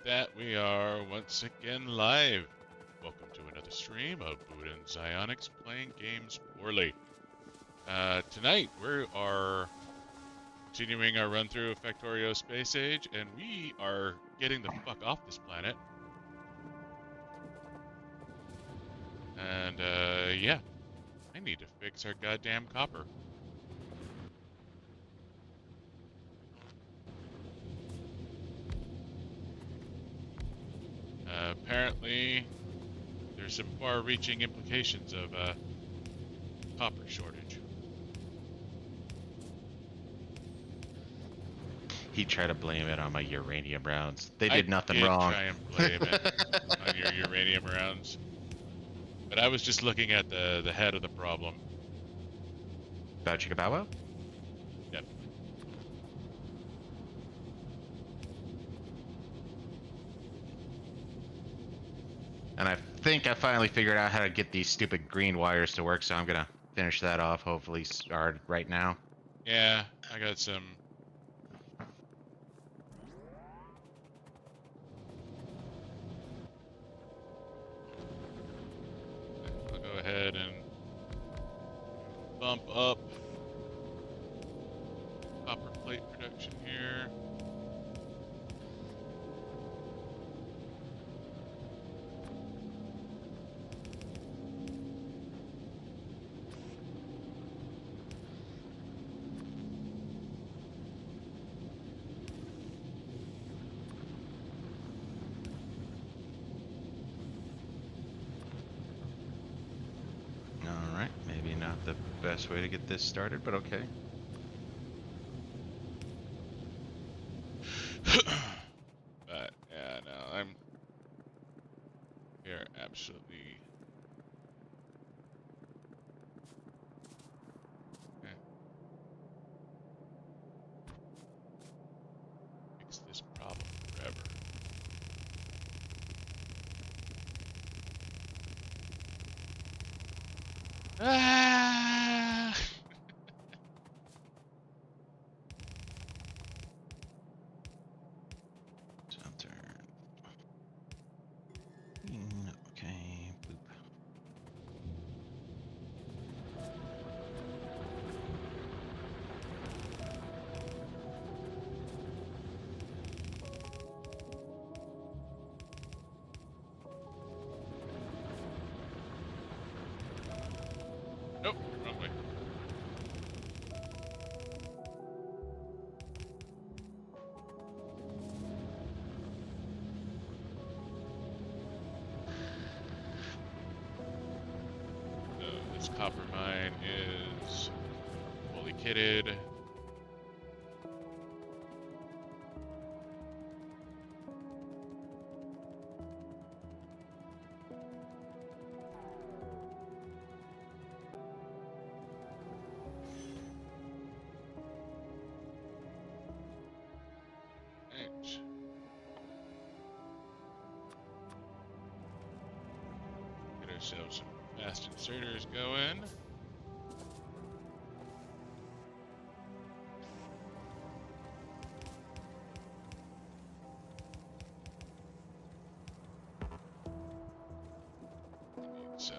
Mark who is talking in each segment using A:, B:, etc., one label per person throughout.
A: that, we are once again live. Welcome to another stream of Buddah and Zionics playing games poorly. Tonight we are continuing our run through of Factorio Space Age, and we are getting the fuck off this planet. And yeah, I need to fix our goddamn copper. Apparently, there's some far-reaching implications of copper shortage.
B: He tried to blame it on my uranium rounds. They did nothing wrong.
A: I did try and blame it on your uranium rounds. But I was just looking at the head of the problem.
B: Bow chicka bow wow?
A: Yep.
B: And I think I finally figured out how to get these stupid green wires to work, so I'm gonna finish that off, hopefully start right now.
A: Yeah, I got some... I'll go ahead and bump up copper plate production here.
B: Alright, maybe not the best way to get this started, but okay.
A: But yeah, no, we are absolutely... Okay. Fix this problem forever. Ah!
B: Okay, boop.
A: Nope, wrong way. So this copper mine is fully kitted. Right. Get ourselves some fast inserters going. Need some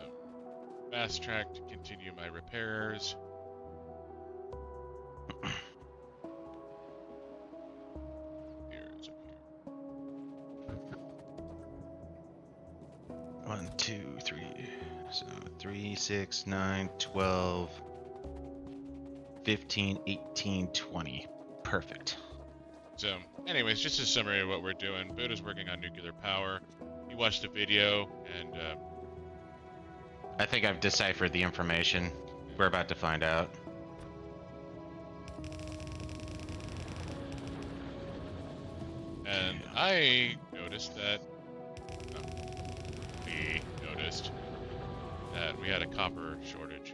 A: fast track to continue my repairs. Here, it's up here.
B: 1, 2, 3. So 3, 6, 9, 12, 15, 18, 20. Perfect.
A: So, anyways, just a summary of what we're doing. Buddha's working on nuclear power. He watched a video, and
B: I think I've deciphered the information. We're about to find out.
A: I noticed that... we noticed that we had a copper shortage.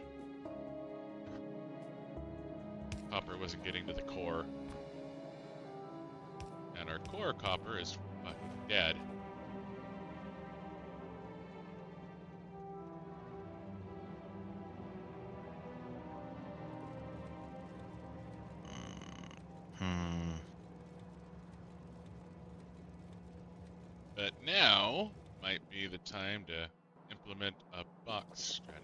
A: Copper wasn't getting to the core. And our core copper is fucking dead. But now might be the time to implement a box strategy.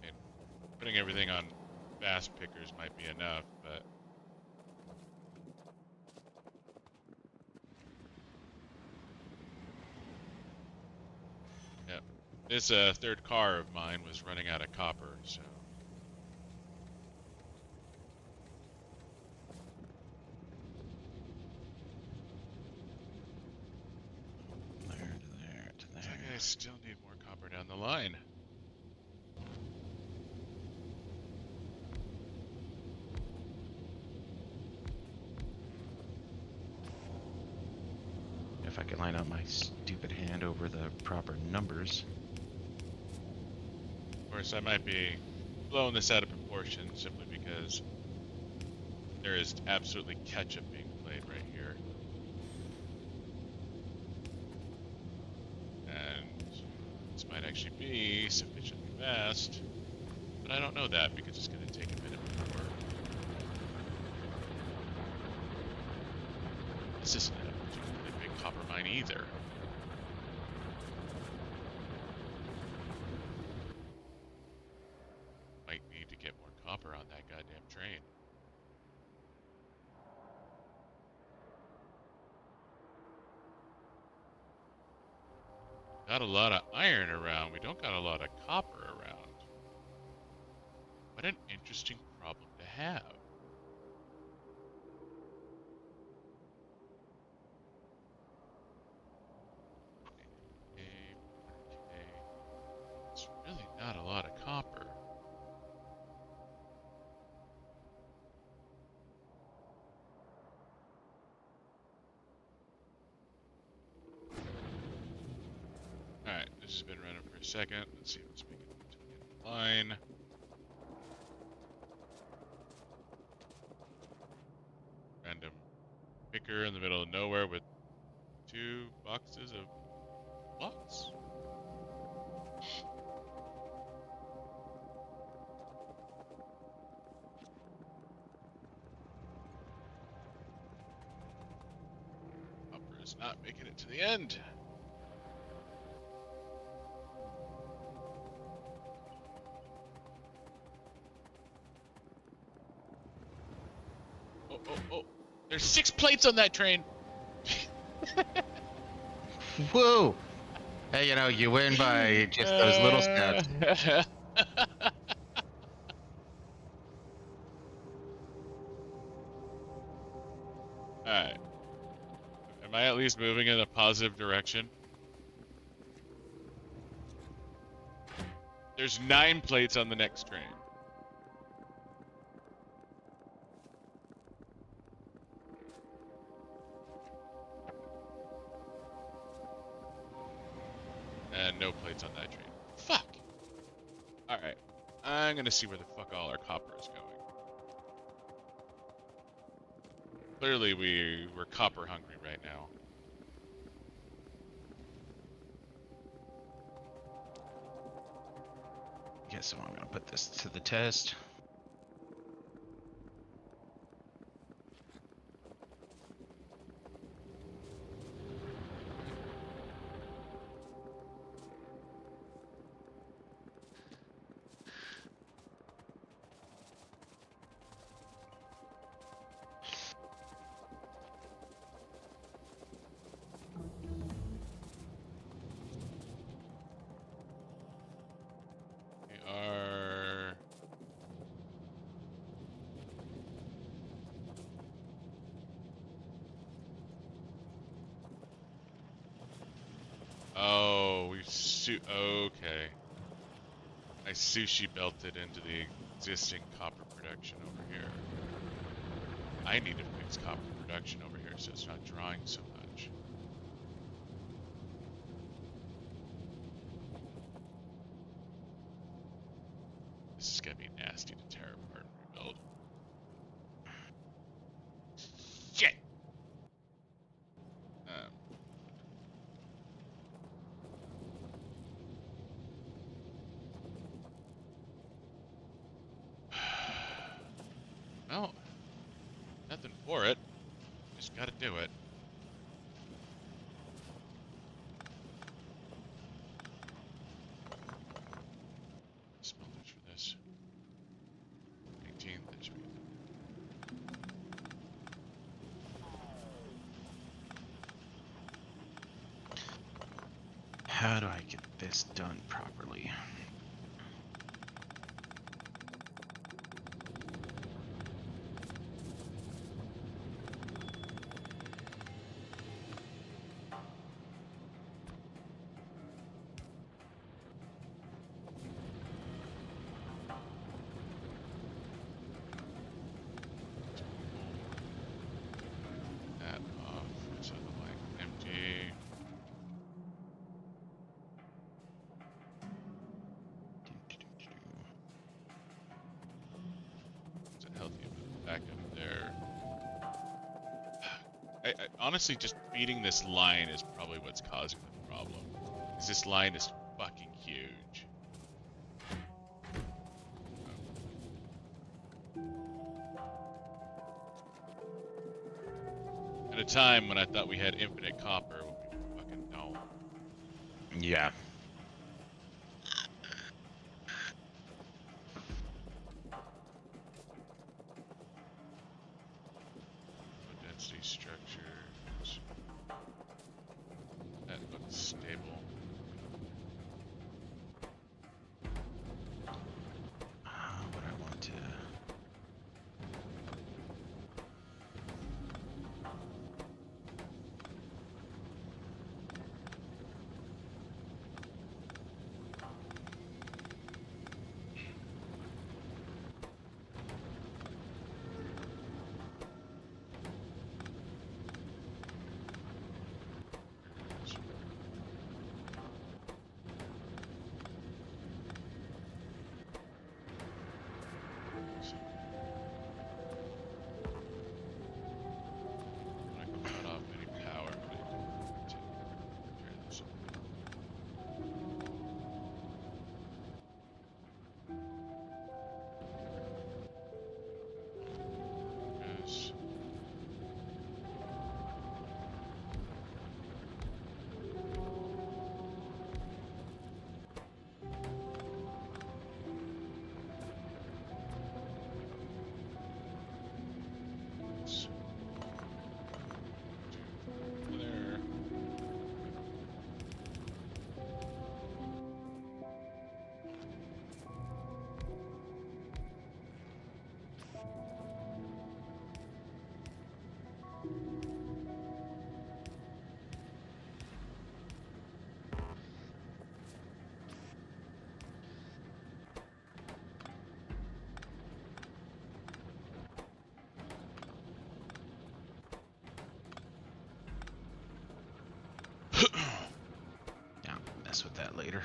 A: And putting everything on fast pickers might be enough, but yeah, this third car of mine was running out of copper, so
B: There to there to
A: looks like
B: there.
A: I still need more copper down the line.
B: If I could line up my stupid hand over the proper numbers.
A: Of course, I might be blowing this out of proportion simply because there is absolutely catch-up being played right here. And this might actually be sufficiently fast, but I don't know that because it's going to take a minute before. This isn't a particularly big copper mine either. Might need to get more copper on that goddamn train. Got a lot of iron around. We don't got a lot of copper around. What an interesting problem to have. Okay. It's really not a lot of copper. Alright, this has been running for a second. Let's see what's making it to the end of the line. Random picker in the middle of nowhere with 2 boxes of blocks. Copper is not making it to the end. Oh. There's 6 plates on that train.
B: Whoa! Hey, you know, you win by just those little steps.
A: Alright. Am I at least moving in a positive direction? There's 9 plates on the next train. And no plates on that train. Fuck! Alright. I'm gonna see where the fuck all our copper is going. Clearly we're copper hungry right now.
B: Yeah, so I'm gonna put this to the test.
A: We are... Oh, okay. I sushi belted into the existing copper production over here. I need to fix copper production over here so it's not drawing so much. This is gonna be nasty to tear apart and rebuild. Shit! for it. Just gotta do it. Smelters for this. 18, that's right.
B: How do I get this done properly?
A: That off. So the light empty. Is it healthy back up there? I honestly, just feeding this line is probably what's causing the problem. Because this line is fucking huge. At a time when I thought we had infinite copper, we fucking don't.
B: Yeah.
A: Low density structures. That looks stable.
B: What I want to.
A: I can cut off any power, but I need to repair this. Yes. Let's do there.
B: Yeah, mess with that later.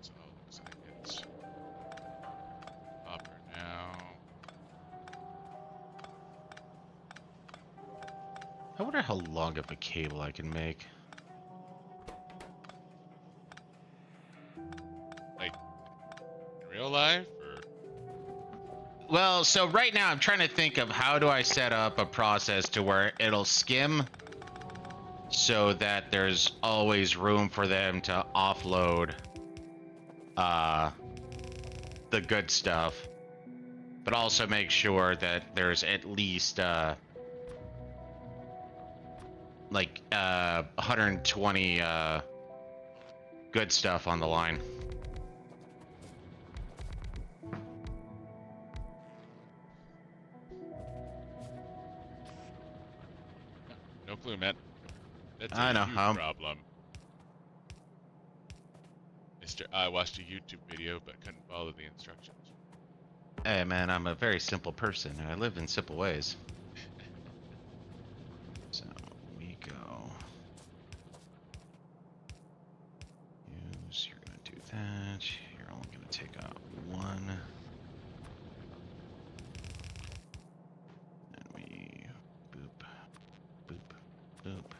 A: So it looks like it's copper now.
B: I wonder how long of a cable I can make.
A: Like in real life, or
B: Well, so right now I'm trying to think of how do I set up a process to where it'll skim so that there's always room for them to offload the good stuff, but also make sure that there's at least like 120 good stuff on the line.
A: no clue, man. That's
B: I
A: a
B: know.
A: huge problem. I watched a YouTube video but couldn't follow the instructions.
B: Hey man, I'm a very simple person and I live in simple ways. So we go. Use, you're gonna do that. You're only gonna take out one. And we boop, boop, boop.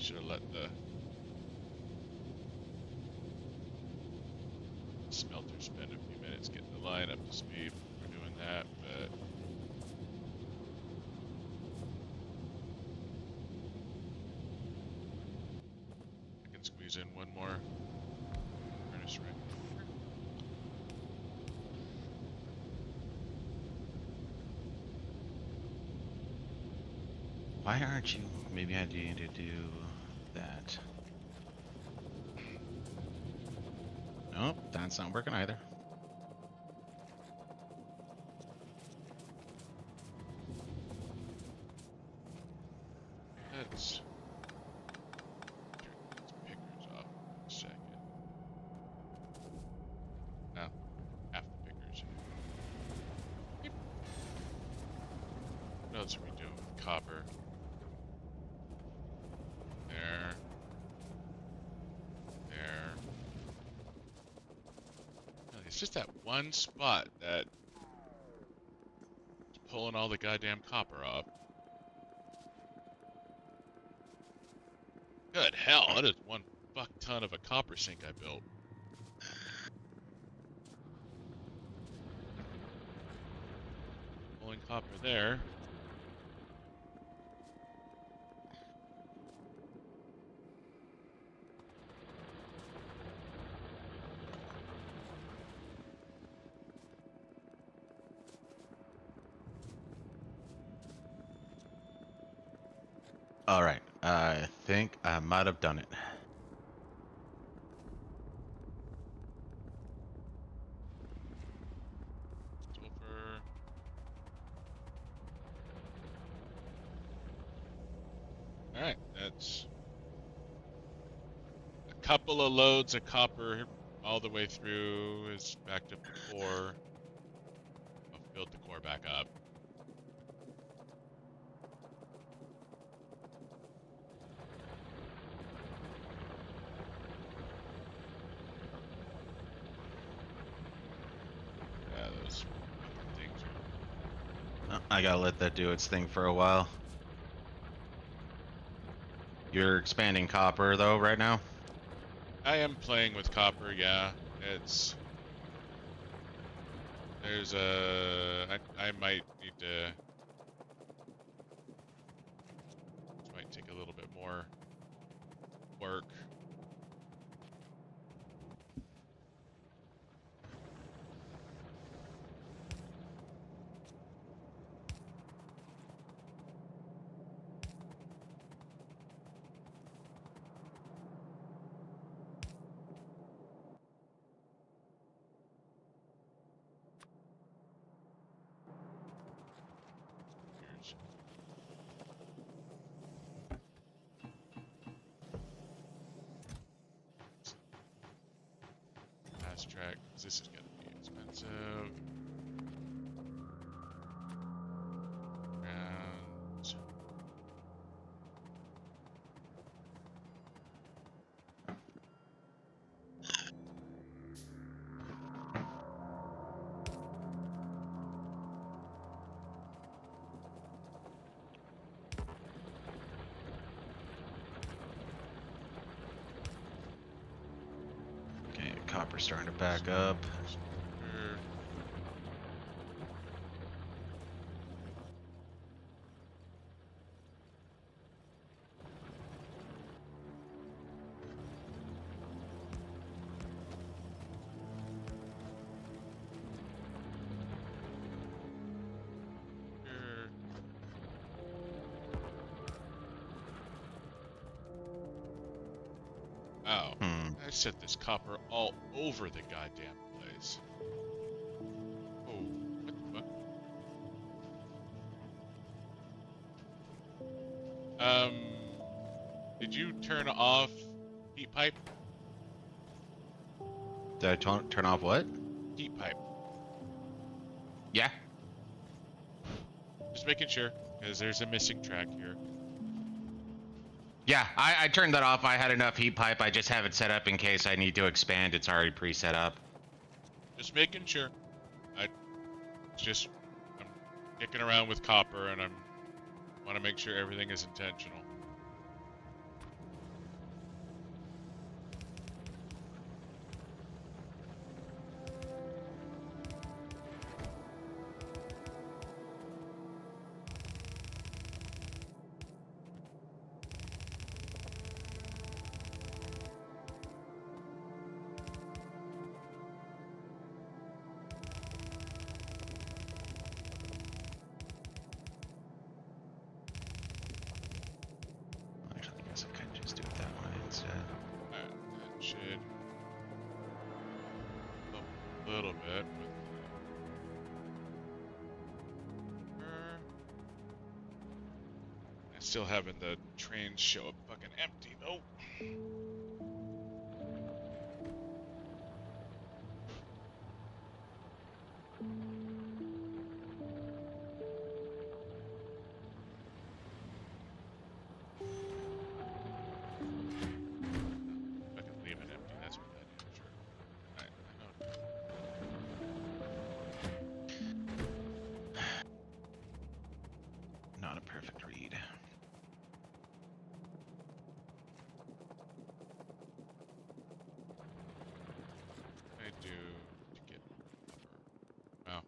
A: should have let the smelter spend a few minutes getting the line up to speed before doing that, but I can squeeze in one more furnace right here.
B: Why aren't you? Maybe I need to do that. Nope, that's not working either.
A: Let's turn these pickers off in a second. Now, half the pickers. Beep. What else are we doing with copper? There. There. It's just that one spot that is pulling all the goddamn copper off. Good hell, that is one fuck ton of a copper sink I built. Pulling copper there.
B: All right, I think I might have done it.
A: Sulfur. Alright, that's a couple of loads of copper all the way through is backed up to core. I'll build the core back up. Yeah, those fucking things are...
B: I gotta let that do its thing for a while. You're expanding copper though right now?
A: I am playing with copper, yeah. It's... There's a... I might need to... This might take a little bit more work. Here's... Fast track, 'cause this is gonna be expensive. And...
B: Okay, copper's starting to back up.
A: Sulfur. Here. Oh, I set this copper all over the goddamn place. Oh, what the fuck? Did you turn off heat pipe?
B: Did I turn off what?
A: Heat pipe.
B: Yeah.
A: Just making sure, because there's a missing track here.
B: Yeah, I turned that off. I had enough heat pipe. I just have it set up in case I need to expand. It's already pre-set up.
A: Just making sure. I'm kicking around with copper, and want to make sure everything is intentional. should help a little bit with and still having the trains show up fucking empty though. Fucking leave it empty, that's what that is, sure. I know.
B: Not a perfect read.
A: I do to get copper. Well,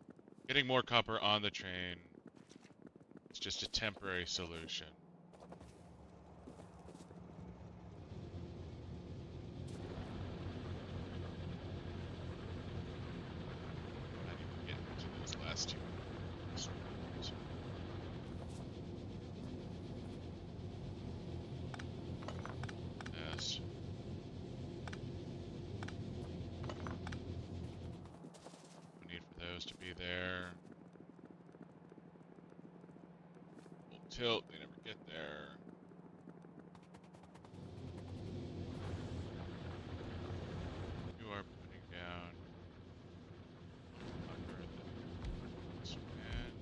A: getting more copper on the train is just a temporary solution. I need to get into those last two. Yes. No need for those to be there. Full tilt, they never get there. You are putting down copper this man.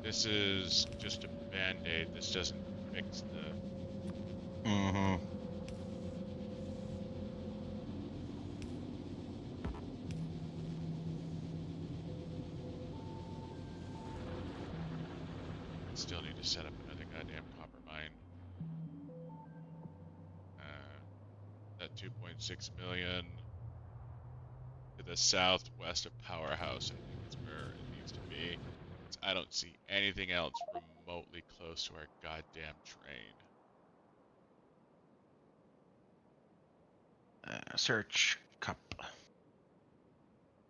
A: This is just a band-aid. This doesn't fix the...
B: Mm-hmm.
A: Still need to set up another goddamn copper mine. That 2.6 million to the southwest of Powerhouse, I think is where it needs to be. I don't see anything else remotely close to our goddamn train.
B: Search cup.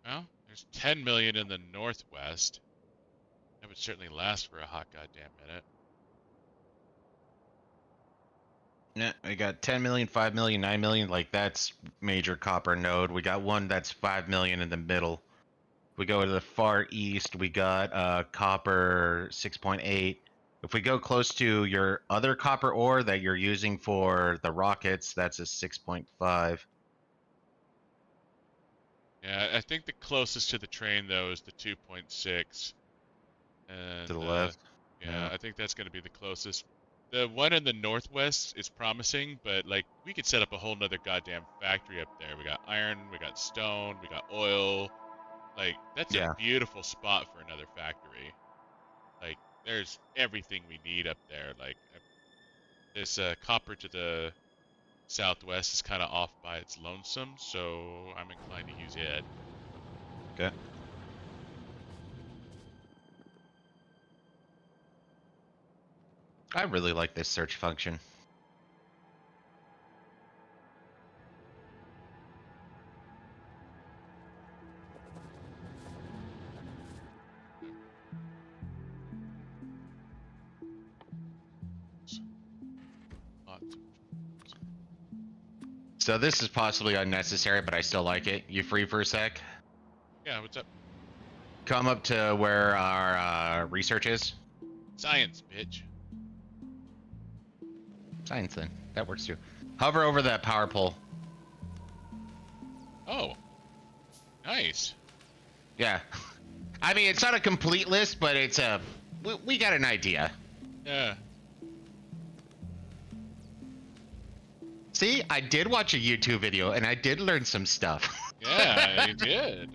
A: Well, there's 10 million in the northwest. That would certainly last for a hot goddamn minute.
B: Yeah, we got 10 million, 5 million, 9 million. Like, that's major copper node. We got one that's 5 million in the middle. We go to the far east, we got copper 6.8. If we go close to your other copper ore that you're using for the rockets, that's a 6.5.
A: Yeah, I think the closest to the train, though, is the 2.6. And,
B: To the left.
A: yeah, I think that's going to be the closest. The one in the northwest is promising, but, like, we could set up a whole nother goddamn factory up there. We got iron, we got stone, we got oil. Like, that's a
B: Yeah.
A: beautiful spot for another factory. Like, there's everything we need up there. Like, this copper to the southwest is kind of off by its lonesome, so I'm inclined to use it.
B: Okay. I really like this search function.
A: Lots of...
B: So this is possibly unnecessary, but I still like it. You free for a sec?
A: Yeah, what's up?
B: Come up to where our research is.
A: Science, bitch.
B: Science then. That works too. Hover over that power pole.
A: Oh. Nice.
B: Yeah. I mean, it's not a complete list, but it's a... We got an idea.
A: Yeah.
B: See, I did watch a YouTube video, and I did learn some stuff.
A: Yeah, you did.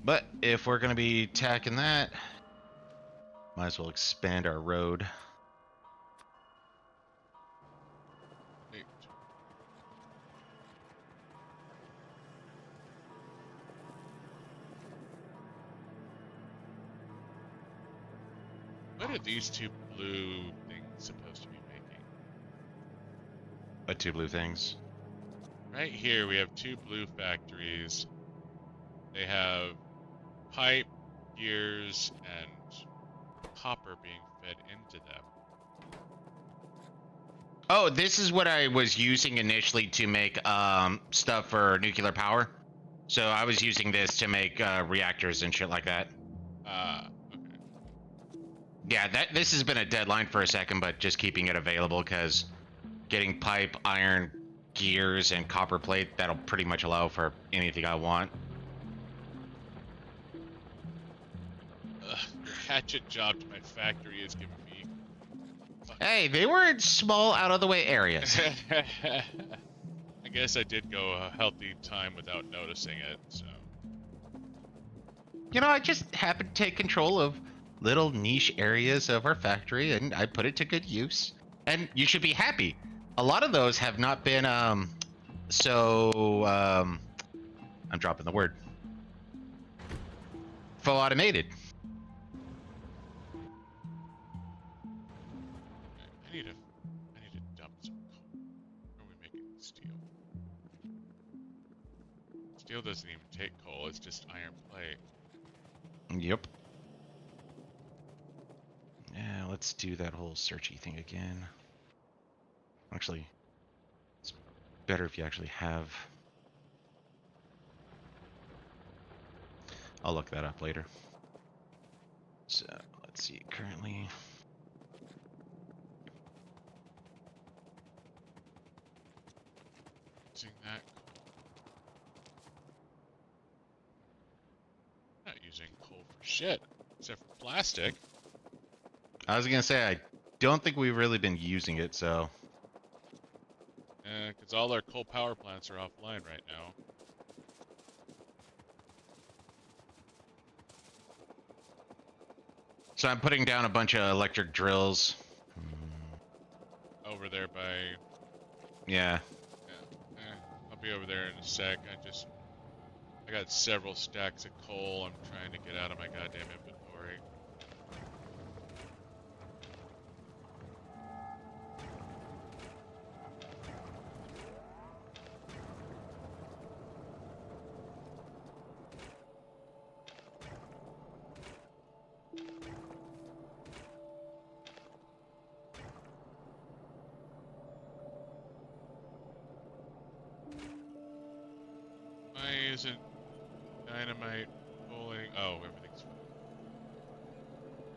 B: But if we're going to be tacking that, might as well expand our road.
A: Neat. What are these two blue things supposed to be making?
B: two blue things.
A: Right here, we have two blue factories. They have pipe, gears, and copper being fed into them.
B: Oh, this is what I was using initially to make stuff for nuclear power. So I was using this to make reactors and shit like that.
A: Okay.
B: Yeah, this has been a deadline for a second, but just keeping it available because getting pipe, iron, gears, and copper plate, that'll pretty much allow for anything I want.
A: Your hatchet job to my factory is giving me...
B: Hey, they were in small, out-of-the-way areas.
A: I guess I did go a healthy time without noticing it, so...
B: You know, I just happened to take control of little niche areas of our factory, and I put it to good use. And you should be happy. A lot of those have not been, I'm dropping the word. Full automated.
A: I need to dump some coal. Where are we making steel? Steel doesn't even take coal, it's just iron plate.
B: Yep. Yeah, let's do that whole searchy thing again. Actually, it's better if you actually have... I'll look that up later. So, let's see, currently...
A: Using that coal. Not using coal for shit, except for plastic.
B: I was gonna say, I don't think we've really been using it, so...
A: Because all our coal power plants are offline right now.
B: So I'm putting down a bunch of electric drills.
A: Over there by...
B: Yeah.
A: I'll be over there in a sec. I got several stacks of coal I'm trying to get out of my goddamn inventory. Why isn't dynamite pulling? Oh, everything's fine.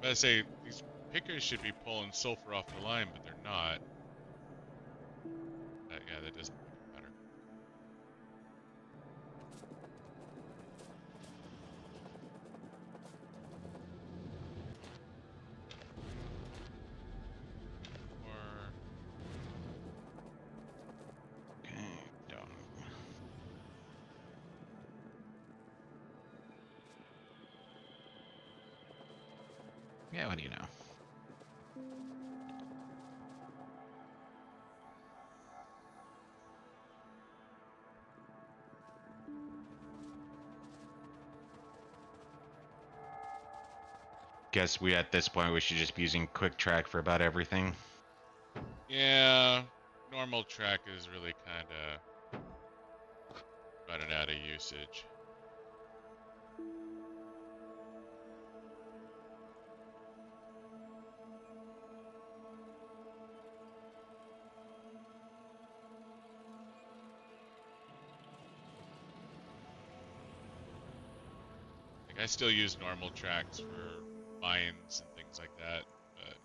A: I say these pickers should be pulling sulfur off the line, but they're not. Yeah, that doesn't matter. Or
B: Okay, done. Yeah, what do you know? Guess at this point we should just be using quick track for about everything.
A: yeah, normal track is really kind of running out of usage. Like I still use normal tracks for mines and things like that, but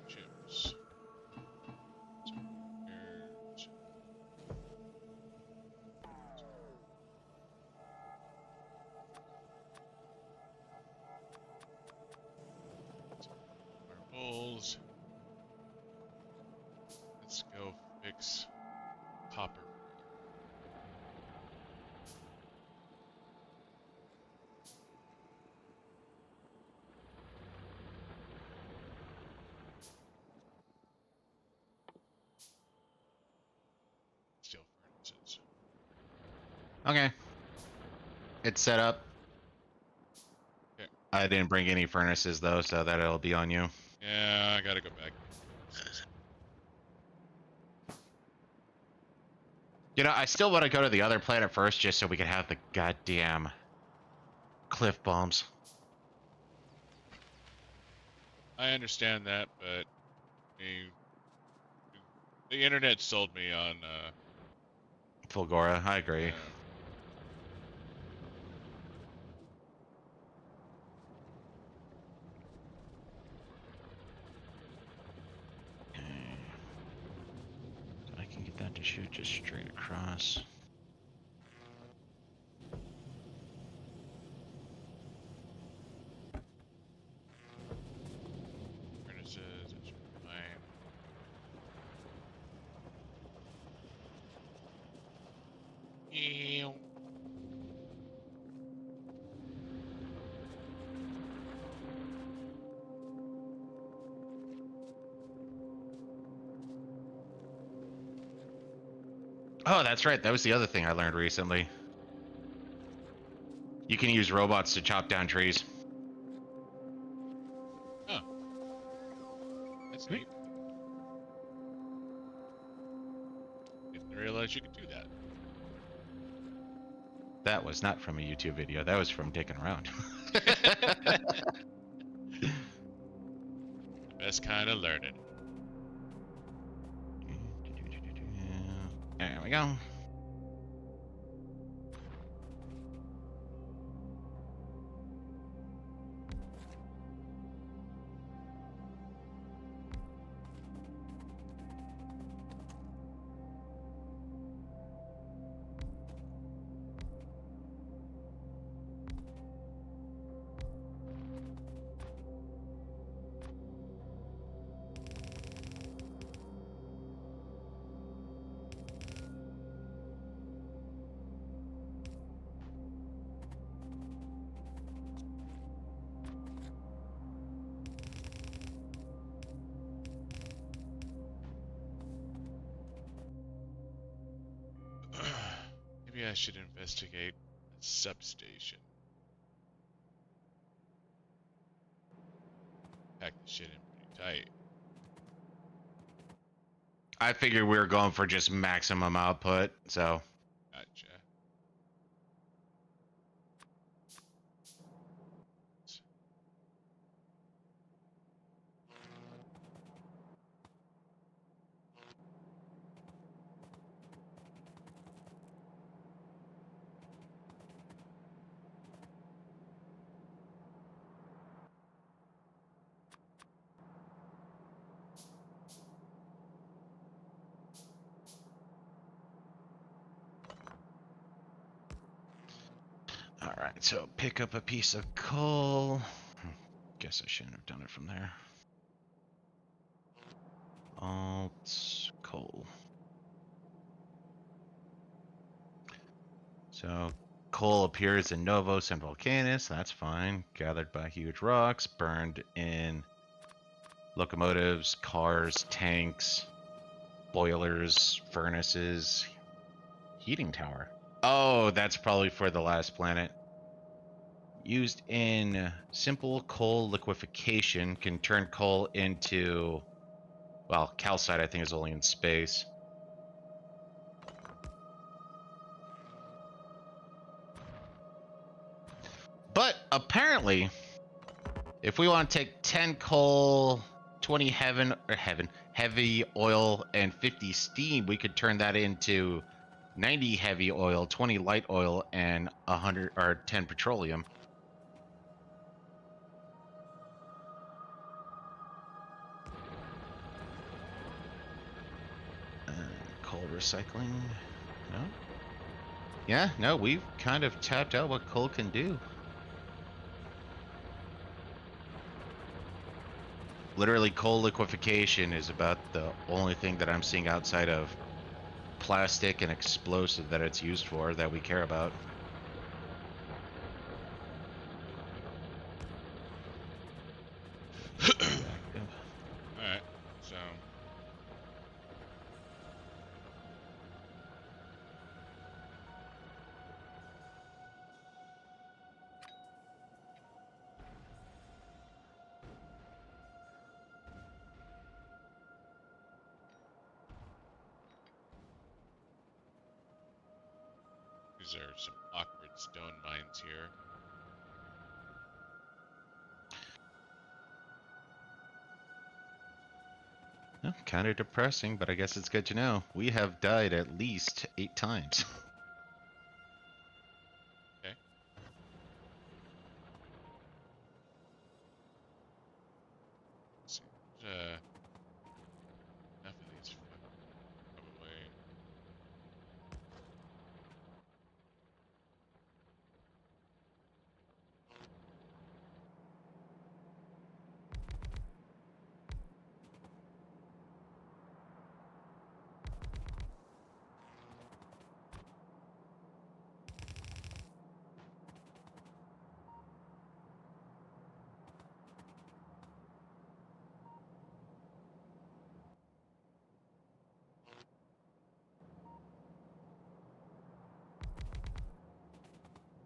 A: chips. Here's- Marbles. Let's go fix copper.
B: Okay. It's set up.
A: Okay.
B: I didn't bring any furnaces though, so that'll be on you.
A: Yeah, I gotta go back.
B: You know, I still want to go to the other planet first, just so we can have the goddamn cliff bombs.
A: I understand that, but the, the internet sold me on.
B: Fulgura, I agree. Okay. I can get that to shoot just straight across.
A: Furnaces, that's fine. Ew.
B: Oh, that's right. That was the other thing I learned recently. You can use robots to chop down trees.
A: Oh, that's
B: Sweet.
A: neat. Didn't realize you could do that.
B: That was not from a YouTube video. That was from dicking around.
A: The best kind of learning.
B: There we go.
A: Maybe I should investigate a substation. Pack the shit in pretty tight.
B: I figured we were going for just maximum output, so.
A: Gotcha.
B: All right, so pick up a piece of coal. Guess I shouldn't have done it from there. Alt coal. So coal appears in Novos and Volcanus. That's fine. Gathered by huge rocks, burned in locomotives, cars, tanks, boilers, furnaces, heating tower. Oh, that's probably for the last planet. Used in simple coal liquefaction, can turn coal into, well, calcite I think is only in space. But apparently, if we want to take 10 coal, 20 heavy oil, and 50 steam, we could turn that into 90 heavy oil, 20 light oil, and 100 or 10 petroleum. Coal recycling? No? Yeah, no, we've kind of tapped out what coal can do. Literally, coal liquefaction is about the only thing that I'm seeing outside of plastic and explosive that it's used for that we care about.
A: Alright, so. These are some awkward stone mines here.
B: Well, kind of depressing, but I guess it's good to know. We have died at least 8 times.
A: Okay. Let's see. Enough of these probably.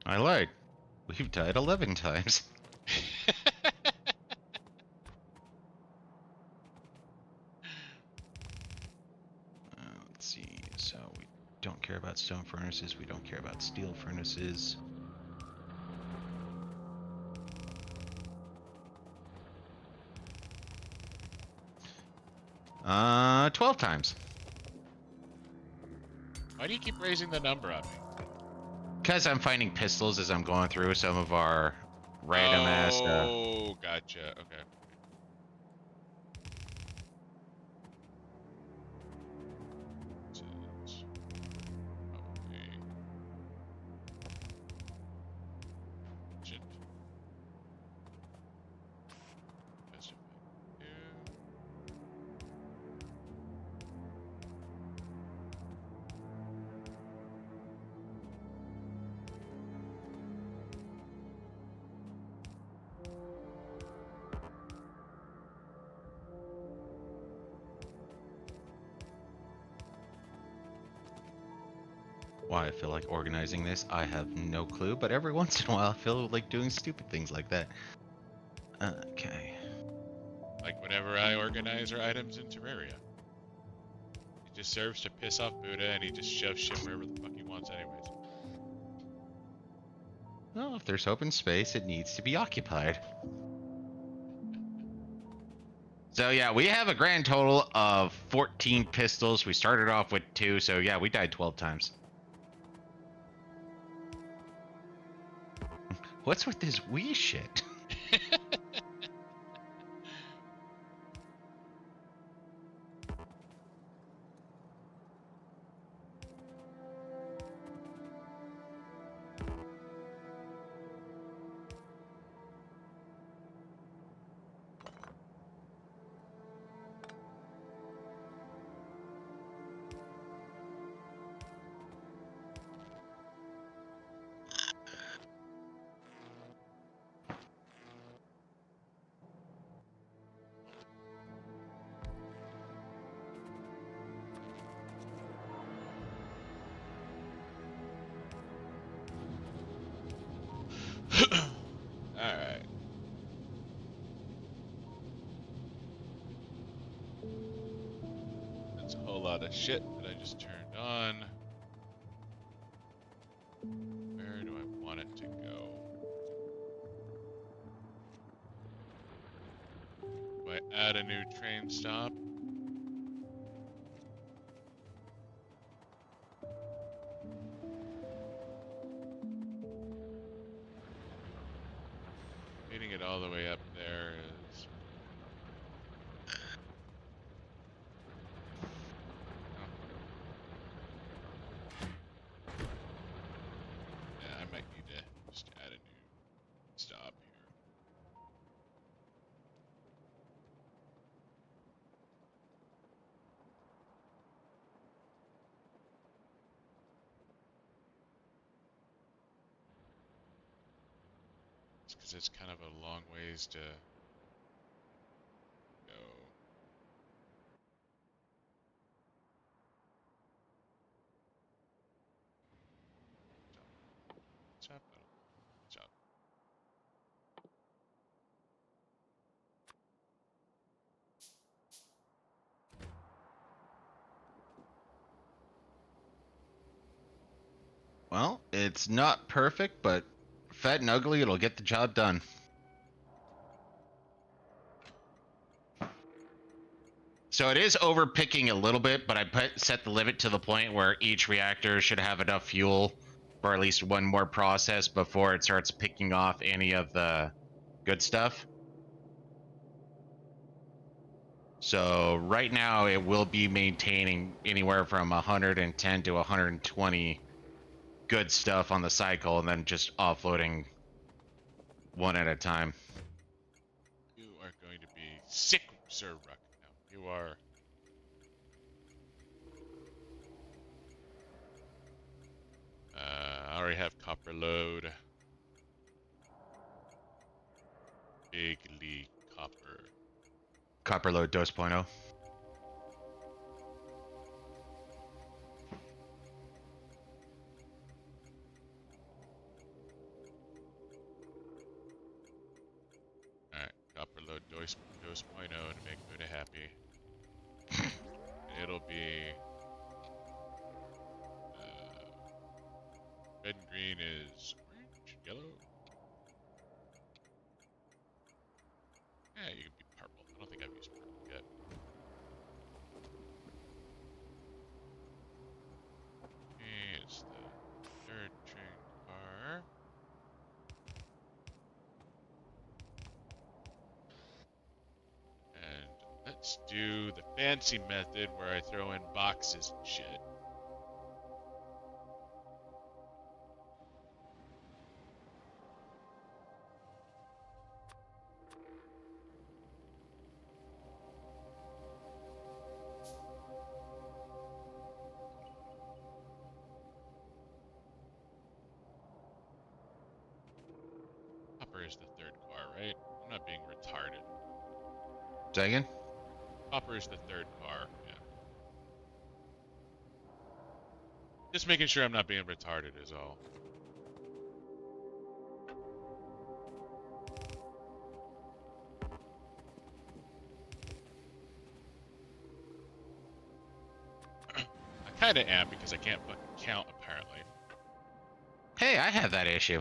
B: I lied. We've died 11 times. Let's see. So we don't care about stone furnaces. We don't care about steel furnaces. 12 times.
A: Why do you keep raising the number on me?
B: Because I'm finding pistols as I'm going through some of our random ass.
A: Oh, gotcha. Okay. So it's probably shit. Best if I do.
B: Why I feel like organizing this, I have no clue, but every once in a while I feel like doing stupid things like that. Okay.
A: Like whenever I organize our items in Terraria. It just serves to piss off Buddah, and he just shoves shit wherever the fuck he wants anyways.
B: Well, if there's open space, it needs to be occupied. So yeah, we have a grand total of 14 pistols. We started off with 2, so yeah, we died 12 times. What's with this Wii shit?
A: Alright. That's a whole lot of shit that I just turned on. Where do I want it to go? Do I add a new train stop? Getting it all the way up there is... Yeah, I might need to just add a new stop here. It's because it's kind of a long ways to go. Chop, chop.
B: Well, It's not perfect, but fat and ugly, it'll get the job done. So it is overpicking a little bit, but I set the limit to the point where each reactor should have enough fuel for at least one more process before it starts picking off any of the good stuff. So right now it will be maintaining anywhere from 110 to 120 good stuff on the cycle, and then just offloading one at a time.
A: You are going to be sick, Sir Ruck. No, you are. I already have copper load. Bigly copper.
B: Copper load 2.0.
A: Alright, copper load 2.0 to make Buddah happy. It'll be red and green is orange, yellow. Yeah, you can be purple. I don't think I've used purple yet. It's the third train car. And let's do the fancy method where I throw in boxes and shit. Copper is the third car, right? I'm not being retarded.
B: Say again?
A: Copper is the third car, yeah. Just making sure I'm not being retarded is all. I kinda am because I can't fucking count apparently.
B: Hey, I have that issue.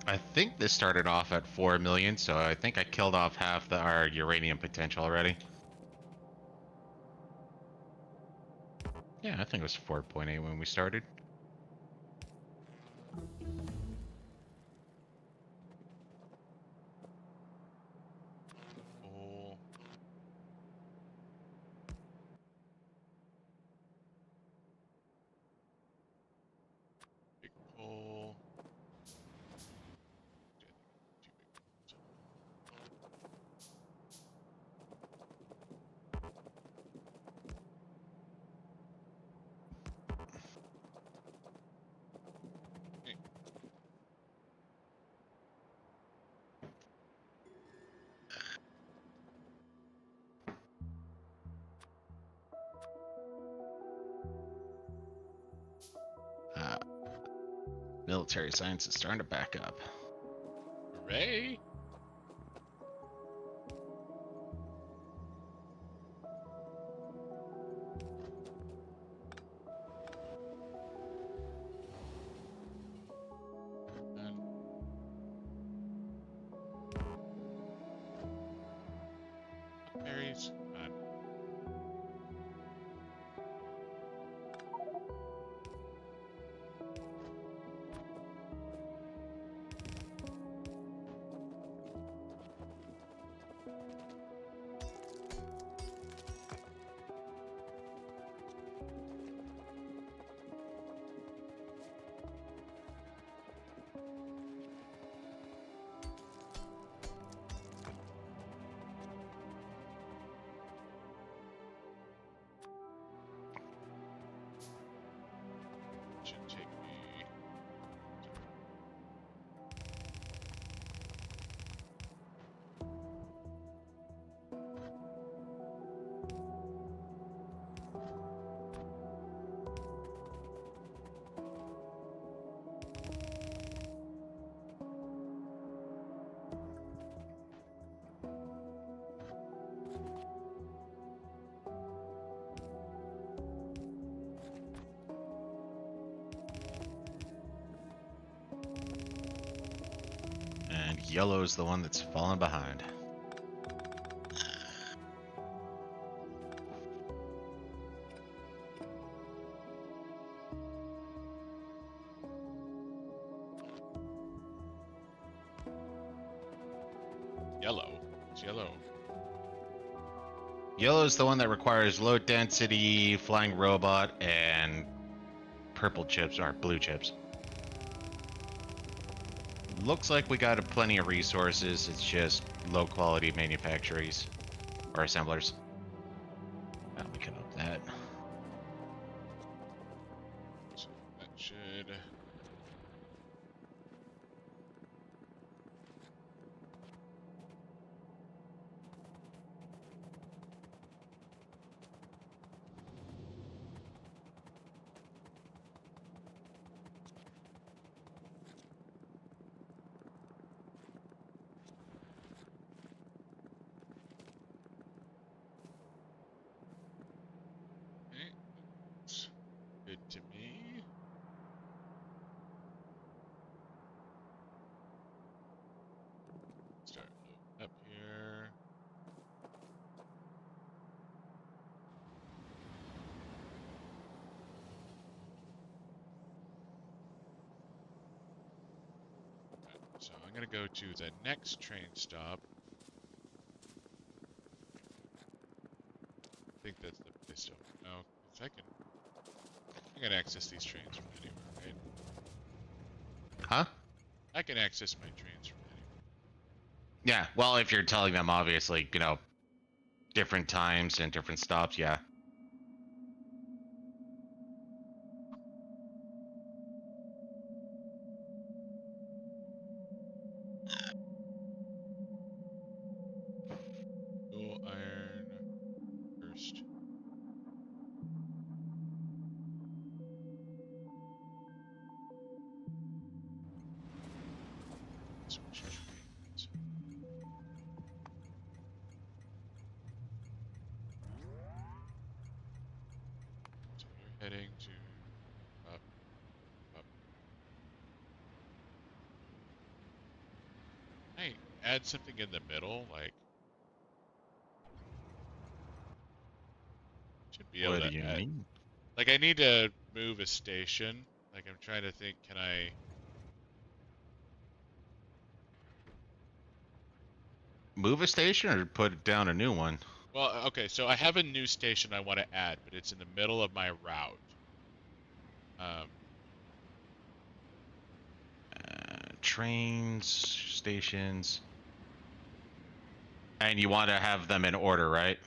B: I think this started off at 4 million, so I think I killed off half our uranium potential already. Yeah, I think it was 4.8 when we started.
A: Coal. Big coal.
B: Military science is starting to back up.
A: Hooray! Berries.
B: And yellow's the one that's falling behind.
A: Yellow. It's yellow.
B: Yellow's the one that requires low density, flying robot, and purple chips, or blue chips. Looks like we got plenty of resources, it's just low quality manufacturers, or assemblers. Well, we can up that.
A: So that should. Okay. Looks good to me. Start loading up here. So I'm gonna go to the next train stop. I think that's the place to. No, 'cause I can access these trains from anywhere, right?
B: Huh?
A: I can access my trains from anywhere.
B: Yeah, well, if you're telling them, obviously, different times and different stops, yeah.
A: Dual iron first. Switch trains. So you're heading to up, up. Hey, add something in the middle, like should be able
B: What
A: to
B: do you
A: add.
B: mean?
A: Like I need to move a station. Like I'm trying to think, can I?
B: Move a station or put down a new one?
A: Well, okay, so I have a new station I want to add, but it's in the middle of my route. Um,
B: Trains, stations. And you want to have them in order, right?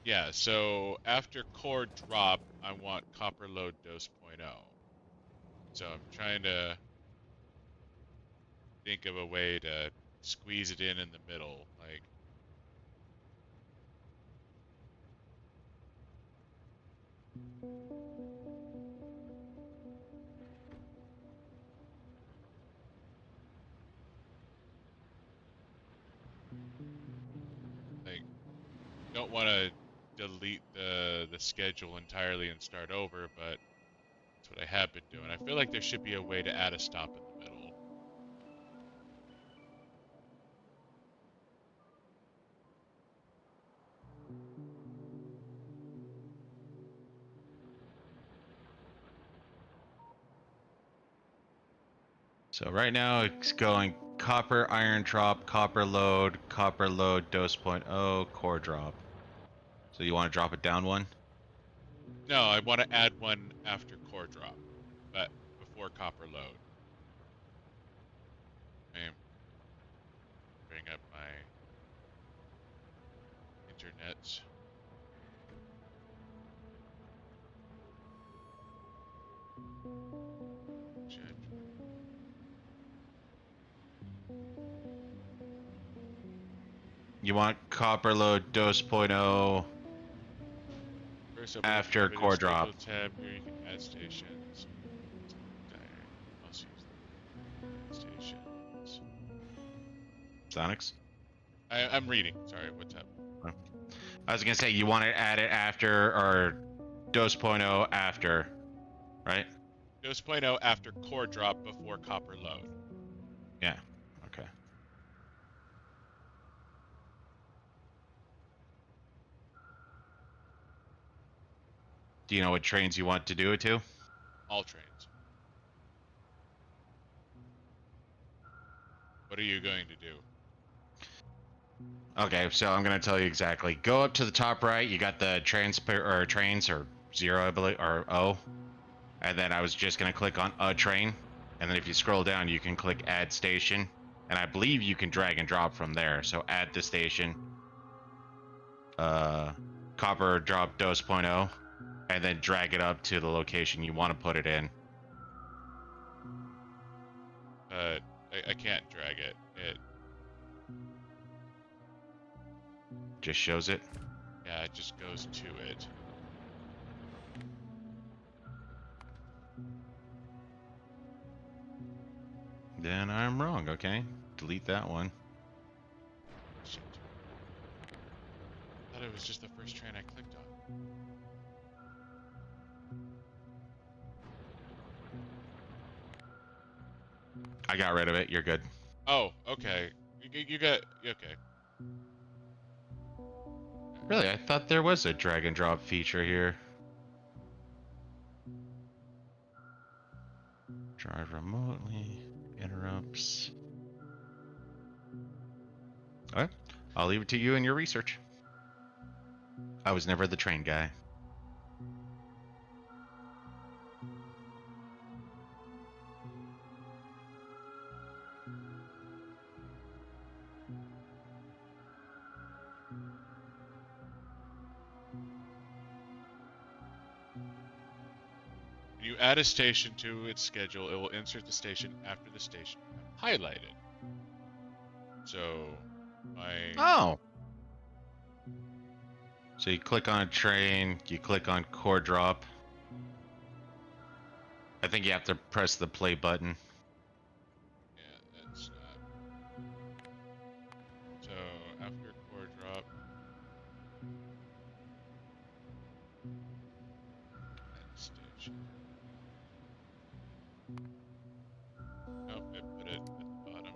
A: yeah, so after core drop, I want copper load dose point oh. So I'm trying to think of a way to squeeze it in the middle, like don't want to delete the schedule entirely and start over, but that's what I have been doing. I feel like there should be a way to add a stop in the middle.
B: So right now it's going copper, iron drop, copper load, dose point oh, core drop. So you want to drop it down one?
A: No, I want to add one after core drop, but before copper load. Okay. Bring up my internet. Should.
B: You want copper load, dose point oh
A: First, open the
B: after
A: competitive
B: core drop.
A: schedule tab. Here you can add stations. Also use the stations.
B: Sonics?
A: I'm reading. Sorry, what's up?
B: I was gonna say you want to add it after or dose point oh after, right?
A: Dose point oh after core drop before copper load.
B: Yeah. Okay. Do you know what trains you want to do it to?
A: All trains. What are you going to do?
B: Okay, so I'm gonna tell you exactly. Go up to the top right. You got the trains or zero, I believe, or O. And then I was just gonna click on a train, and then if you scroll down, you can click add station, and I believe you can drag and drop from there. So add the station, uh, copper drop 2.0, and then drag it up to the location you want to put it in.
A: I can't drag it.
B: Just shows it.
A: Yeah, it just goes to it.
B: Then I'm wrong. Okay, delete that one.
A: Shit. I thought it was just the first train I clicked on.
B: I got rid of it. You're good.
A: Oh, okay. You got okay.
B: Really, I thought there was a drag and drop feature here. Drive remotely, interrupts. Okay, I'll leave it to you and your research. I was never the train guy.
A: When you add a station to its schedule, it will insert the station after the station you have highlighted. So,
B: Oh. So you click on a train, you click on core drop. I think you have to press the play button.
A: yeah, that's not. So after core drop, add station. Nope, it put it at the bottom.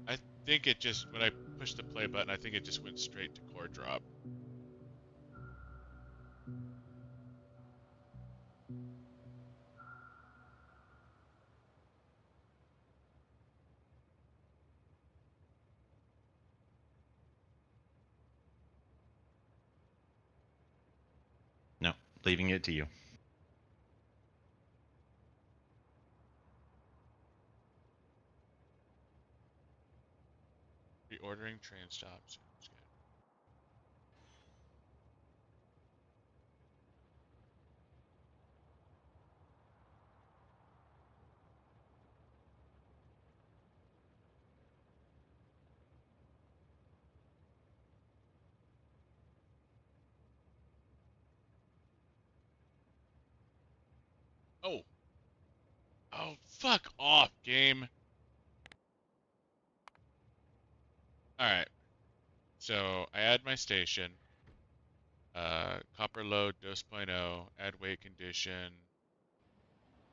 A: I think it just, when I pushed the play button, I think it just went straight to core drop.
B: No, leaving it to you.
A: Reordering train stops. Sounds good. Oh! Oh, fuck off, game! Alright, so I add my station. Copper load 2.0, add weight condition.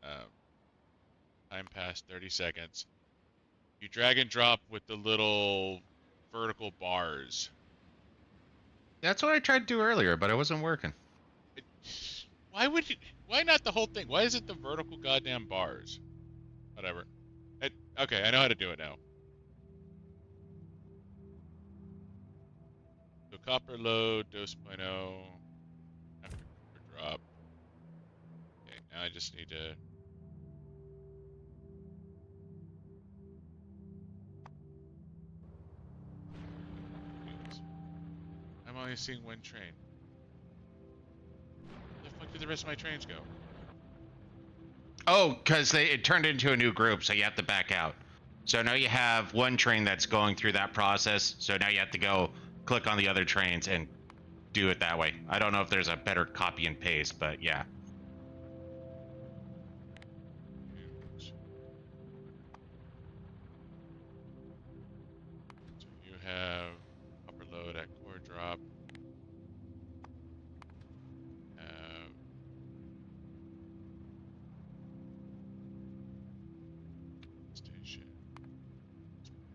A: Um, time passed 30 seconds. You drag and drop with the little vertical bars.
B: That's what I tried to do earlier, but it wasn't working.
A: It, why would you? Why not the whole thing? Why is it the vertical goddamn bars? Whatever. Okay, I know how to do it now. So copper load 2.0 after copper drop. Okay, now I just need to. I'm only seeing one train. Where the fuck did the rest of my trains go?
B: Oh, because it turned into a new group, so you have to back out. So now you have one train that's going through that process. So now you have to go click on the other trains and do it that way. I don't know if there's a better copy and paste, but yeah.
A: So you have upper load at core drop. Have station.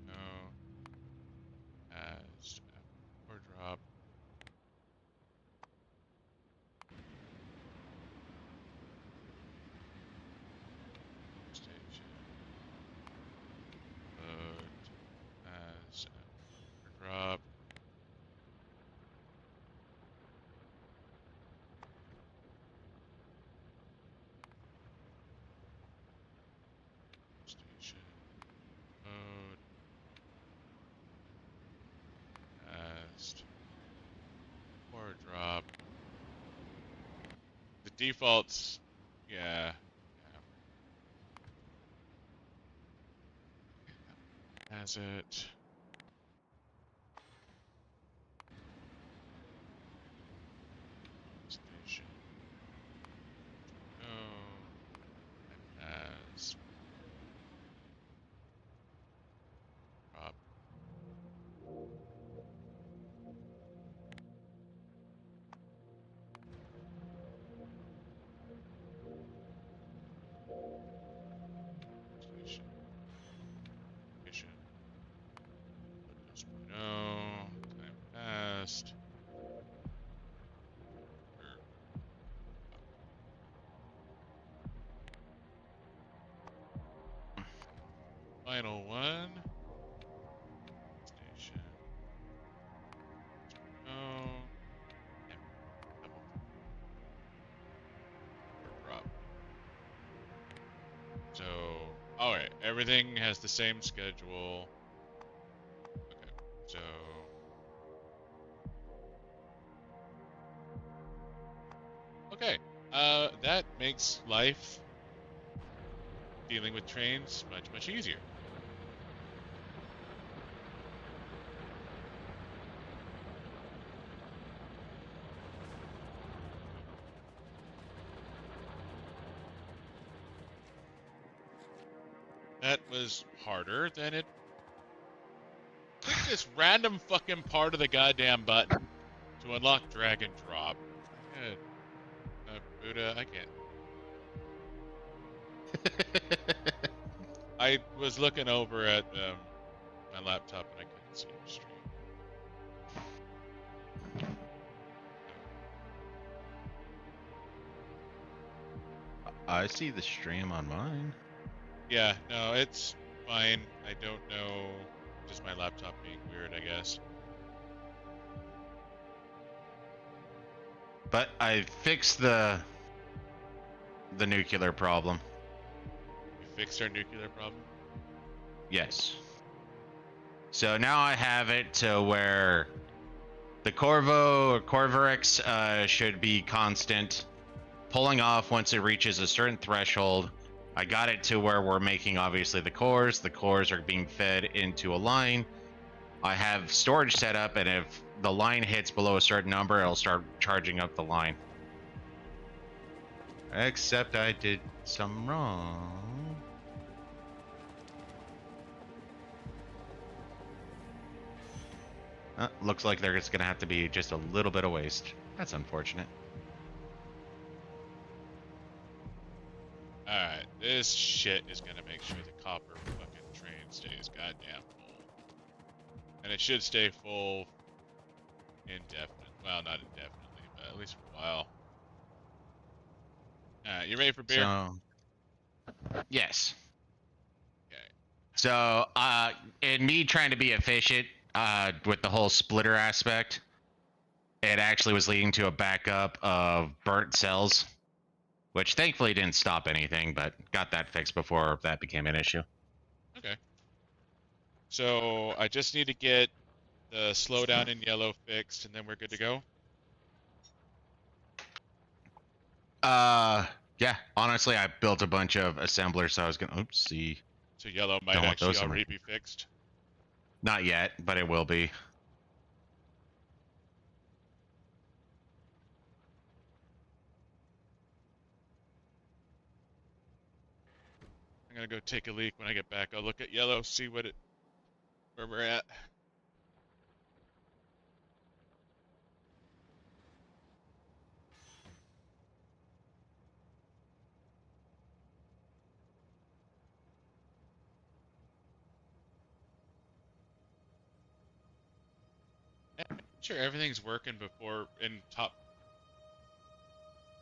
A: No. As drop. Station mode. Fast. Or drop. The defaults, yeah. Has it. Station. No. As. Drop. Station. Station. No. Time passed. Final one. Station. No. Double drop. So, alright, everything has the same schedule. Okay, so. Okay, that makes life dealing with trains much, much easier. That was harder than it. Click this random fucking part of the goddamn button to unlock drag and drop. Good. Buddah, I can't. I was looking over at my laptop and I couldn't see your stream.
B: I see the stream on mine.
A: Yeah, no, it's fine. I don't know. Just my laptop being weird, I guess.
B: But I fixed the nuclear problem.
A: You fixed our nuclear problem?
B: Yes. So now I have it to where the Corvo or Corvorix should be constant, pulling off once it reaches a certain threshold. I got it to where we're making obviously the cores. The cores are being fed into a line. I have storage set up, and if the line hits below a certain number, it'll start charging up the line. Except I did some wrong. Looks like there's gonna have to be just a little bit of waste. That's unfortunate.
A: Alright, this shit is gonna make sure the copper fucking train stays goddamn full. And it should stay full indefinitely. Well, not indefinitely, but at least for a while. Alright, you ready for beer?
B: So, yes.
A: Okay.
B: So, in me trying to be efficient, with the whole splitter aspect, it actually was leading to a backup of burnt cells, which thankfully didn't stop anything, but got that fixed before that became an issue.
A: Okay. So I just need to get the slowdown in yellow fixed, and then we're good to go.
B: Yeah. Honestly, I built a bunch of assemblers, so I was gonna. Oops, see.
A: So yellow might
B: Don't want
A: actually
B: those in my-
A: already be fixed.
B: Not yet, but it will be.
A: I'm gonna go take a leak when I get back. I'll look at yellow, see where we're at. Sure, everything's working before in top.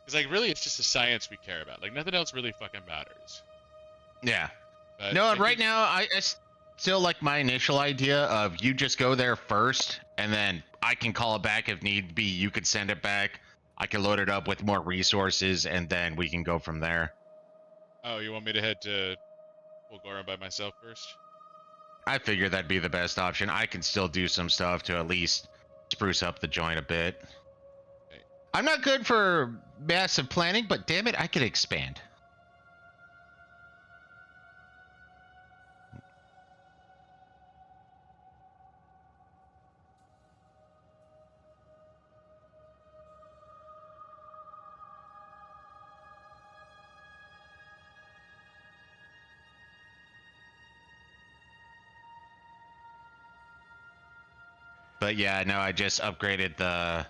A: Because like really, it's just the science we care about. Like nothing else really fucking matters.
B: Yeah.
A: But
B: No,
A: thank
B: right
A: you-
B: now still like my initial idea of you just go there first, and then I can call it back if need be. You could send it back. I can load it up with more resources, and then we can go from there.
A: Oh, you want me to head to Fulgura by myself first?
B: I figure that'd be the best option. I can still do some stuff to at least spruce up the joint a bit.
A: Okay.
B: I'm not good for massive planning, but damn it, I could expand. But yeah, no, I just upgraded the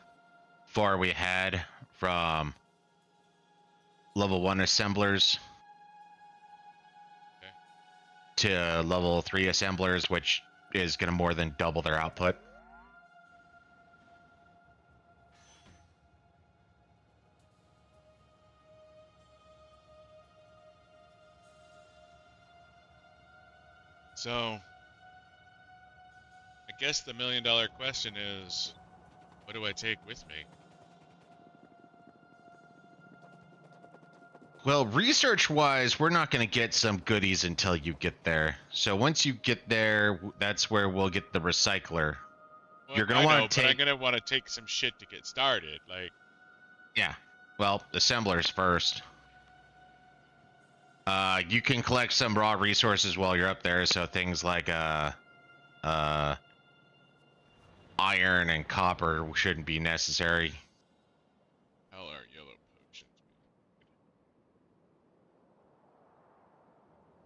B: 4 we had from level 1 assemblers
A: Okay.
B: to level 3 assemblers, which is going to more than double their output.
A: So, I guess the million-dollar question is, what do I take with me?
B: Well, research-wise, we're not going to get some goodies until you get there. So once you get there, that's where we'll get the recycler.
A: Well,
B: You're going
A: I
B: to
A: know,
B: want to
A: but I'm
B: take...
A: gonna want to take some shit to get started. Like,
B: Yeah. Well, assemblers first. You can collect some raw resources while you're up there, so things like uh, iron and copper shouldn't be necessary.
A: hell are yellow potions?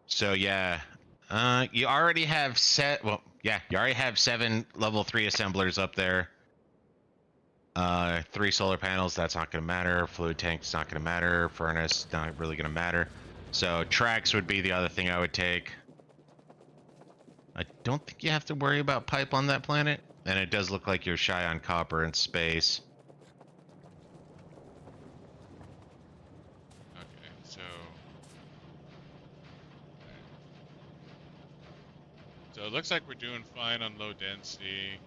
B: So yeah, you already have you already have 7 level 3 assemblers up there. 3 solar panels, that's not going to matter. Fluid tank's not going to matter. Furnace, not really going to matter. So tracks would be the other thing I would take. I don't think you have to worry about pipe on that planet. And it does look like you're shy on copper and space.
A: Okay, so. So it looks like we're doing fine on low density.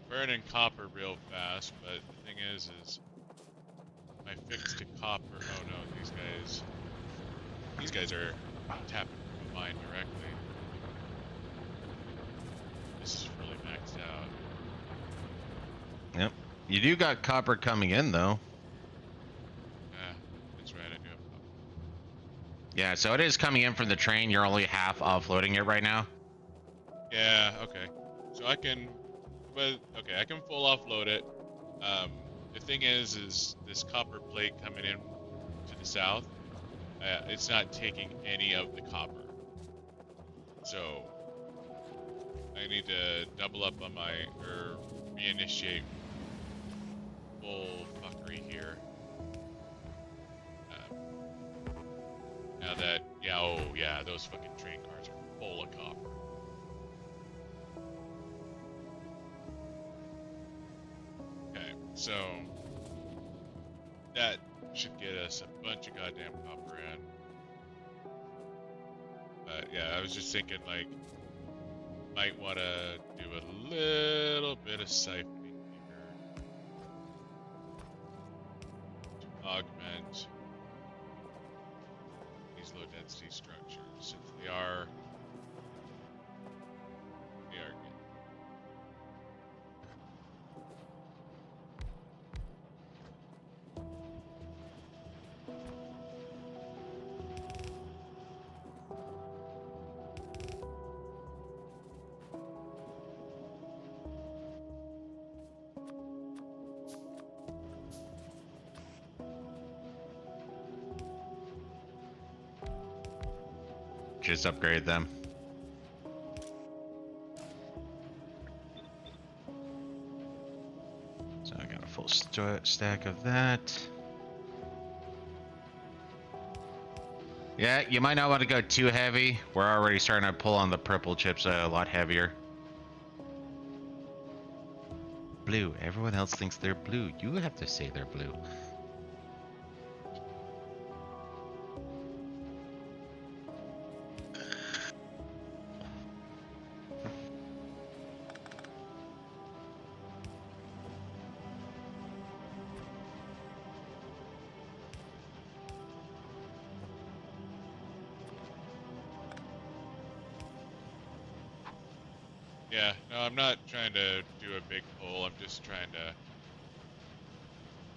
A: We're burning copper real fast, but the thing is I fixed to copper. Oh no, these guys are tapping from a mine directly. This is really maxed out.
B: Yep. You do got copper coming in, though.
A: Ah, that's right, I do have copper.
B: Yeah, so it is coming in from the train. You're only half offloading it right now.
A: Yeah, okay. So I can, but okay, I can full offload it. The thing is this copper plate coming in to the south, it's not taking any of the copper. So I need to double up on my, or reinitiate full fuckery here. Now that, yeah, oh yeah, those fucking train cars are full of copper. Okay, so that should get us a bunch of goddamn copper in. But yeah, I was just thinking, like, might want to do a little bit of siphoning here to augment these low density structures, since they are good.
B: Just upgrade them. So I got a full stack of that. Yeah, you might not want to go too heavy. We're already starting to pull on the purple chips a lot heavier. Blue. Everyone else thinks they're blue. You have to say they're blue.
A: Yeah, no, I'm not trying to do a big pull. I'm just trying to.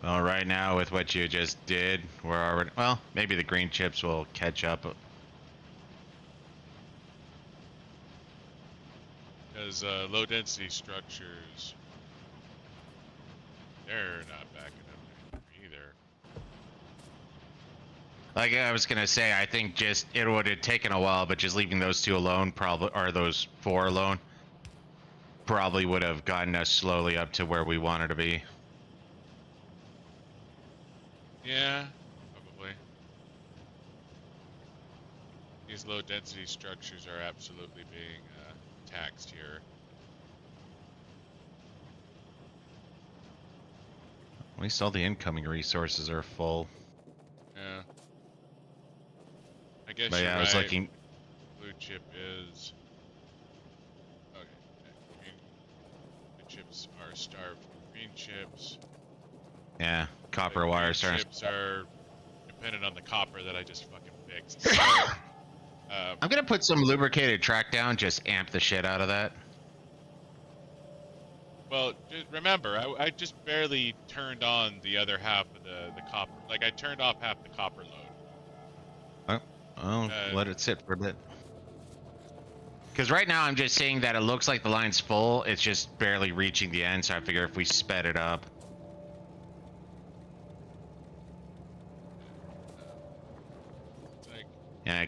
B: Well, right now with what you just did, we're already. Well, maybe the green chips will catch up.
A: Because low density structures, they're not backing up either.
B: Like I was gonna say, I think just it would have taken a while, but just leaving those two alone, probably, or those four alone, probably would have gotten us slowly up to where we wanted to be.
A: Yeah, probably. These low density structures are absolutely being taxed here.
B: At least all the incoming resources are full.
A: Yeah. I guess
B: But
A: you're
B: yeah, I was
A: right.
B: looking.
A: Blue chip is. Okay. Green, blue chips are starved for green chips.
B: Yeah,
A: The
B: copper wire
A: green
B: starting.
A: chips are dependent on the copper that I just fucking fixed. So,
B: I'm gonna put some lubricated track down, just amp the shit out of that.
A: well, just remember, I just barely turned on the other half of the copper. Like I turned off half the copper load.
B: Oh, I'll
A: Uh,
B: let it sit for a bit. Because right now I'm just seeing that it looks like the line's full. It's just barely reaching the end, so I figure if we sped it up.
A: like,
B: Yeah,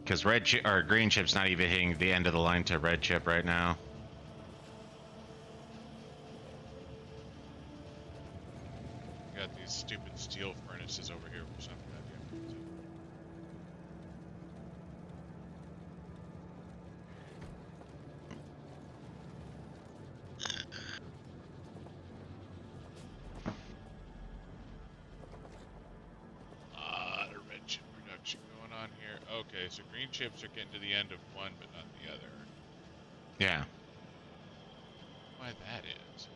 B: because red chip or green chip's not even hitting the end of the line to red chip right now.
A: got these stupid steel furnaces over here for some goddamn reason. Lot of red chip production going on here. Okay, so green chips are getting to the end of one, but not the other.
B: Yeah.
A: Why that is?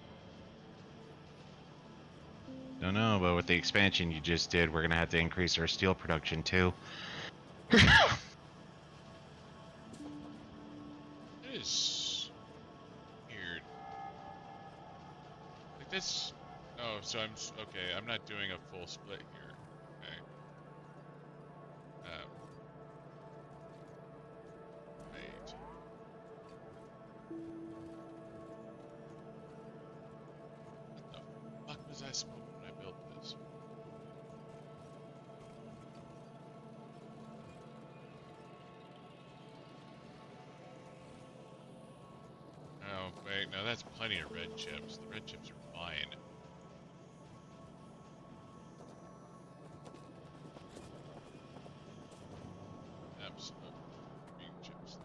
B: Don't know, but with the expansion you just did, we're gonna have to increase our steel production too.
A: It is weird. Like this. Oh, so okay. I'm not doing a full split here. Okay. Wait. What the fuck was I smoking when I built this? Oh, wait, no, that's plenty of red chips. The red chips are fine. Absolute green chips.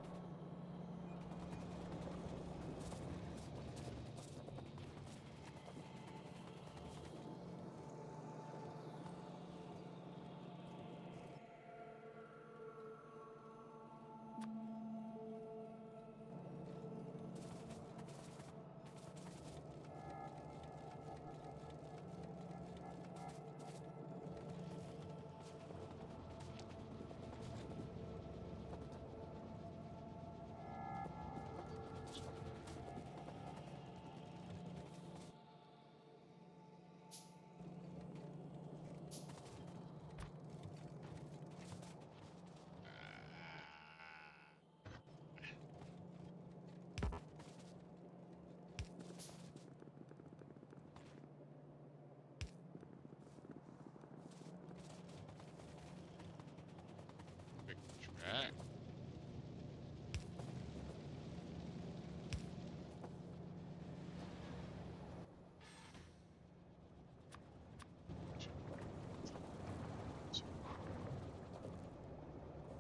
A: Quick track.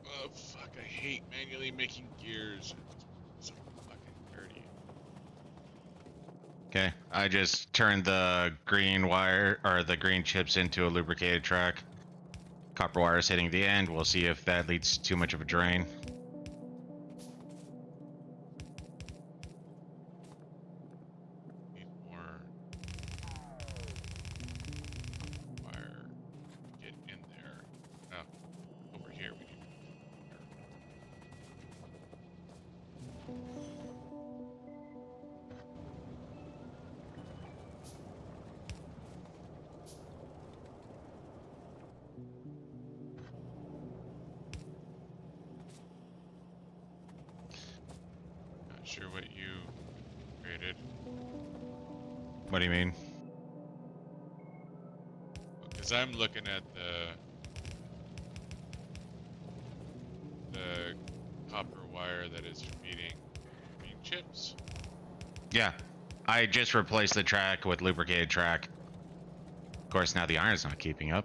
A: Oh, fuck, I hate manually making gears. It's so fucking dirty.
B: Okay, I just turned the green wire or the green chips into a lubricated track. Copper wire is hitting the end. We'll see if that leads to too much of a drain.
A: Need more wire. Get in there. Oh, over here we need more. sure what you created.
B: What do you mean?
A: Because I'm looking at the copper wire that is feeding green chips.
B: Yeah. I just replaced the track with lubricated track. Of course, now the iron's not keeping up.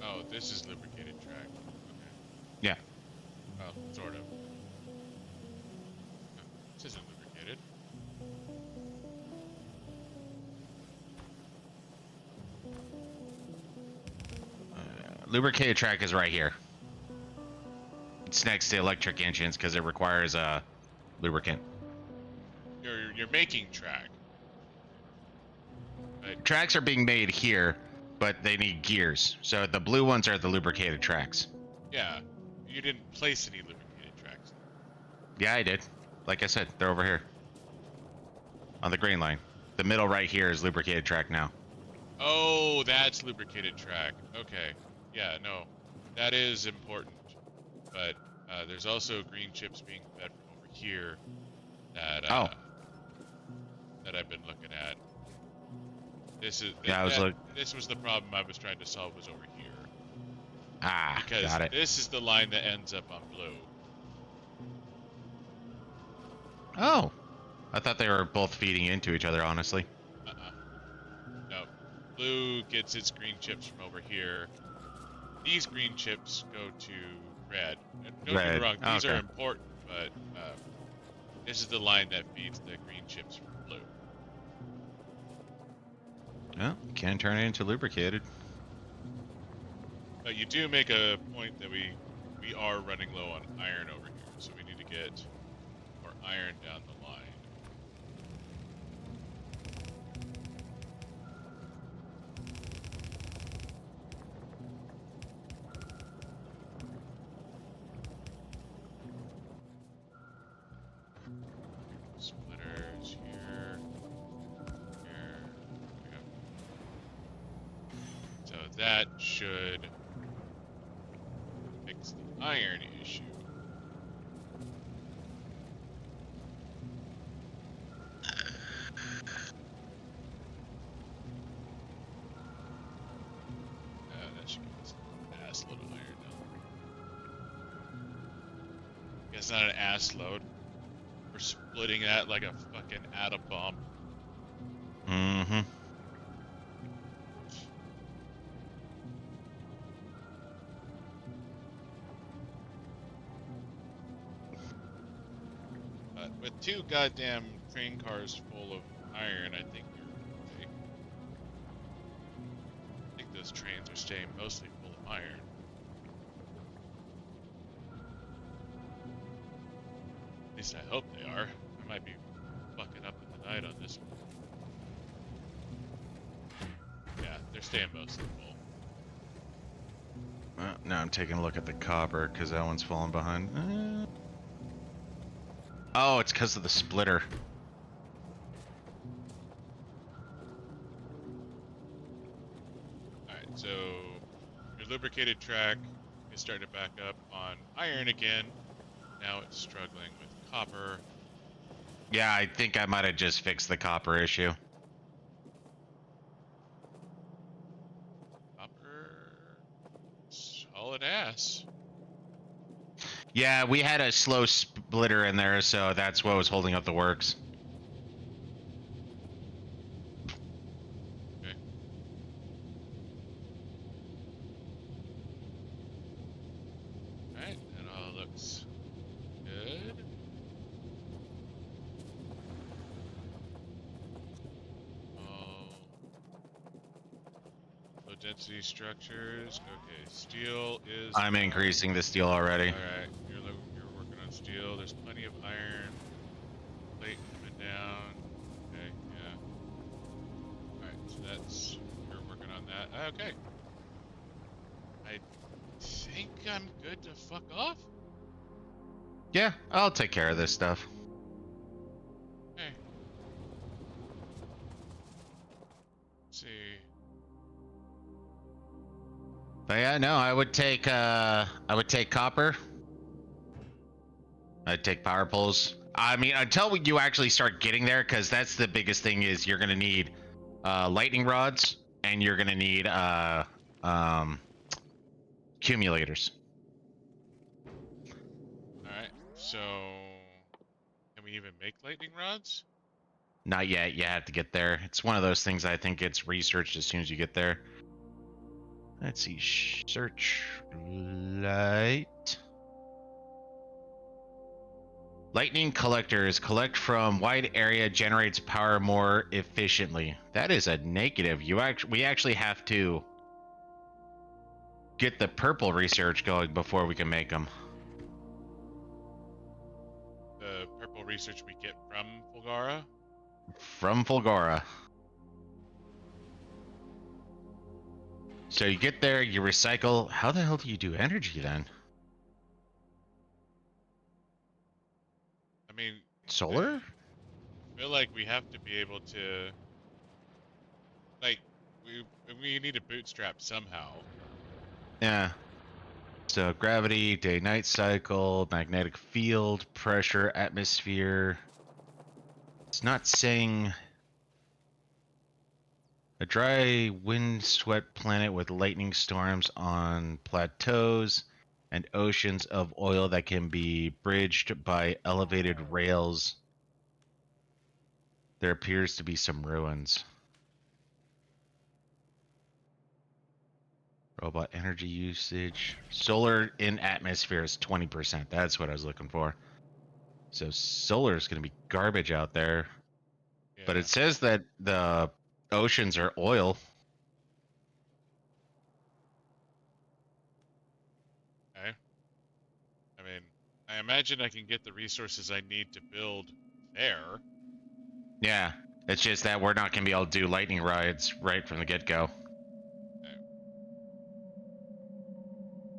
A: Oh, this is lubricated track. Okay.
B: Yeah.
A: Well, sort of. This isn't lubricated.
B: Lubricated track is right here. It's next to electric engines because it requires a lubricant.
A: You're making track. But
B: Tracks are being made here, but they need gears. So the blue ones are the lubricated tracks.
A: yeah, you didn't place any lubricated tracks.
B: Yeah, I did. Like I said, they're over here. On the green line. The middle right here is lubricated track now.
A: Oh, that's lubricated track. Okay. Yeah, no. That is important. But there's also green chips being fed from over here that that I've been looking at. This is
B: Yeah,
A: this was the problem I was trying to solve was over here. Because
B: got it.
A: this is the line that ends up on blue.
B: Oh. I thought they were both feeding into each other, honestly.
A: No. Blue gets its green chips from over here. These green chips go to red. And don't get me
B: Red.
A: wrong, these are
B: Okay.
A: important, but this is the line that feeds the green chips from blue.
B: Well, can turn it into lubricated.
A: But you do make a point that we are running low on iron over here, so we need to get more iron down the line. Splitters here, here, we go. So that should fix the iron issue. That should give us an ass load of iron now. It's not an ass load. We're splitting that like a fucking atom bomb.
B: Mm-hmm.
A: But with 2 goddamn train cars full of iron, I think you're okay. I think those trains are staying mostly full of iron. At least I hope they are. I might be fucking up in the night on this one. Yeah, they're staying mostly full.
B: Well, now I'm taking a look at the copper because that one's falling behind. Oh, it's because of the splitter.
A: Alright, so your lubricated track is starting to back up on iron again. Now it's struggling with copper.
B: Yeah, I think I might have just fixed the copper issue.
A: Copper. Solid ass.
B: Yeah, we had a slow splitter in there, so that's what was holding up the works.
A: Okay. Alright, that all looks good. Low density structures. Okay, steel is.
B: I'm increasing the steel already.
A: Alright, you're working on steel. There's plenty of iron. Plate coming down. Okay, yeah. Alright, so that's. You're working on that. Okay. I think I'm good to fuck off.
B: Yeah, I'll take care of this stuff.
A: Okay. Let's see.
B: But yeah, no, I would take copper. I'd take power poles. I mean, until you actually start getting there, because that's the biggest thing is you're gonna need lightning rods and you're gonna need um, accumulators.
A: All right. So, can we even make lightning rods?
B: Not yet. You have to get there. It's one of those things I think gets researched as soon as you get there. Let's see. Search light. Lightning collectors collect from wide area, generates power more efficiently. That is a negative. We actually have to get the purple research going before we can make them.
A: The purple research we get from Fulgura?
B: From Fulgura. So you get there, you recycle. How the hell do you do energy then?
A: I mean,
B: Solar?
A: I feel like we have to be able to, like, we need a bootstrap somehow.
B: Yeah. So gravity, day-night cycle, magnetic field, pressure, atmosphere. It's not saying a dry, wind-swept planet with lightning storms on plateaus and oceans of oil that can be bridged by elevated rails. There appears to be some ruins. Robot energy usage. Solar in atmosphere is 20%. That's what I was looking for. So solar is going to be garbage out there.
A: Yeah.
B: But it says that the oceans are oil.
A: Okay. I mean, I imagine I can get the resources I need to build there.
B: Yeah. It's just that we're not going to be able to do lightning rides right from the get-go.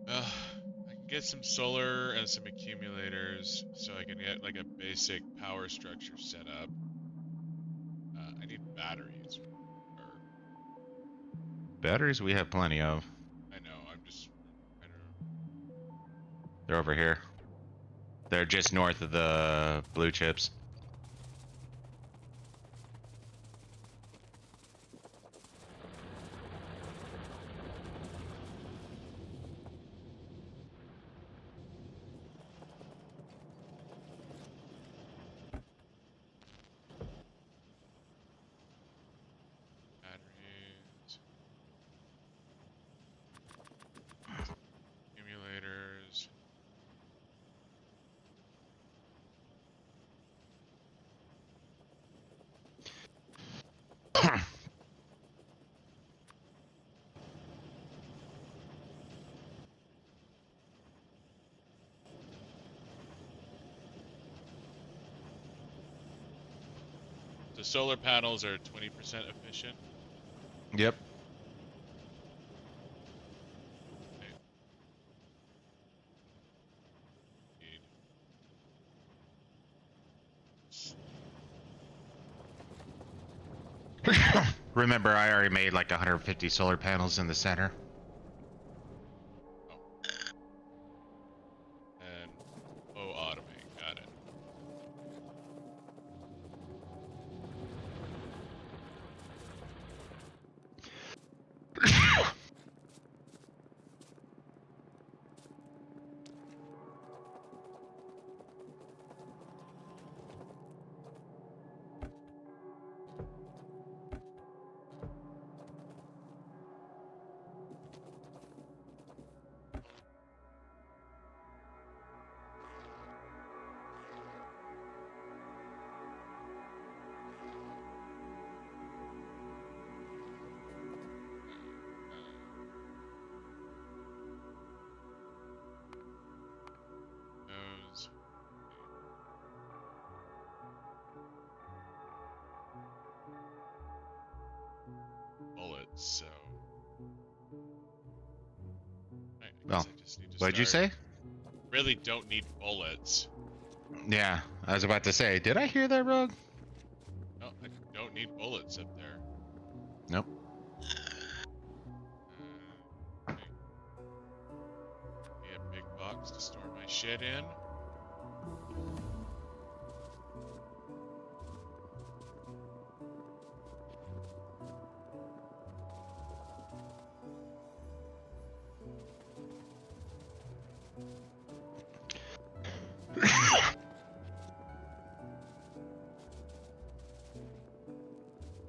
A: I can get some solar and some accumulators so I can get like a basic power structure set up. I need batteries. Or,
B: Batteries we have plenty of.
A: I know, I'm just trying to.
B: They're over here. They're just north of the blue chips.
A: Batteries. Accumulators. The solar panels are 20% efficient.
B: Yep.
A: Need.
B: Remember, I already made like 150 solar panels in the center.
A: Oh. And automate. Got it. Those. Bullets, so. Right, I guess
B: Well,
A: I just need to
B: what'd you
A: start.
B: say?
A: Really don't need bullets.
B: Yeah, I was about to say, did I hear that wrong?
A: No, I don't need bullets up there.
B: Nope.
A: Okay. to store my shit in.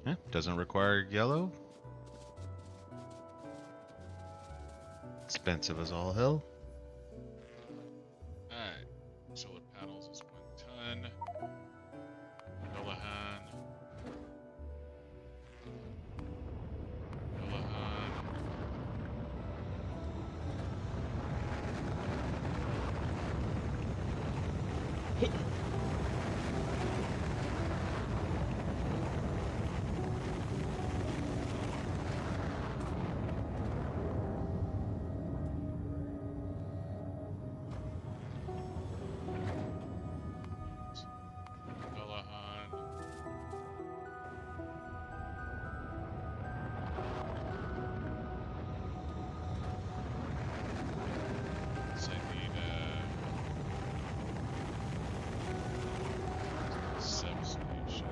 B: Yeah, doesn't require yellow. Expensive as all hell.
A: Alright. Solar panels is 1 ton. Dullahan. Dullahan. Dullahan. So I need substation.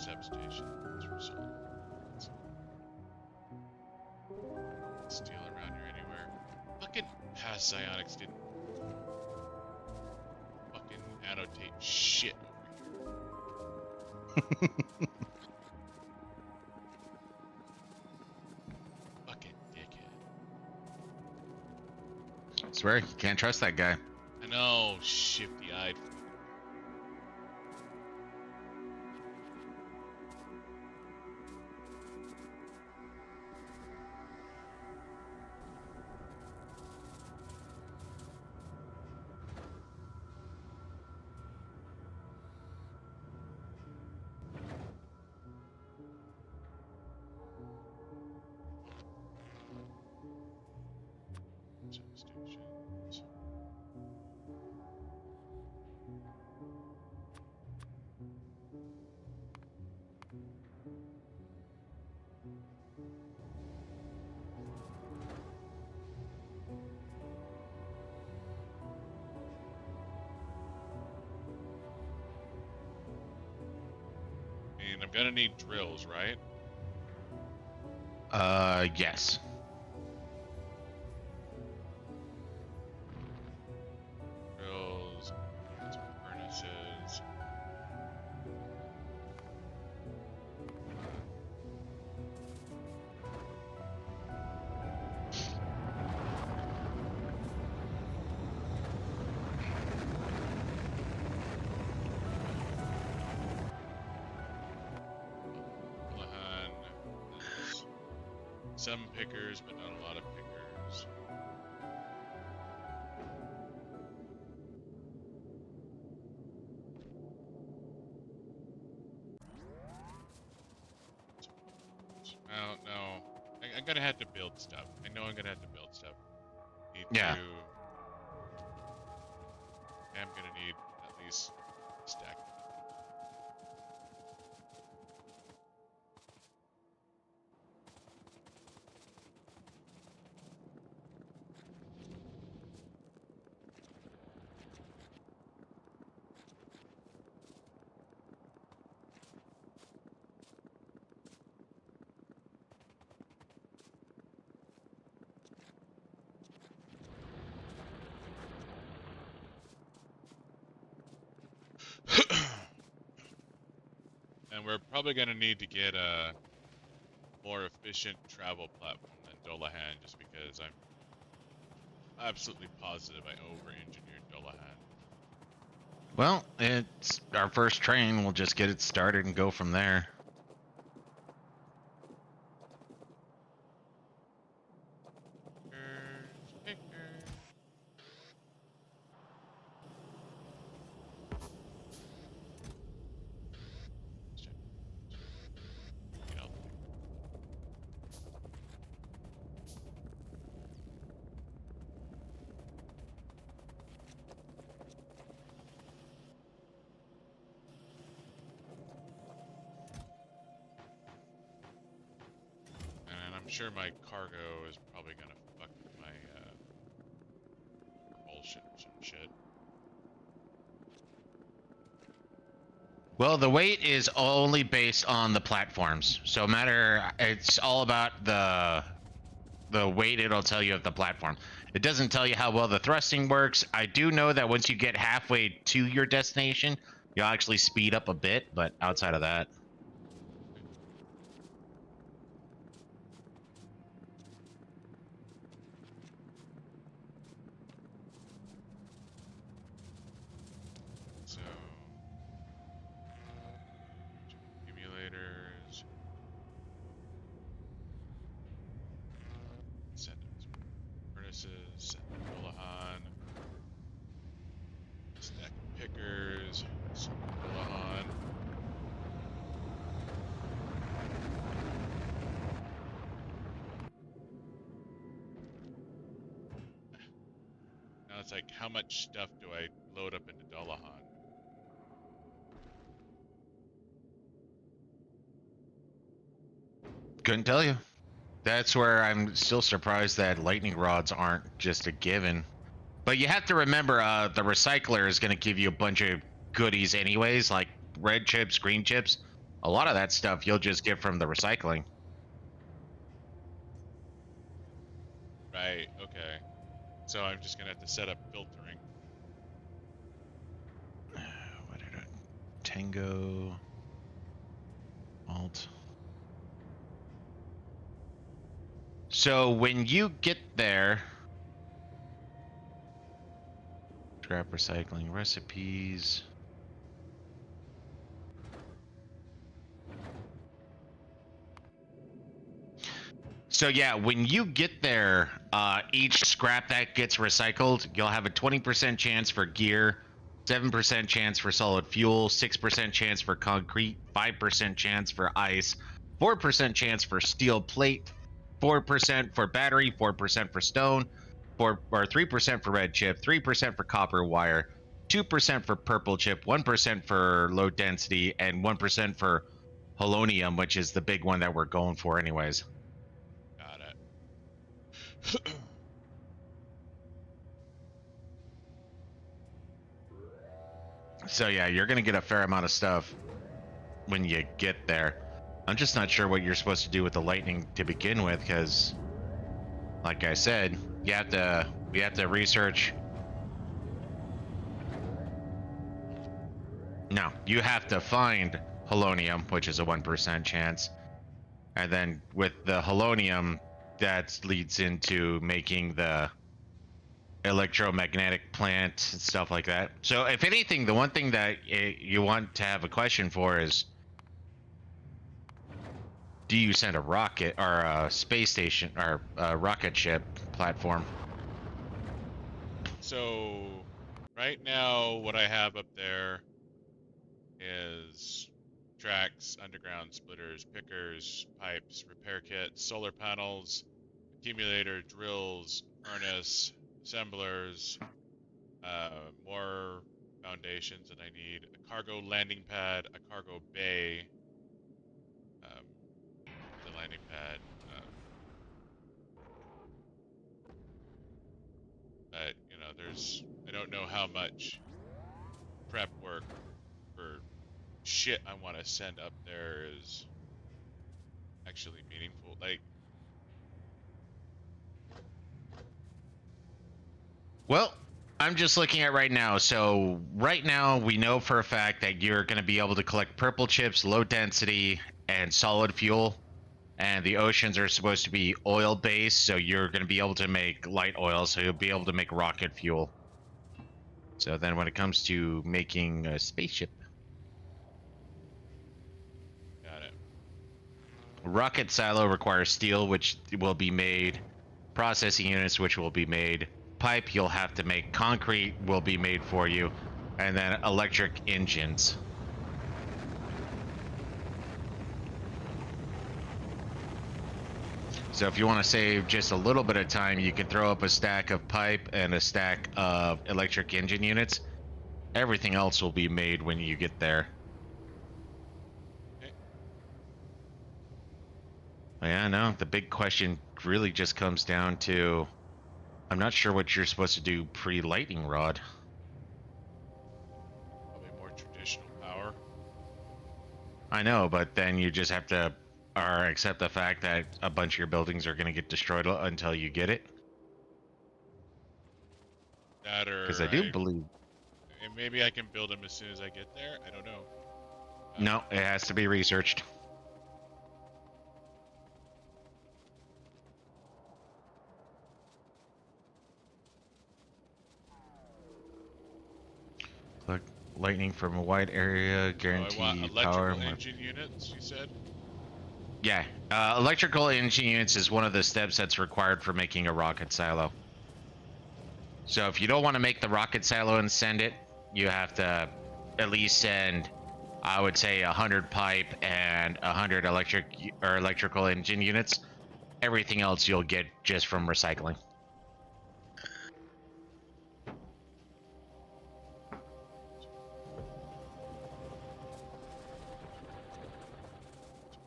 A: Substation. Steel around here anywhere. Fucking past psionics didn't fucking annotate shit over here. Fucking dickhead.
B: I swear, you can't trust that guy.
A: I know, shifty eyed. Substations. And I'm gonna need drills, right?
B: Yes.
A: Drills, some furnaces. Dullahan has some pickers, but not a lot of pickers. Oh, no. I'm gonna have to build stuff. I know I'm gonna have to build stuff. Need
B: Yeah.
A: to... I'm gonna need at least a stack. And we're probably gonna need to get a more efficient travel platform than Dullahan, just because I'm absolutely positive I over-engineered Dullahan.
B: Well, it's our first train. We'll just get it started and go from there.
A: Pickers. You know, sure my cargo is probably gonna fuck with my propulsion or some shit.
B: Well, the weight is only based on the platforms. So it's all about the weight it'll tell you of the platform. It doesn't tell you how well the thrusting works. I do know that once you get halfway to your destination, you'll actually speed up a bit, but outside of that.
A: So, accumulators. Send them some furnaces. Send them Dullahan. Stack of pickers. Some Dullahan. Now it's like, how much stuff do I load up into Dullahan?
B: Couldn't tell you. That's where I'm still surprised that lightning rods aren't just a given. But you have to remember, the recycler is going to give you a bunch of goodies anyways, like red chips, green chips. A lot of that stuff you'll just get from the recycling.
A: Right, okay. So I'm just gonna have to set up filtering.
B: What did it? Tango. Alt. So when you get there, scrap recycling recipes. So yeah, when you get there, each scrap that gets recycled, you'll have a 20% chance for gear, 7% chance for solid fuel, 6% chance for concrete, 5% chance for ice, 4% chance for steel plate, 4% for battery, 4% for stone, 3% for red chip, 3% for copper wire, 2% for purple chip, 1% for low density, and 1% for polonium, which is the big one that we're going for anyways.
A: Got it.
B: So yeah, you're gonna get a fair amount of stuff when you get there. I'm just not sure what you're supposed to do with the lightning to begin with, because, like I said, we have to research. No, you have to find polonium, which is a 1% chance, and then with the polonium, that leads into making the electromagnetic plant and stuff like that. So if anything, the one thing that you want to have a question for is, do you send a rocket or a space station or a rocket ship platform?
A: So, right now, what I have up there is tracks, underground splitters, pickers, pipes, repair kits, solar panels, accumulator, drills, furnace, assemblers, more foundations that I need, a cargo landing pad, a cargo bay, um, the landing pad. But I don't know how much prep work for shit I want to send up there is actually meaningful. Like,
B: Well, I'm just looking at right now. So right now we know for a fact that you're going to be able to collect purple chips, low density, and solid fuel. And the oceans are supposed to be oil based, so you're going to be able to make light oil, so you'll be able to make rocket fuel. So then when it comes to making a spaceship,
A: got it.
B: rocket silo requires steel, which will be made, processing units, which will be made, pipe you'll have to make, concrete will be made for you, and then electric engines. So if you want to save just a little bit of time, you can throw up a stack of pipe and a stack of electric engine units. Everything else will be made when you get there.
A: Okay.
B: Yeah, no. The big question really just comes down to I'm not sure what you're supposed to do pre-lightning rod.
A: Probably more traditional power.
B: I know, but then you just have to or accept the fact that a bunch of your buildings are going to get destroyed until you get it.
A: That
B: Because
A: or
B: I do believe
A: and maybe I can build them as soon as I get there. I don't know.
B: no, it has to be researched. Click lightning from a wide area,
A: Oh, I want
B: guarantee power.
A: electrical engine units. You said.
B: Yeah, electrical engine units is one of the steps that's required for making a rocket silo. So if you don't want to make the rocket silo and send it, you have to at least send, I would say, 100 pipe and 100 electric or electrical engine units. Everything else you'll get just from recycling.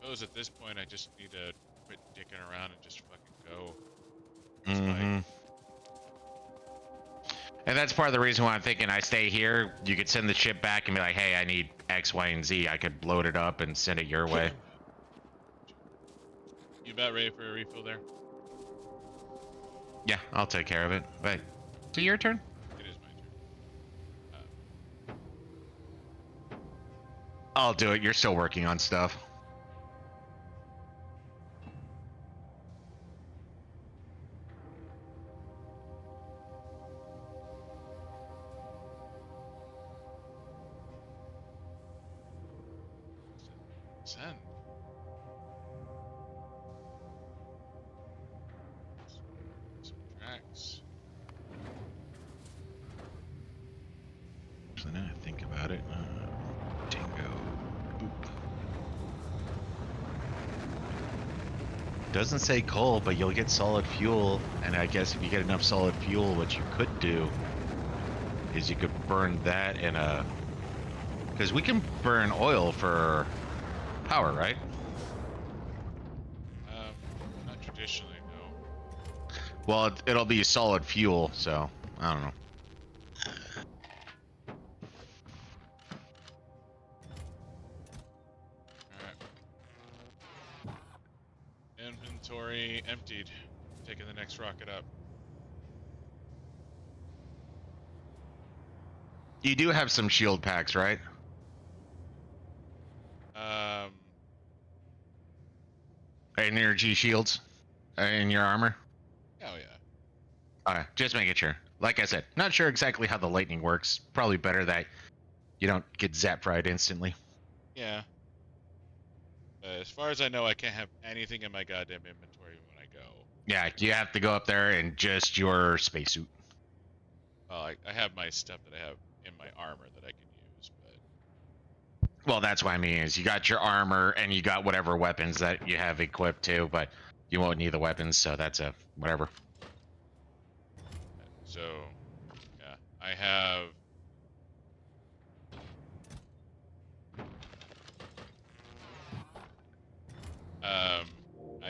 A: Suppose at this point I just need to quit dicking around and just fucking go.
B: Mm-hmm. And that's part of the reason why I'm thinking I stay here. You could send the ship back and be like, hey, I need X, Y, and Z. I could load it up and send it your way.
A: You about ready for a refill there?
B: Yeah, I'll take care of it. Wait, is it your turn?
A: It is my turn.
B: I'll do it. You're still working on stuff.
A: Send. Subtracts.
B: So now I think about it. Dingo. Boop. Doesn't say coal, but you'll get solid fuel. And I guess if you get enough solid fuel, what you could do is you could burn that in a... Because we can burn oil for power, right?
A: Not traditionally, no.
B: Well, it'll be solid fuel, so I don't know.
A: Alright. Inventory emptied. Taking the next rocket up.
B: You do have some shield packs, right? Energy shields in your armor?
A: Oh yeah.
B: Okay, just making sure. Like I said, not sure exactly how the lightning works. Probably better that you don't get zapped right instantly.
A: Yeah. As far as I know, I can't have anything in my goddamn inventory when I go.
B: Yeah, you have to go up there in just your spacesuit.
A: Well, I have my stuff that I have in my armor that I can use, but
B: Well, that's what I mean is you got your armor and you got whatever weapons that you have equipped too, but you won't need the weapons, so that's a whatever.
A: so yeah, I have I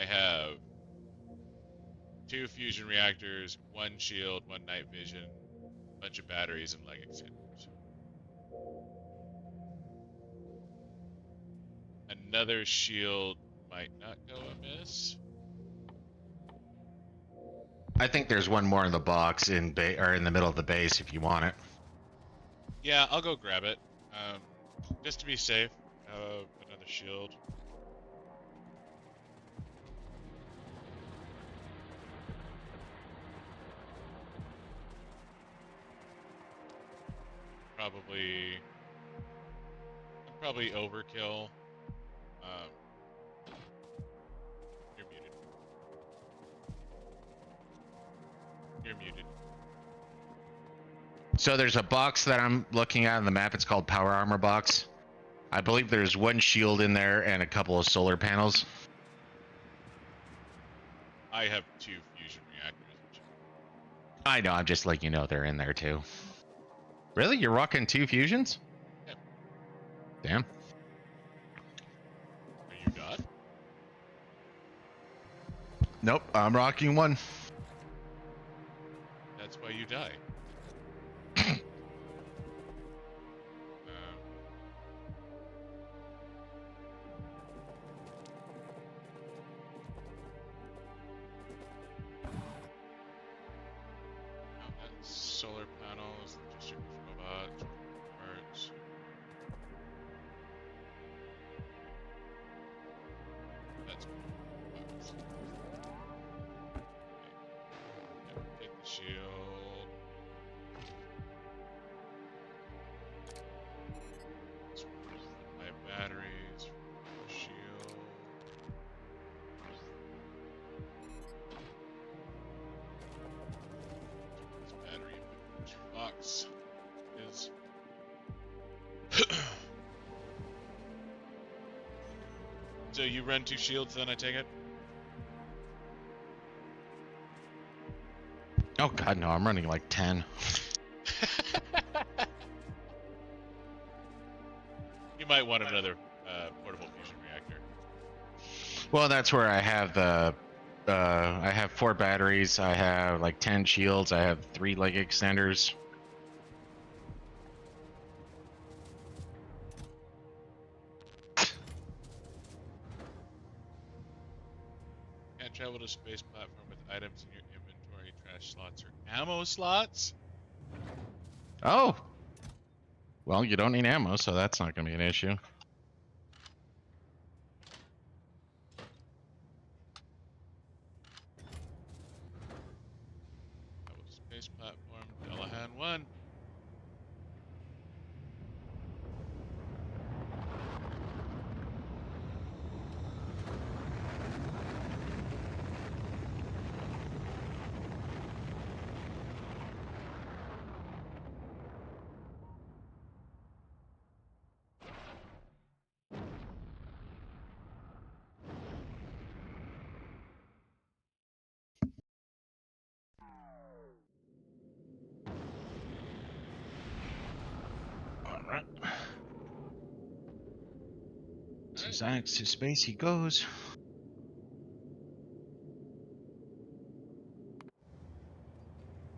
A: have 2 fusion reactors, 1 shield, 1 night vision, bunch of batteries, and leg extenders. Another shield might not go amiss.
B: I think there's one more in the box in or in the middle of the base if you want it.
A: Yeah, I'll go grab it. Just to be safe. Another shield. Probably overkill. You're muted. You're muted.
B: So there's a box that I'm looking at on the map. It's called Power Armor Box. I believe there's 1 shield in there and a couple of solar panels.
A: I have 2 fusion reactors.
B: I know, I'm just letting you know they're in there too. Really? You're rocking 2 fusions?
A: Yep.
B: Damn.
A: Are you God?
B: Nope, I'm rocking one.
A: That's why you die. Solar panels, logistics robots, parts. That's box. Take the shield. My batteries, shield. This battery in my box is. So you run 2 shields, then I take it.
B: Oh god, no, I'm running like 10.
A: You might want another portable fusion reactor.
B: Well, that's where I have the I have 4 batteries, I have like 10 shields, I have 3 leg extenders.
A: Can't travel to space platform with items in your inventory, trash slots, or ammo slots.
B: Oh! Well, you don't need ammo, so that's not going to be an issue.
A: Travel to space platform, Dullahan 1.
B: Alright. To science to space he goes.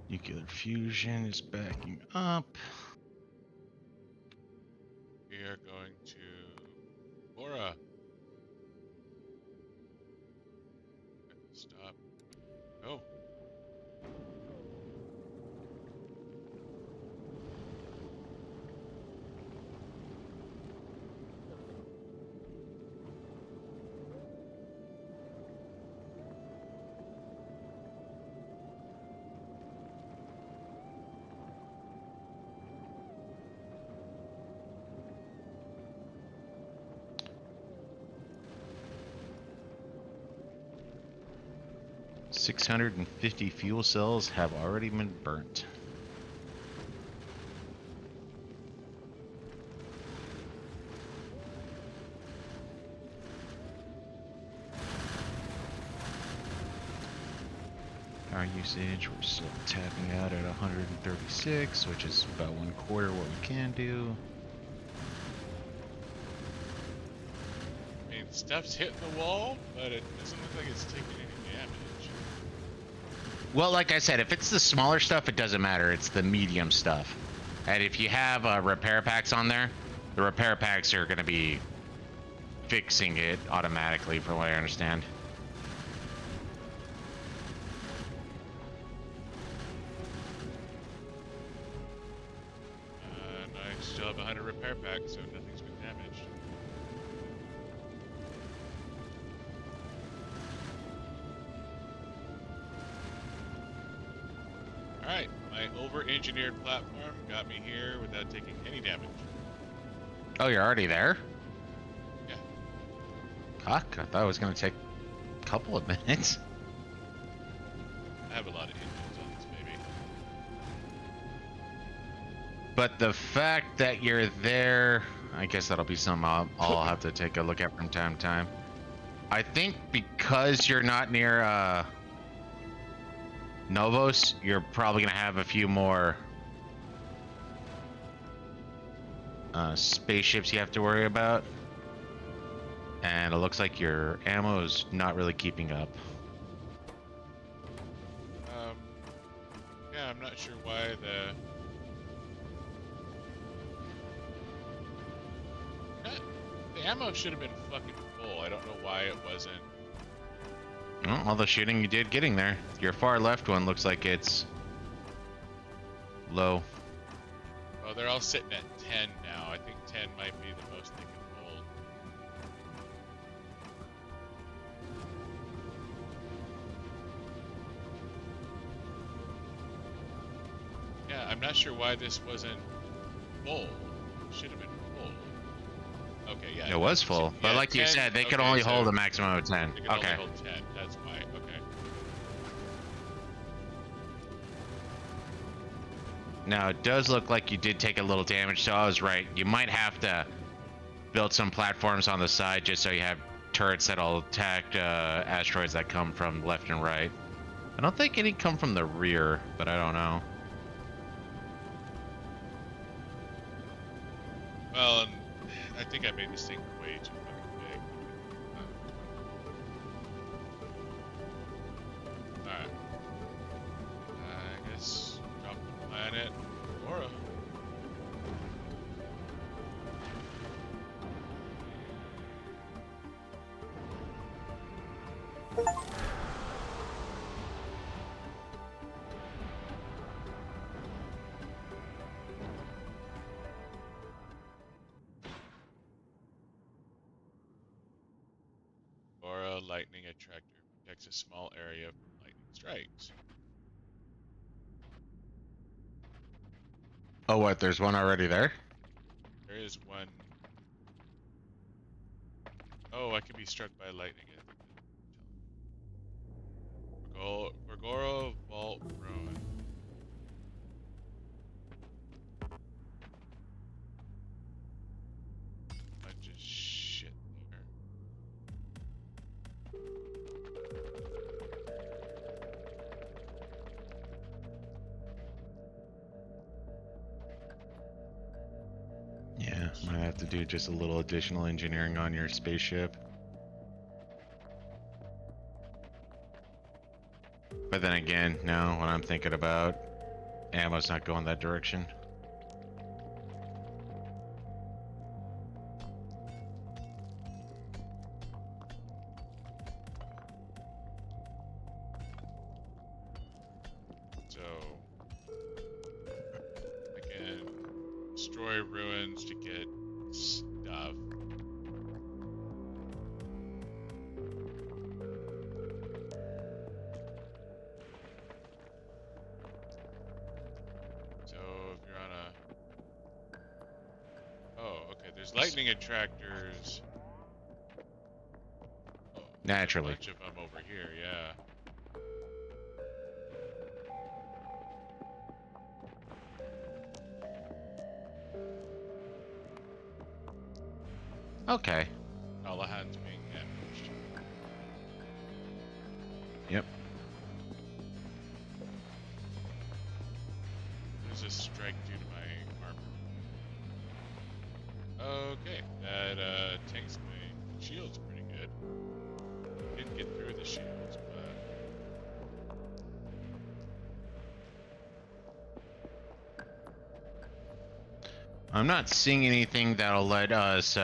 B: Nuclear fusion is backing up.
A: We are going to Fulgura. Stop. Go.
B: $650 fuel cells have already been burnt. Power usage, we're still tapping out at 136, which is about 1/4 what we can do.
A: I mean, stuff's hitting the wall, but it doesn't look like it's taking any damage.
B: Well, like I said, if it's the smaller stuff, it doesn't matter. It's the medium stuff. And if you have repair packs on there, the repair packs are going to be fixing it automatically, from what I understand.
A: And I still have 100 repair packs, so nothing's been damaged. Alright, my over-engineered platform got me here without taking any damage.
B: Oh, you're already there?
A: Yeah.
B: Fuck, I thought it was going to take a couple of minutes.
A: I have a lot of engines on this baby.
B: But the fact that you're there, I guess that'll be something I'll have to take a look at from time to time. I think because you're not near Novos, you're probably going to have a few more spaceships you have to worry about. And it looks like your ammo is not really keeping up.
A: not sure why the ammo should have been fucking full. I don't know why it wasn't.
B: Well, all the shooting you did getting there. Your far left one looks like it's low.
A: Well, they're all sitting at 10 now. I think 10 might be the most they can hold. Yeah, I'm not sure why this wasn't full. It should have been full. Okay, yeah.
B: It was full,
A: yeah,
B: but like
A: 10,
B: you said, they could
A: okay,
B: only
A: so
B: hold a maximum of 10.
A: they could
B: Okay.
A: only hold 10. That's why. Okay.
B: Now, it does look like you did take a little damage, so I was right. You might have to build some platforms on the side just so you have turrets that'll attack asteroids that come from left and right. I don't think any come from the rear, but I don't know.
A: Well, and I think I made this thing way too fucking big. Alright. I guess drop the planet Aurora. Aura lightning attractor protects a small area from lightning strikes.
B: Oh, what? There's one already there?
A: There is one. Oh, I can be struck by lightning. Fulgura Vault Ruin. Bunch of shit there.
B: Yeah, might have to do just a little additional engineering on your spaceship. But then again, no, when I'm thinking about ammo's not going that direction.
A: So, again, destroy ruins to get stuff. So, if you're on a... Oh, okay, there's lightning attractors. Oh,
B: Naturally.
A: a bunch of them over here, yeah.
B: Okay.
A: Dullahan's being damaged.
B: Yep.
A: What does this strike do to my armor? Okay, that tanks my shields pretty good. Didn't get through the shields, but...
B: I'm not seeing anything that'll let us,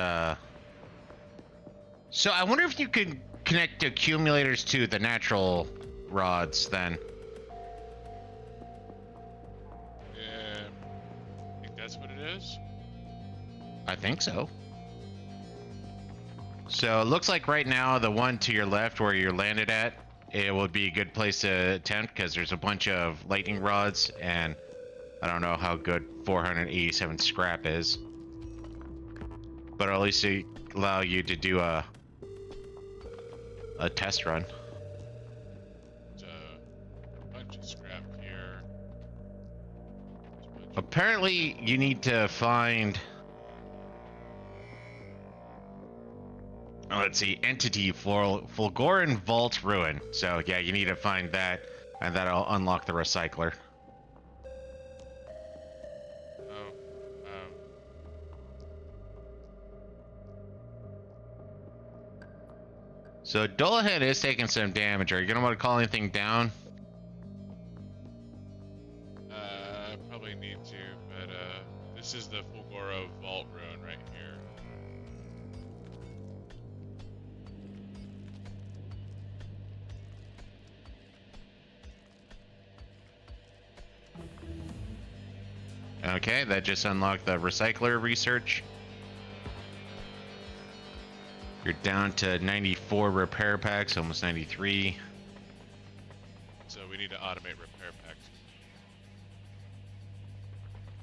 B: So I wonder if you could connect accumulators to the natural rods then.
A: Yeah, I think that's what it is.
B: I think so. So it looks like right now the one to your left where you're landed at, it would be a good place to attempt because there's a bunch of lightning rods and I don't know how good 487 scrap is. But at least it allow you to do a test run.
A: There's a bunch of scrap here.
B: Apparently you need to find, let's see, entity Fulguran Vault Ruin. So yeah, you need to find that and that'll unlock the recycler.
A: Oh,
B: So Dullahan is taking some damage. Are you gonna want to call anything down? Okay, that just unlocked the recycler research. You're down to 94 repair packs, almost 93.
A: So we need to automate repair packs.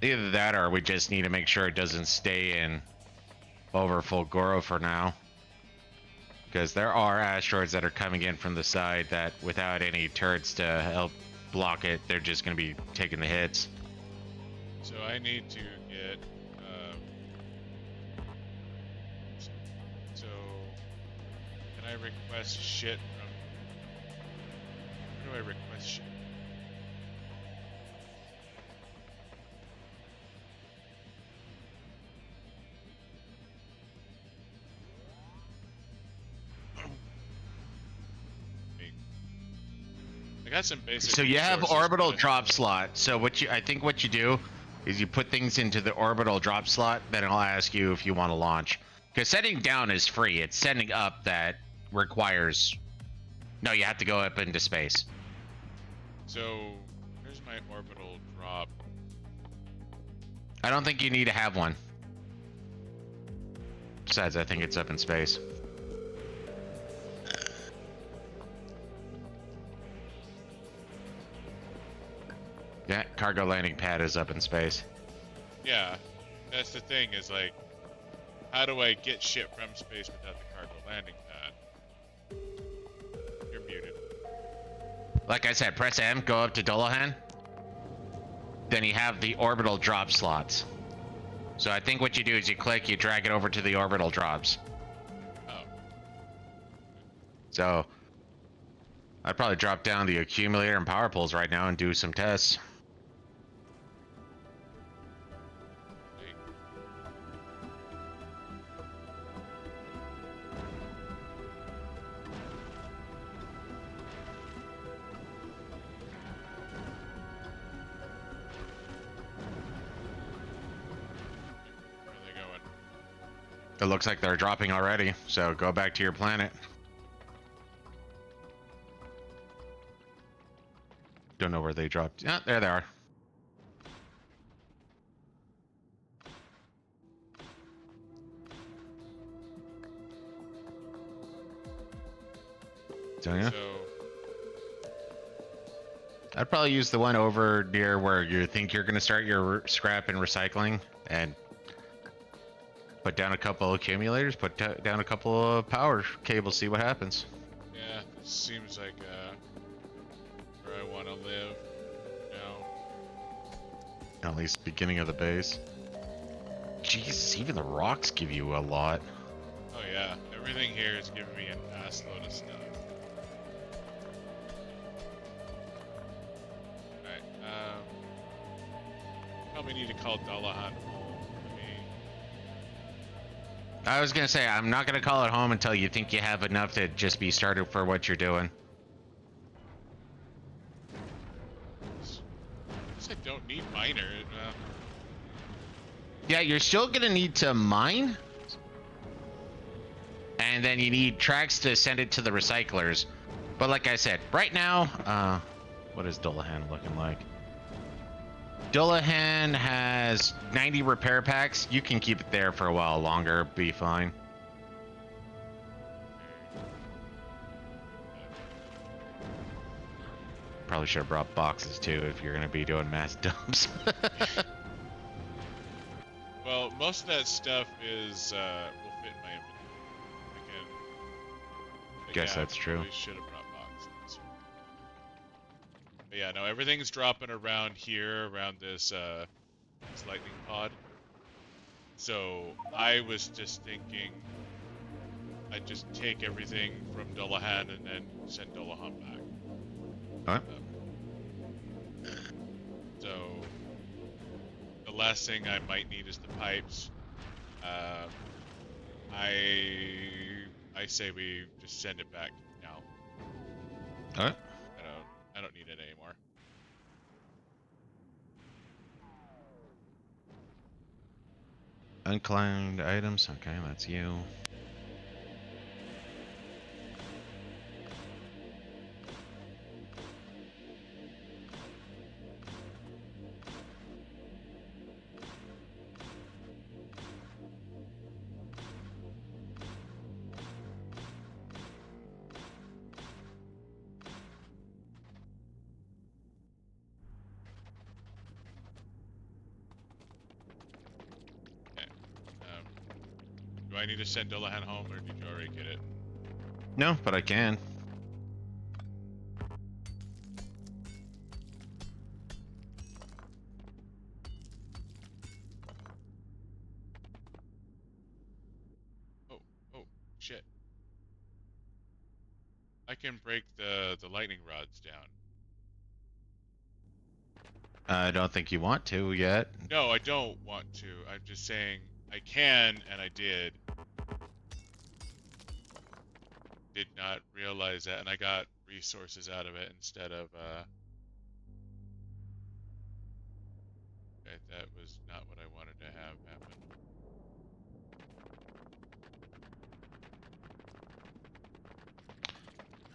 B: Either that or we just need to make sure it doesn't stay in over Fulgura for now. Because there are asteroids that are coming in from the side that without any turrets to help block it, they're just going to be taking the hits.
A: So I need to get. So can I request shit from? Where do I request shit? I got some basic.
B: So you have
A: resources,
B: orbital
A: but-
B: drop slot. So I think what you do is you put things into the orbital drop slot, then it'll ask you if you want to launch. Because setting down is free. It's sending up that requires. No, you have to go up into space.
A: So where's my orbital drop?
B: I don't think you need to have one. Besides, I think it's up in space. Yeah, cargo landing pad is up in space.
A: Yeah, that's the thing. Is like, how do I get shit from space without the cargo landing pad? You're muted.
B: Like I said, press M, go up to Dullahan. Then you have the orbital drop slots. So I think what you do is you click, you drag it over to the orbital drops.
A: Oh.
B: So I'd probably drop down the accumulator and power poles right now and do some tests.
A: Wait. Where are they going?
B: It looks like they're dropping already, so go back to your planet. Don't know where they dropped. Yeah, there they are. So yeah,
A: So
B: I'd probably use the one over near where you think you're gonna start your scrap and recycling, and put down a couple accumulators, put down a couple of power cables, see what happens.
A: yeah, this seems like where I want to live now.
B: At least beginning of the base. Jesus, even the rocks give you a lot.
A: Oh yeah, everything here is giving me an ass load of stuff. Alright, probably need to call Dullahan home.
B: I was gonna say, I'm not gonna call it home until you think you have enough to just be started for what you're doing.
A: I don't need miner.
B: Yeah, you're still gonna need to mine. And then you need tracks to send it to the recyclers. But like I said, right now, what is Dullahan looking like? Dullahan has 90 repair packs. You can keep it there for a while longer, be fine. Probably should have brought boxes too if you're gonna be doing mass dumps.
A: Well, most of that stuff is will fit in my inventory.
B: Guess that's true.
A: We should have brought boxes. But yeah, no, everything's dropping around here, around this lightning pod. So I was just thinking I'd just take everything from Dullahan and then send Dullahan back.
B: Alright.
A: So the last thing I might need is the pipes. I say we just send it back now.
B: Alright.
A: I don't need it anymore.
B: Unclaimed items. Okay, that's you.
A: I need to send Dullahan home, or did you already get it?
B: No, but I can.
A: Oh, oh, shit. I can break the lightning rods down.
B: I don't think you want to yet.
A: No, I don't want to. I'm just saying I can, and I did. Did not realize that, and I got resources out of it instead of, okay, that was not what I wanted to have happen.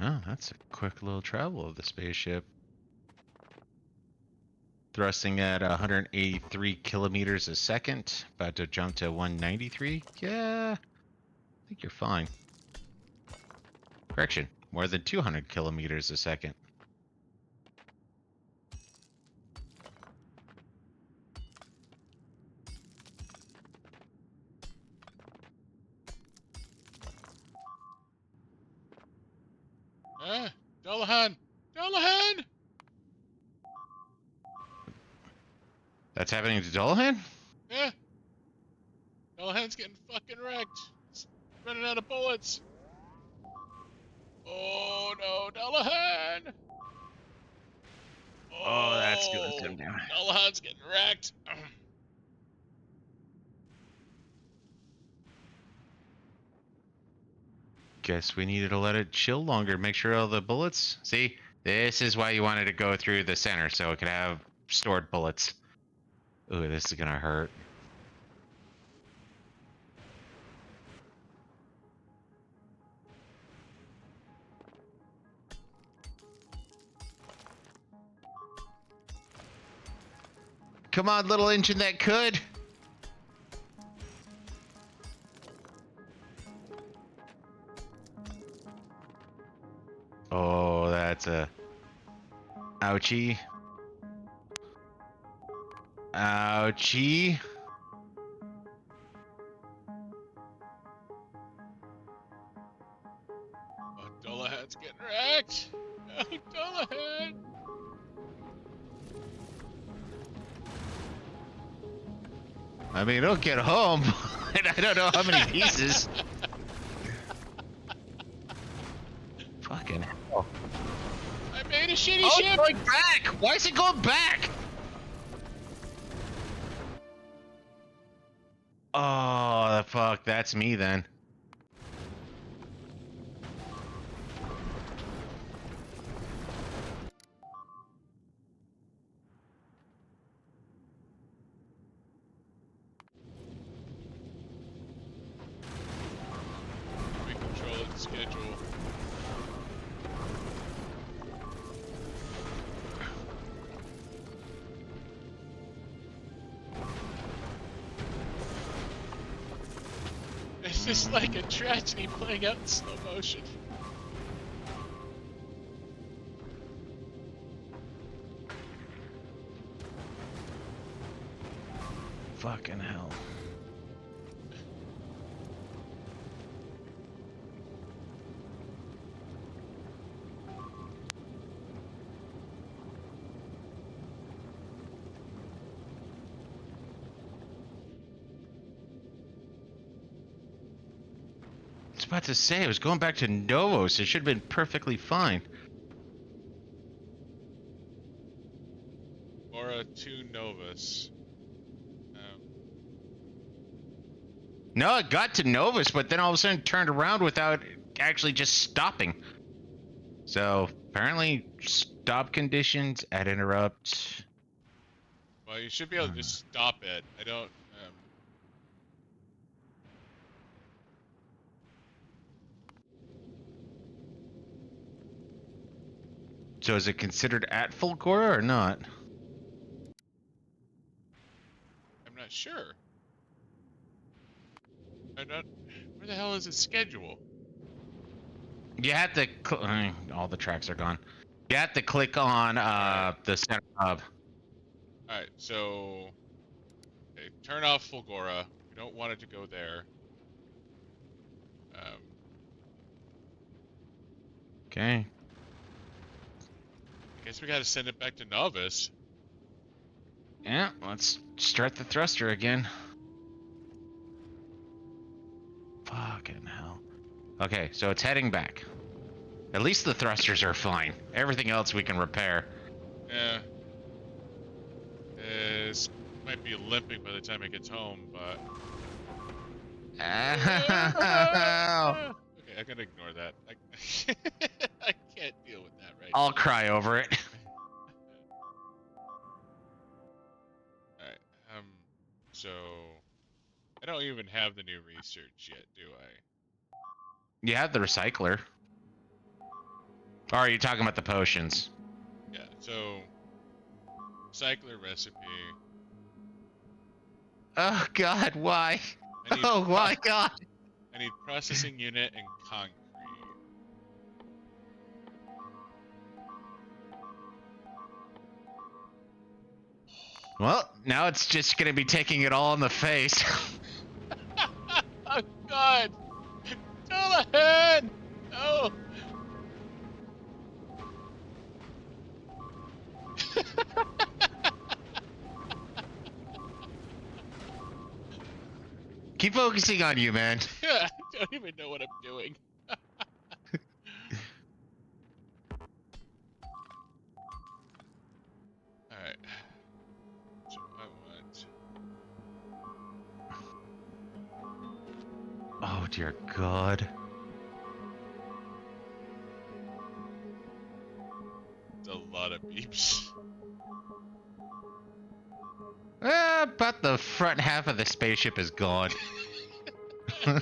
B: Oh, that's a quick little travel of the spaceship. Thrusting at 183 kilometers a second. About to jump to 193. Yeah, I think you're fine. Correction, more than 200 kilometers a second.
A: Ah, Dullahan! Dullahan!
B: That's happening to Dullahan?
A: Yeah, Dullahan's getting fucking wrecked. It's running out of bullets. Oh no, Dullahan!
B: Oh, that's doing
A: Oh,
B: some damage.
A: Dullahan's getting wrecked.
B: Guess we needed to let it chill longer. Make sure all the bullets. See, this is why you wanted to go through the center so it could have stored bullets. Ooh, this is gonna hurt. Come on, little engine that could. Oh, that's a ouchie. Ouchie.
A: Oh, Dullahan's getting wrecked. Oh, Dullahan!
B: I mean, it'll get home. And I don't know how many pieces. Fucking hell.
A: I made a shitty
B: Oh,
A: ship.
B: it's going back. Why is it going back? Oh, fuck. That's me then.
A: We control its schedule. It's just like a tragedy playing out in slow motion.
B: Fucking hell. I was about to say, I was going back to Novos. It should have been perfectly fine.
A: Aura 2 Novus.
B: No, it got to Novus, but then all of a sudden turned around without actually just stopping. So apparently, stop conditions at interrupt.
A: Well, you should be able to just stop it. I don't.
B: So is it considered at Fulgura or not?
A: I'm not sure. I'm not. Where the hell is its schedule?
B: You have to. All the tracks are gone. You have to click on the center hub.
A: All right, so okay, turn off Fulgura. We don't want it to go there.
B: Okay.
A: I guess we gotta send it back to Novice.
B: Yeah, let's start the thruster again. Fucking hell. Okay, so it's heading back. At least the thrusters are fine. Everything else we can repair.
A: Yeah. It might be limping by the time it gets home, but...
B: Ow.
A: Okay, I can ignore that. I can't deal with that right
B: I'll cry over it.
A: now. Alright, so... I don't even have the new research yet, do I?
B: You have the recycler. Or are you talking about the potions?
A: Yeah, so... Recycler recipe.
B: Oh god, why?
A: I need
B: Oh my god.
A: I need processing unit and concrete.
B: Well, now it's just gonna be taking it all in the face.
A: Oh god! Dullahan! No!
B: Keep focusing on you, man.
A: I don't even know what I'm doing. Alright. So I want...
B: Oh dear god.
A: It's a lot of beeps.
B: About the front half of the spaceship is gone.
A: Oh.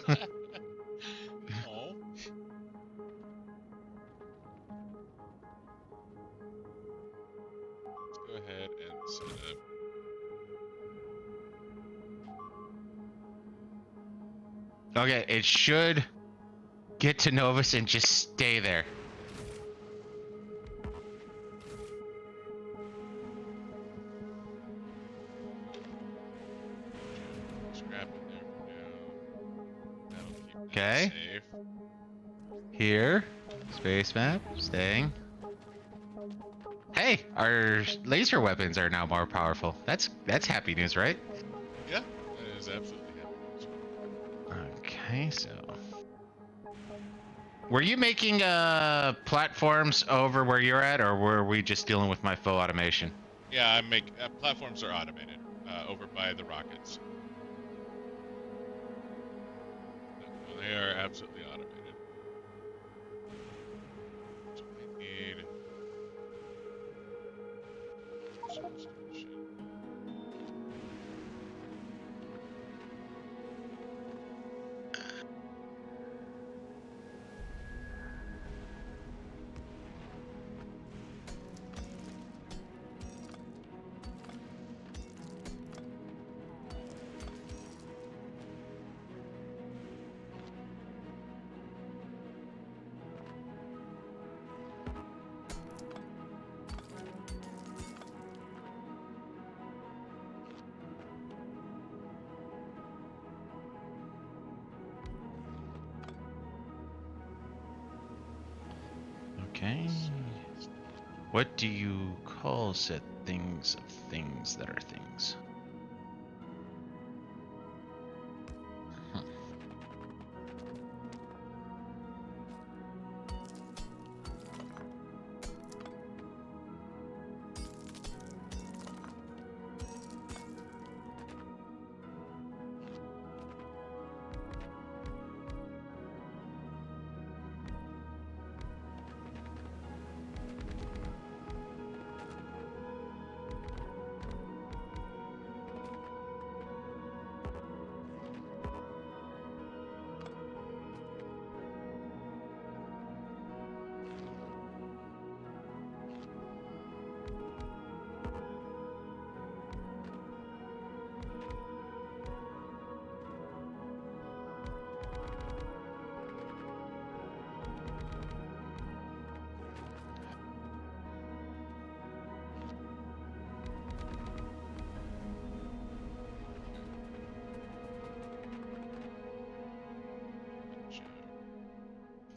A: Let's go ahead and set up.
B: Okay, it should get to Novus and just stay there.
A: Scrap it there for now. That'll keep me
B: Okay.
A: safe.
B: Here. Space map. Staying. Hey, our laser weapons are now more powerful. That's happy news, right?
A: Yeah, that is absolutely happening.
B: Okay, so were you making platforms over where you're at, or were we just dealing with my faux automation?
A: Yeah, I make platforms are automated over by the rockets. No, they are absolutely automated. So I need substation.
B: Okay. What do you call said things of things that are things?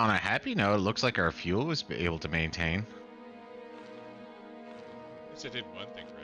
B: on a happy note, it looks like our fuel was able to maintain.
A: At least I did one thing right.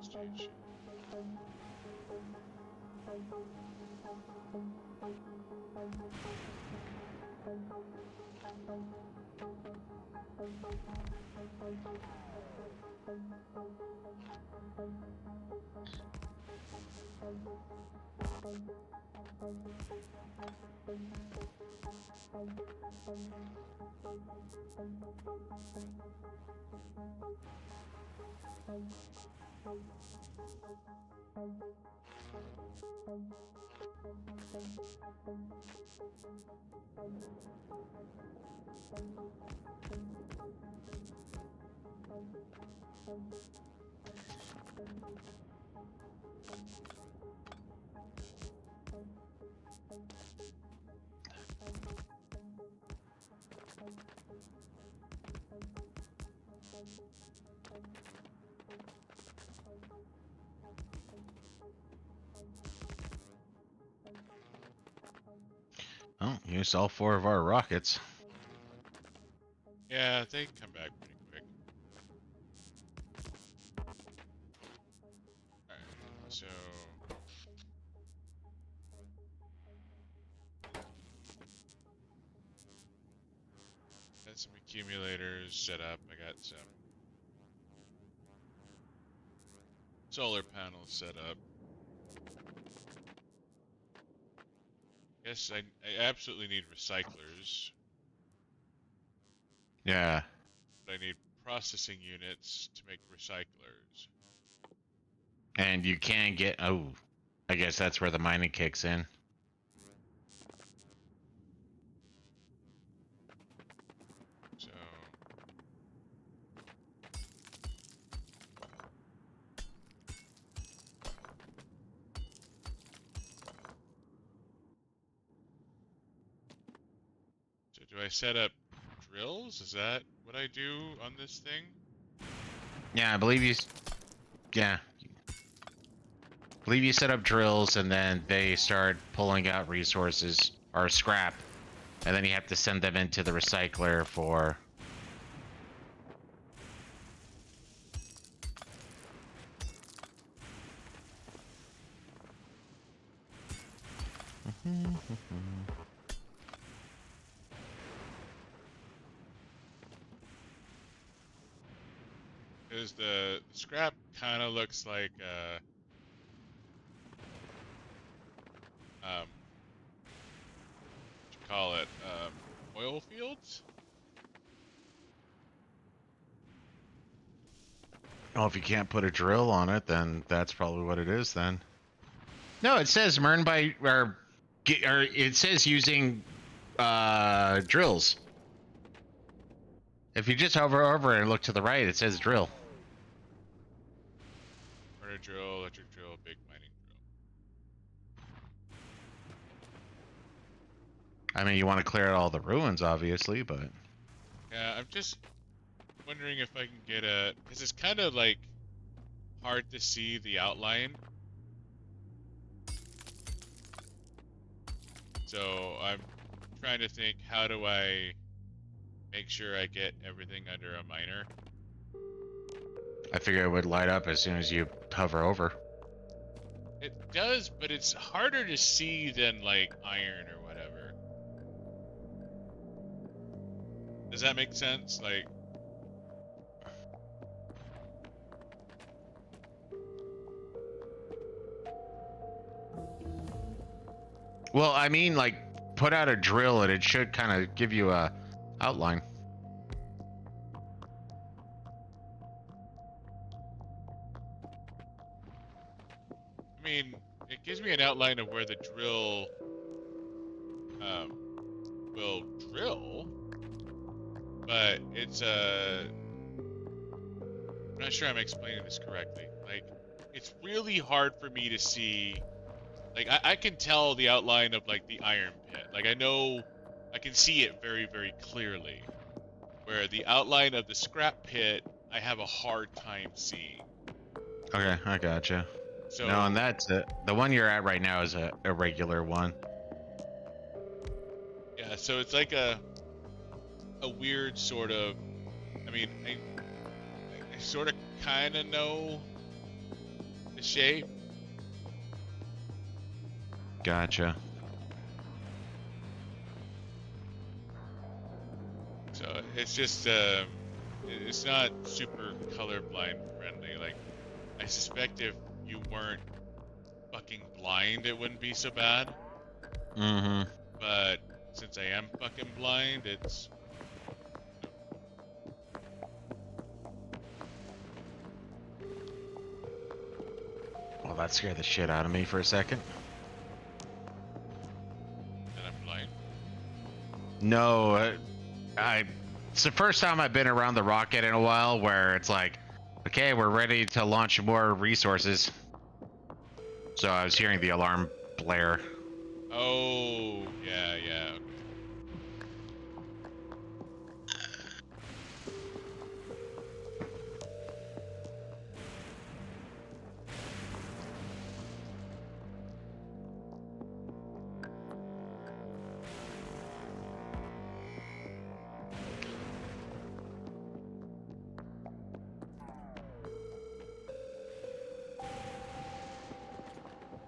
A: Station.
B: Oh, used all 4 of our rockets.
A: Yeah, they come back pretty quick. Alright, so... got some accumulators set up. I got some solar panels set up. Guess I absolutely need recyclers,
B: Yeah.
A: but I need processing units to make recyclers.
B: And you can get... Oh, I guess that's where the mining kicks in.
A: So... so do I set up drills? Is that what I do on this thing?
B: Yeah, I believe you... Yeah. I believe you set up drills, and then they start pulling out resources, or scrap. And then you have to send them into the recycler for...
A: Because the scrap kind of looks like, what you call it, oil fields?
B: Well, if you can't put a drill on it, then that's probably what it is then. No, it says earn by... or it says using drills. If you just hover over and look to the right, it says drill.
A: Burner drill, electric drill, big mining drill.
B: I mean, you want to clear out all the ruins, obviously, but...
A: Yeah, I'm just wondering if I can get a... because it's kind of, like, hard to see the outline. So I'm trying to think, how do I make sure I get everything under a miner?
B: I figure it would light up as soon as you hover over.
A: does, but it's harder to see than like iron or whatever. Does that make sense? Like,
B: Well, I mean, like, put out a drill and it should kind of give you a outline.
A: I mean, it gives me an outline of where the drill um, will drill, but it's I'm not sure I'm explaining this correctly. Like, it's really hard for me to see. Like, I can tell the outline of like the iron pit. Like, I can see it very, very clearly. Where the outline of the scrap pit, I have a hard time seeing.
B: Okay, I gotcha.
A: So
B: No, and that's it. The one you're at right now is a irregular one.
A: yeah, so it's like a weird sort of. I mean, I sort of kind of know the shape.
B: Gotcha.
A: So it's just it's not super colorblind friendly. Like, I suspect if you weren't fucking blind, it wouldn't be so bad.
B: Mm-hmm.
A: But since I am fucking blind, it's.
B: Well, that scared the shit out of me for a second.
A: That I'm blind.
B: No, it's the first time I've been around the rocket in a while where it's like, okay, we're ready to launch more resources. So I was hearing the alarm blare.
A: Oh, yeah, yeah. Okay.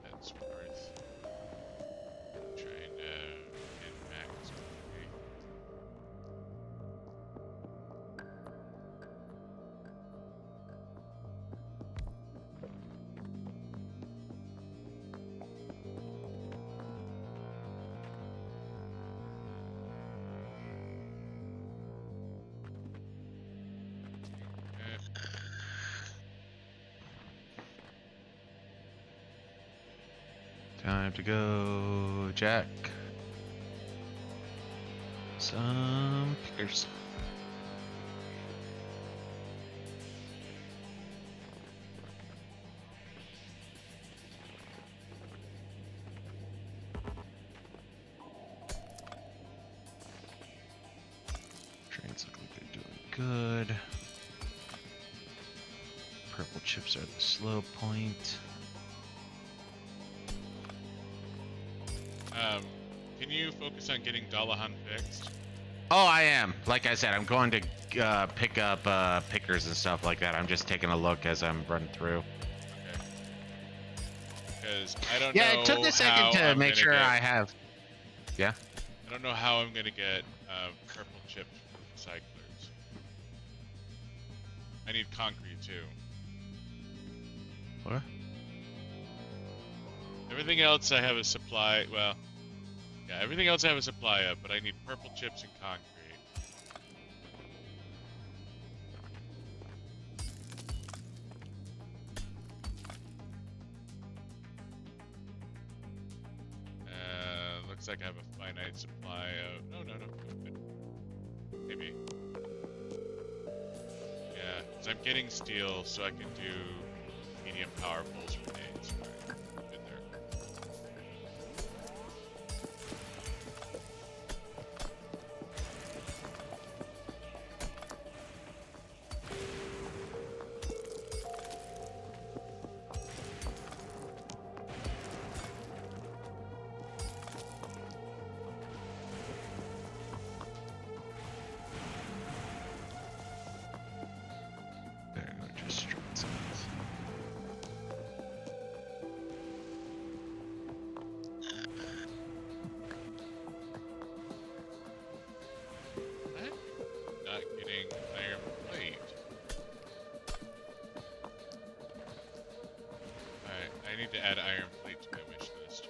A: That's worth trying to get back as quickly.
B: Time to go, Jack. Some pickers. Trains look like they're doing good. Purple chips are the slow point.
A: Can you focus on getting Dullahan fixed?
B: Oh, I am. Like I said, I'm going to pick up pickers and stuff like that. I'm just taking a look as I'm running through.
A: Okay. Because I don't know.
B: Yeah, it took a second to make sure I have. Yeah.
A: I don't know how I'm gonna get purple chips from recyclers. I need concrete too.
B: What?
A: Everything else I have a supply. Well, yeah, everything else I have a supply of, but I need purple chips and concrete. Looks like I have a finite supply of. No. Maybe. Yeah, because I'm getting steel, so I can do medium power pulls for days. Right. Good there.
B: There, go just straight south.
A: need to add iron plate to my wish list.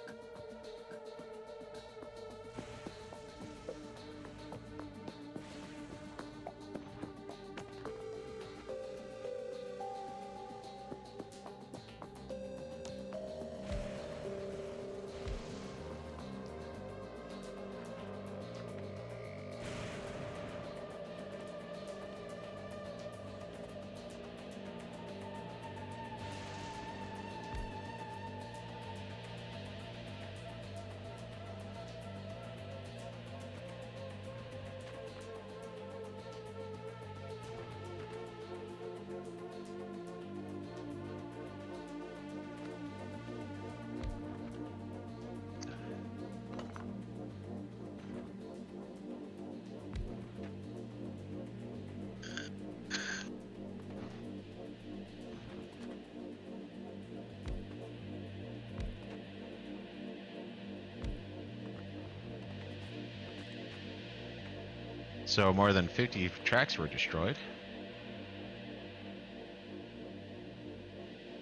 B: So more than 50 tracks were destroyed.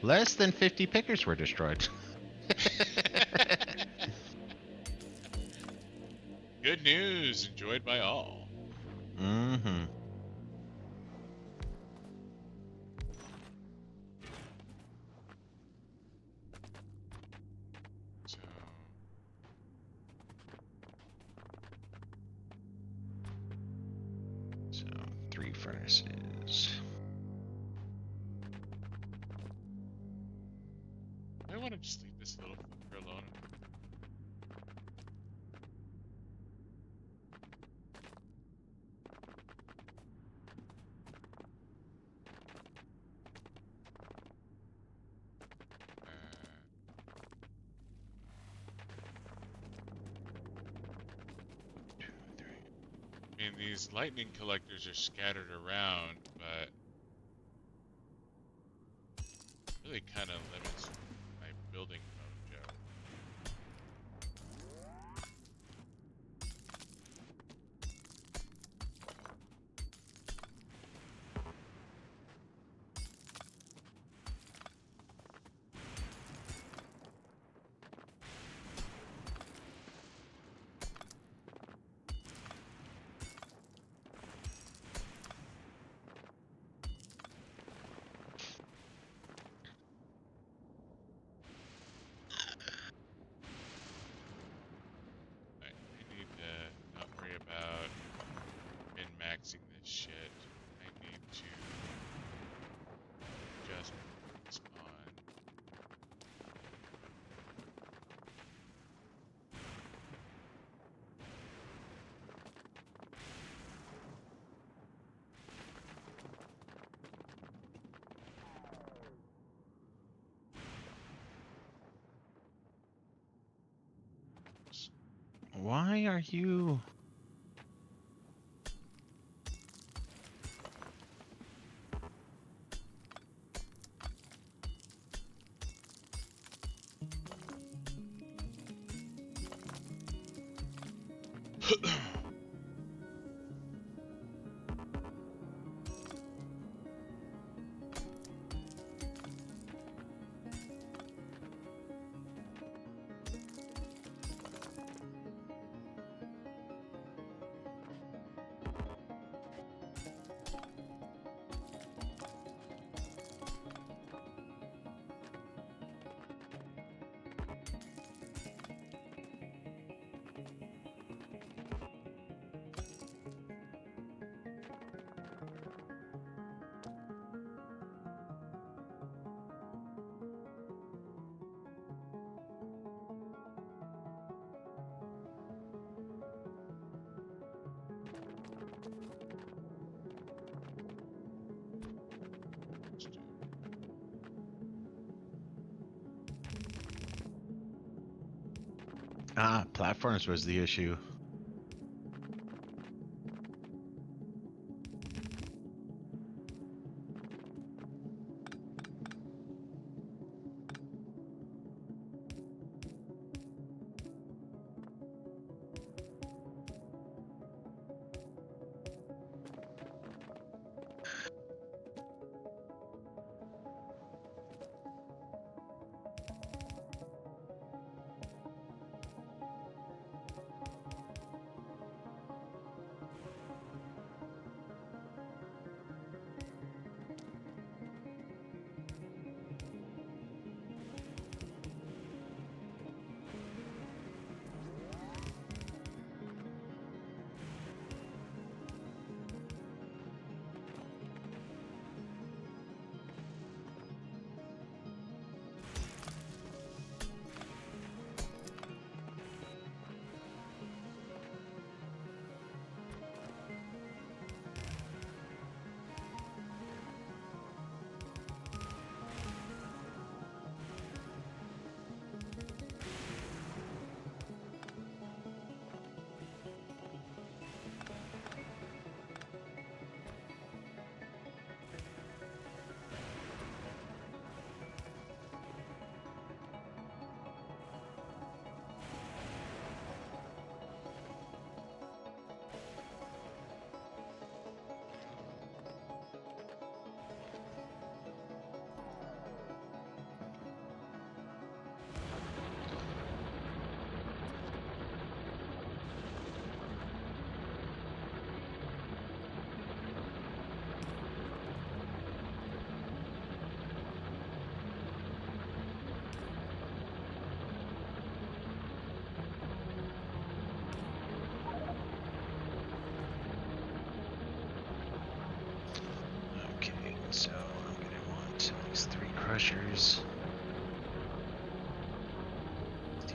B: Less than 50 pickers were destroyed.
A: Good news, enjoyed by all.
B: Mm-hmm.
A: So,
B: So 3 furnaces.
A: I want to just leave this little fucker alone. I mean, these lightning collectors are scattered around, but really kind of limits my building mojo. I need to not worry about min-maxing this shit. I need to just put this on.
B: Why are you... Ah, platforms was the issue.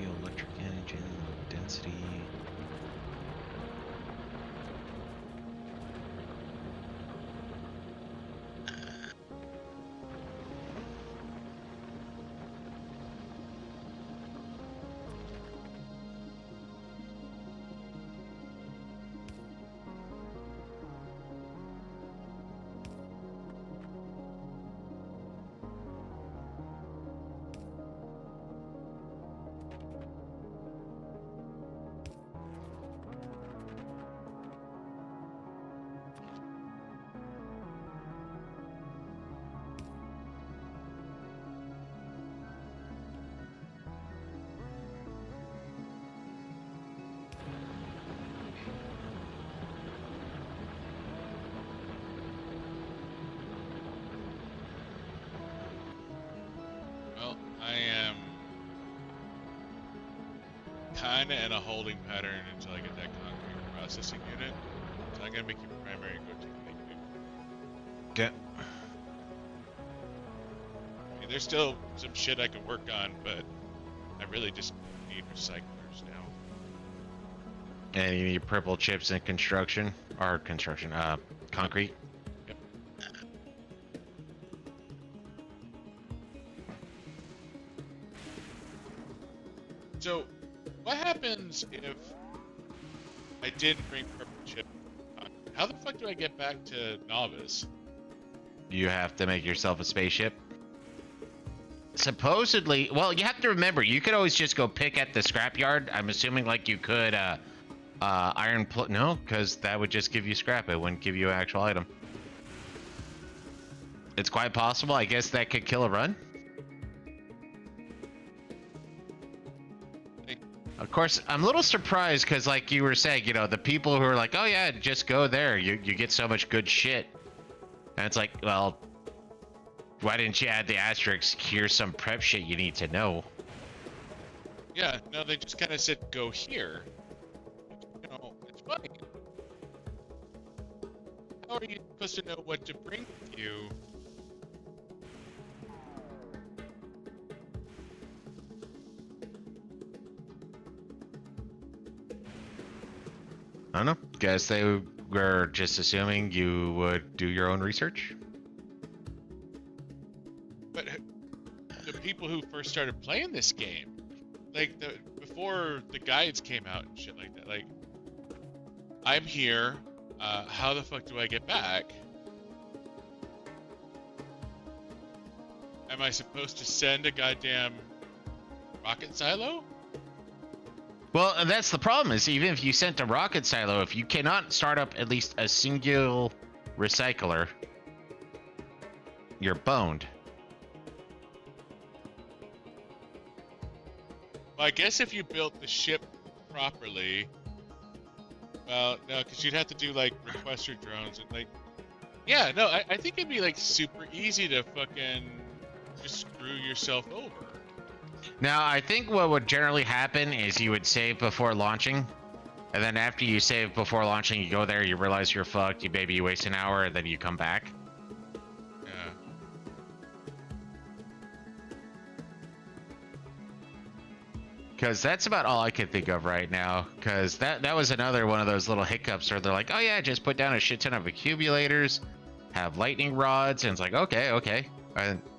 B: Piezoelectric engine, low density.
A: Well, I am kind of in a holding pattern until I get that concrete processing unit. So I'm gonna make you primary and go take negative.
B: Okay.
A: I mean, there's still some shit I can work on, but I really just need recyclers now.
B: And you need purple chips in construction, or construction, concrete.
A: Yep. So, what happens if I didn't bring purple chip? How the fuck do I get back to Novice?
B: You have to make yourself a spaceship. Supposedly, well, you have to remember, you could always just go pick at the scrapyard. I'm assuming like you could, no, because that would just give you scrap. It wouldn't give you an actual item. It's quite possible. I guess that could kill a run. Of course, I'm a little surprised because, like you were saying, you know, the people who are like, oh yeah, just go there. You get so much good shit. And it's like, well, why didn't you add the asterisk? Here's some prep shit you need to know.
A: Yeah, no, they just kind of said go here. You know, it's funny. How are you supposed to know what to bring with you?
B: I don't know. Guess they were just assuming you would do your own research.
A: But the people who first started playing this game, like before the guides came out and shit like that, like, I'm here. How the fuck do I get back? Am I supposed to send a goddamn rocket silo?
B: Well, that's the problem, is even if you sent a rocket silo, if you cannot start up at least a single recycler, you're boned.
A: Well, I guess if you built the ship properly, well, no, because you'd have to do like requester drones and like, yeah, no, I think it'd be like super easy to fucking just screw yourself over.
B: Now, I think what would generally happen is you would save before launching, and then after you save before launching, you go there, you realize you're fucked, you waste an hour, and then you come back.
A: Yeah.
B: Because that's about all I can think of right now. Because that was another one of those little hiccups where they're like, oh yeah, just put down a shit ton of accumulators, have lightning rods, and it's like, okay.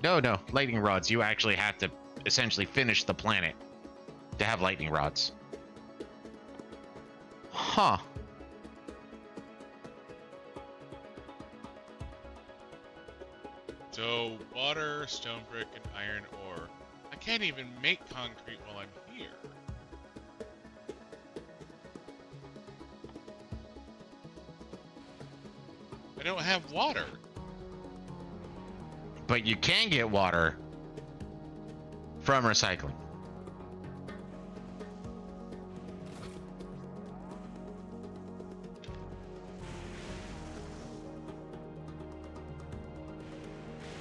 B: No, lightning rods, you actually have to essentially finish the planet to have lightning rods. Huh.
A: So water, stone brick, and iron ore. I can't even make concrete while I'm here. I don't have water.
B: But you can get water from recycling.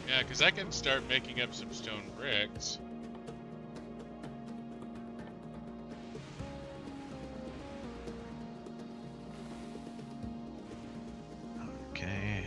A: Yeah, because I can start making up some stone bricks.
B: Okay.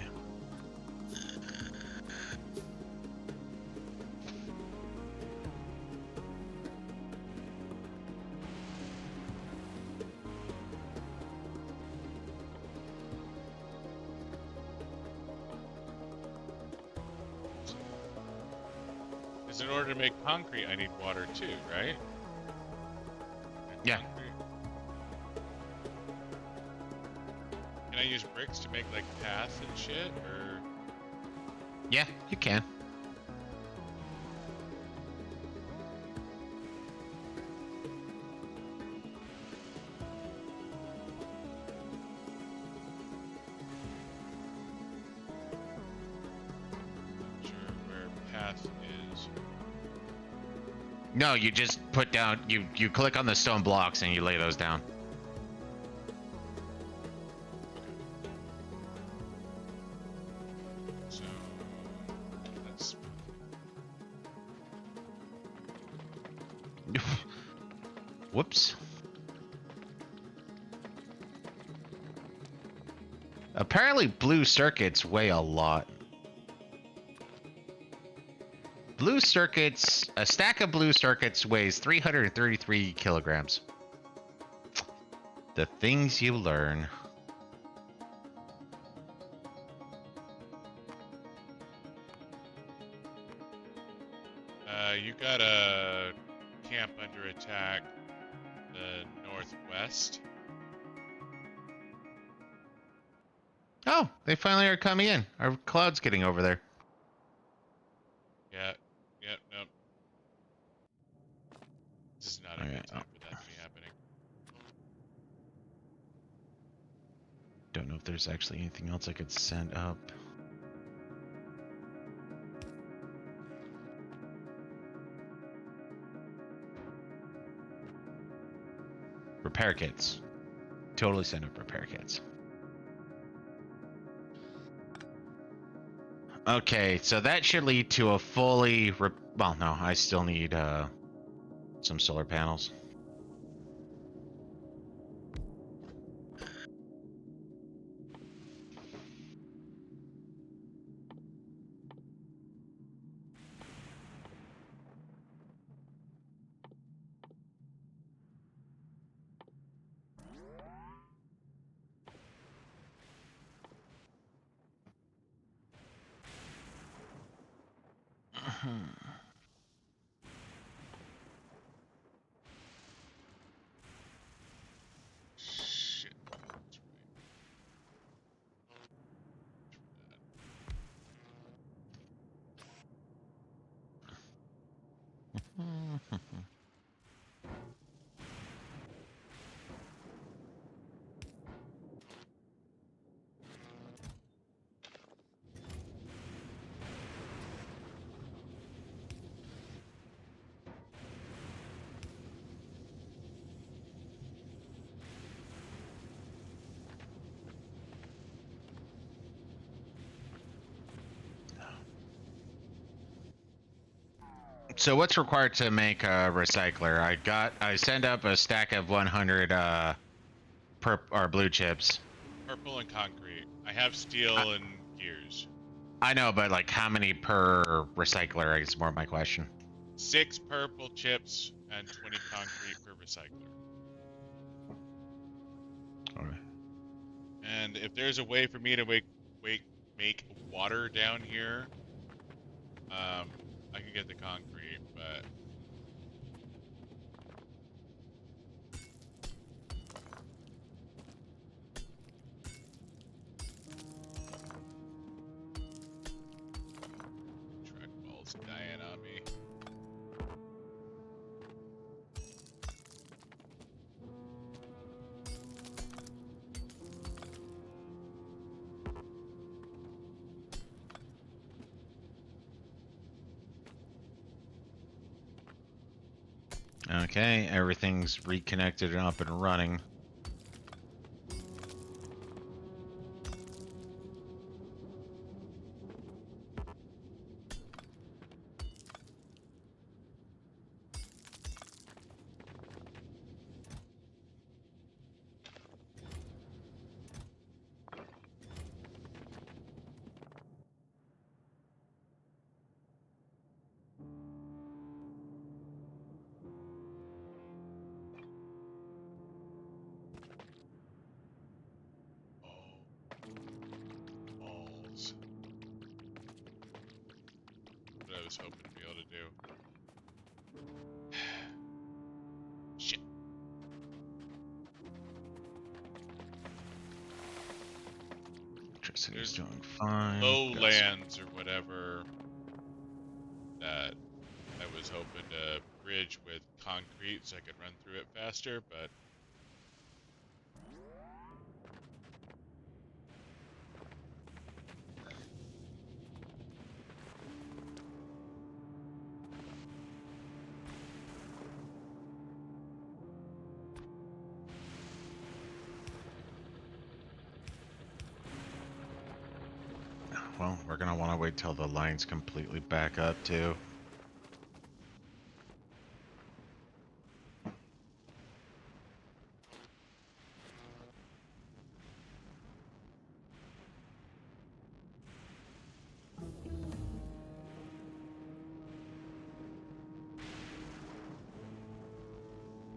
A: Because in order to make concrete, I need water too, right? And
B: Yeah.
A: concrete. Can I use bricks to make like paths and shit, or?
B: Yeah, you can.
A: Not sure where path is.
B: No, you just put down. You click on the stone blocks and you lay those down.
A: So that's
B: Whoops. Apparently, blue circuits weigh a lot. Blue circuits, a stack of blue circuits weighs 333 kilograms. The things you learn.
A: you got a camp under attack, the northwest.
B: Oh, they finally are coming in. Our cloud's getting over there.
A: Yeah, yep, nope. This is not a good time for that to be happening.
B: Don't know if there's actually anything else I could send up. Repair kits. Totally send up repair kits. Okay, so that should lead to a fully... well, no, I still need some solar panels.
A: Shit, that's
B: So what's required to make a recycler? I send up a stack of 100 blue chips.
A: purple and concrete. I have steel and gears.
B: I know, but like how many per recycler is more my question.
A: 6 purple chips and 20 concrete per recycler.
B: Alright.
A: And if there's a way for me to make water down here, I can get the concrete, but trackball's dying on me.
B: Okay, everything's reconnected and up and running.
A: Balls. What I was hoping to be able to do.
B: Electricity is
A: There's
B: doing fine.
A: lowlands or whatever that I was hoping to bridge with concrete so I could run through it faster, but
B: Well, we're gonna want to wait till the line's completely back up too.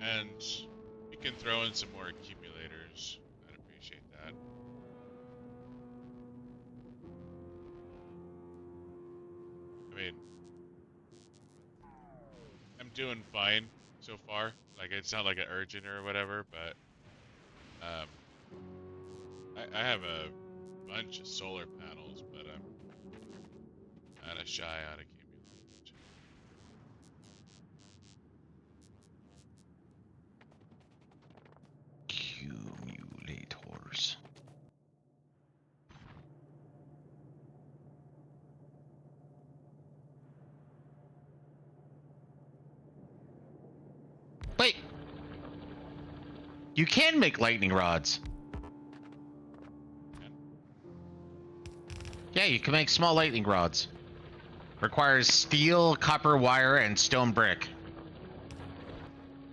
A: and you can throw in some more accumulators. I'd appreciate that. I mean, I'm doing fine so far. Like, it's not like an urgent or whatever, but um, I have a bunch of solar panels, but I'm kind of shy on accumulators.
B: Accumulators. Wait! You can make lightning rods. Yeah, you can make small lightning rods. Requires steel, copper wire, and stone brick.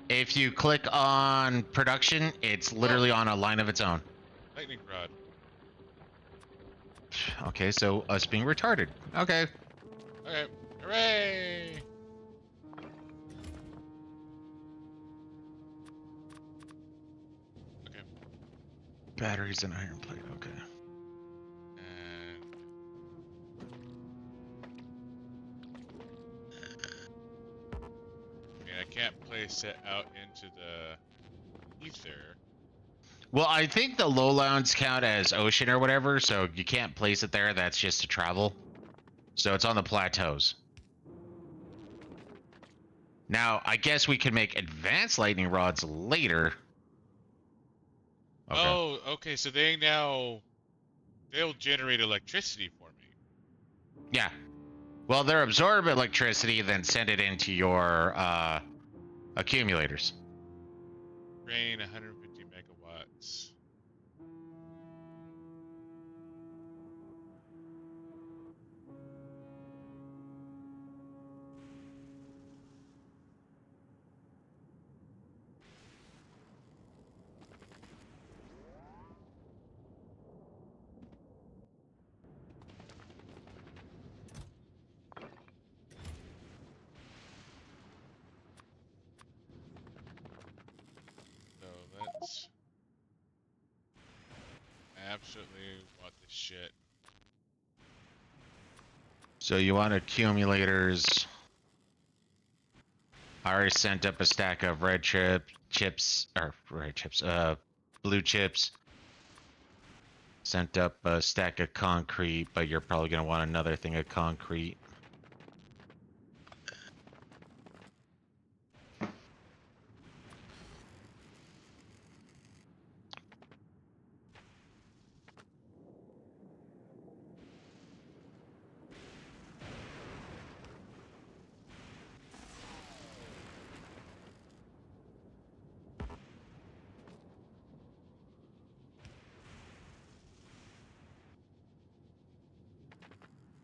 B: If you click on production, it's literally on a line of its own.
A: Lightning rod.
B: Okay, so us being retarded. Okay.
A: Okay. Hooray! Okay.
B: Batteries and iron plate. Okay.
A: And I mean, I can't place it out into the ether.
B: Well, I think the lowlands count as ocean or whatever, so you can't place it there. That's just to travel. So it's on the plateaus. Now, I guess we can make advanced lightning rods later. Okay.
A: Oh, okay. So they'll generate electricity for me.
B: Yeah. Well, they'll absorb electricity, then send it into your accumulators.
A: Drain 150 megawatts. So let's absolutely want this shit.
B: So you want accumulators. I already sent up a stack of blue chips. Sent up a stack of concrete, but you're probably gonna want another thing of concrete.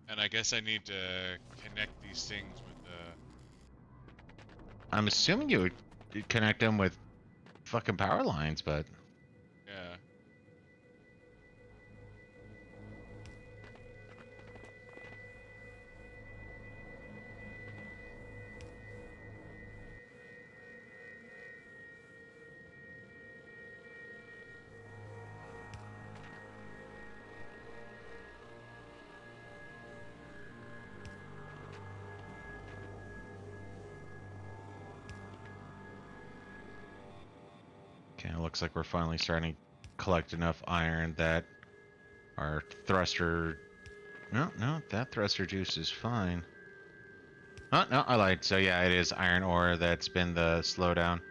A: And I guess I need to connect these things with
B: I'm assuming you would connect them with fucking power lines, but
A: yeah.
B: okay, it looks like we're finally starting to collect enough iron that Our thruster. No, no, that thruster juice is fine. Oh, no, I lied. So yeah, it is iron ore that's been the slowdown.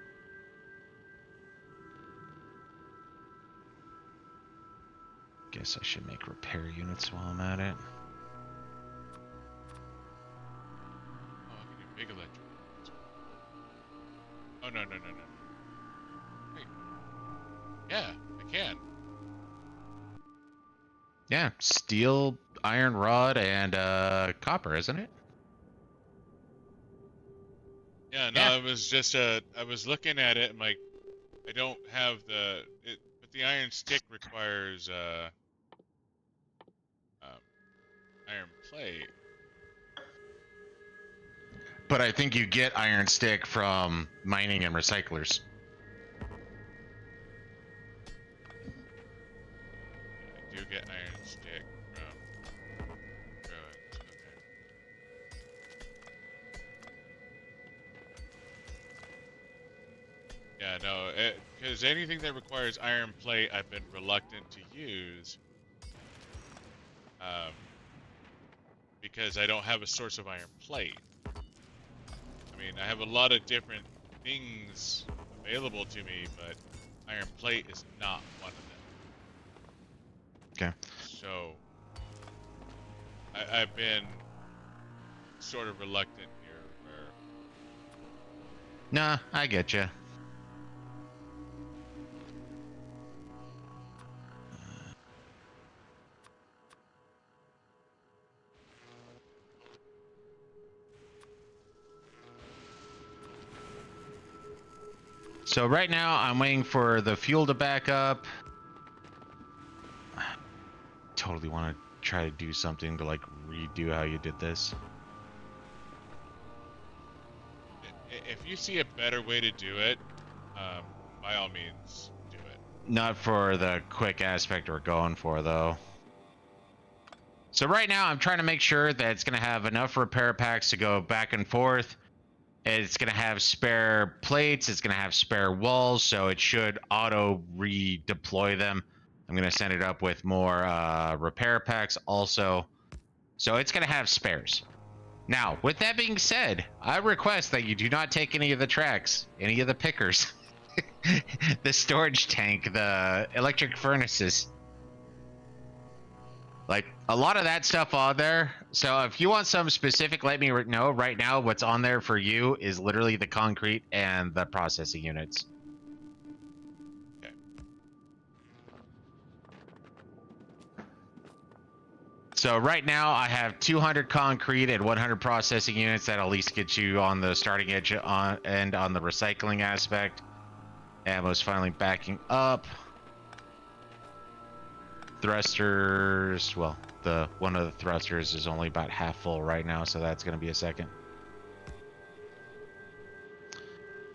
B: Guess I should make repair units while I'm at it.
A: Oh, I can do big electric. Oh, no, no, no, no. Wait. Yeah, I can.
B: Yeah, steel, iron rod, and copper, isn't it?
A: Yeah, no,
B: Yeah.
A: it was just, I was looking at it, I'm like, I don't have but the iron stick requires, um, iron plate.
B: But I think you get iron stick from mining and recyclers.
A: I do get iron stick from ruins. Okay. Yeah, no, because anything that requires iron plate, I've been reluctant to use, um, because I don't have a source of iron plate. I mean, I have a lot of different things available to me, but iron plate is not one of them.
B: Okay.
A: So, I've been sort of reluctant here, where
B: Nah, I get you. So right now I'm waiting for the fuel to back up. Totally want to try to do something to like redo how you did this.
A: if you see a better way to do it, by all means, do it.
B: Not for the quick aspect we're going for though. So right now I'm trying to make sure that it's going to have enough repair packs to go back and forth. It's going to have spare plates. It's going to have spare walls, so it should auto redeploy them. I'm going to send it up with more repair packs also. So it's going to have spares. Now, with that being said, I request that you do not take any of the tracks, any of the pickers, the storage tank, the electric furnaces. Like, a lot of that stuff on there. So if you want some specific, let me know. Right now, what's on there for you is literally the concrete and the processing units.
A: Okay.
B: So right now, I have 200 concrete and 100 processing units. That at least gets you on the starting edge and on the recycling aspect. Ammo's finally backing up. Thrusters, well, one of the thrusters is only about half full right now, so that's going to be a second.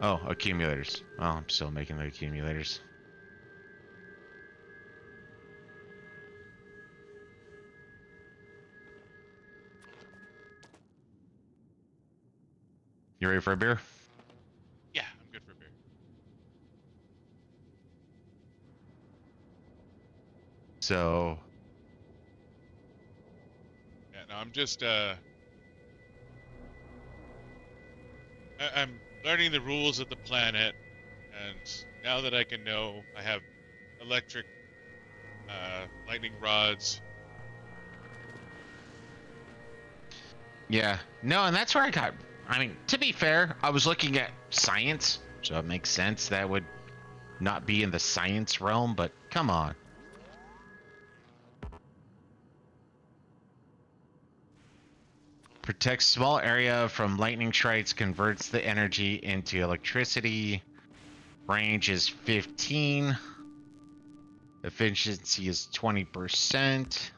B: Oh, accumulators. Well, I'm still making the accumulators. You ready for a beer?
A: Yeah, I'm good for beer.
B: So,
A: Yeah, no, I'm just I'm learning the rules of the planet, and now that I can know, I have electric lightning rods.
B: yeah. No, and that's where I got. I mean, to be fair, I was looking at science, so it makes sense that would not be in the science realm, but come on. Protects small area from lightning strikes, converts the energy into electricity. Range is 15. Efficiency is 20%.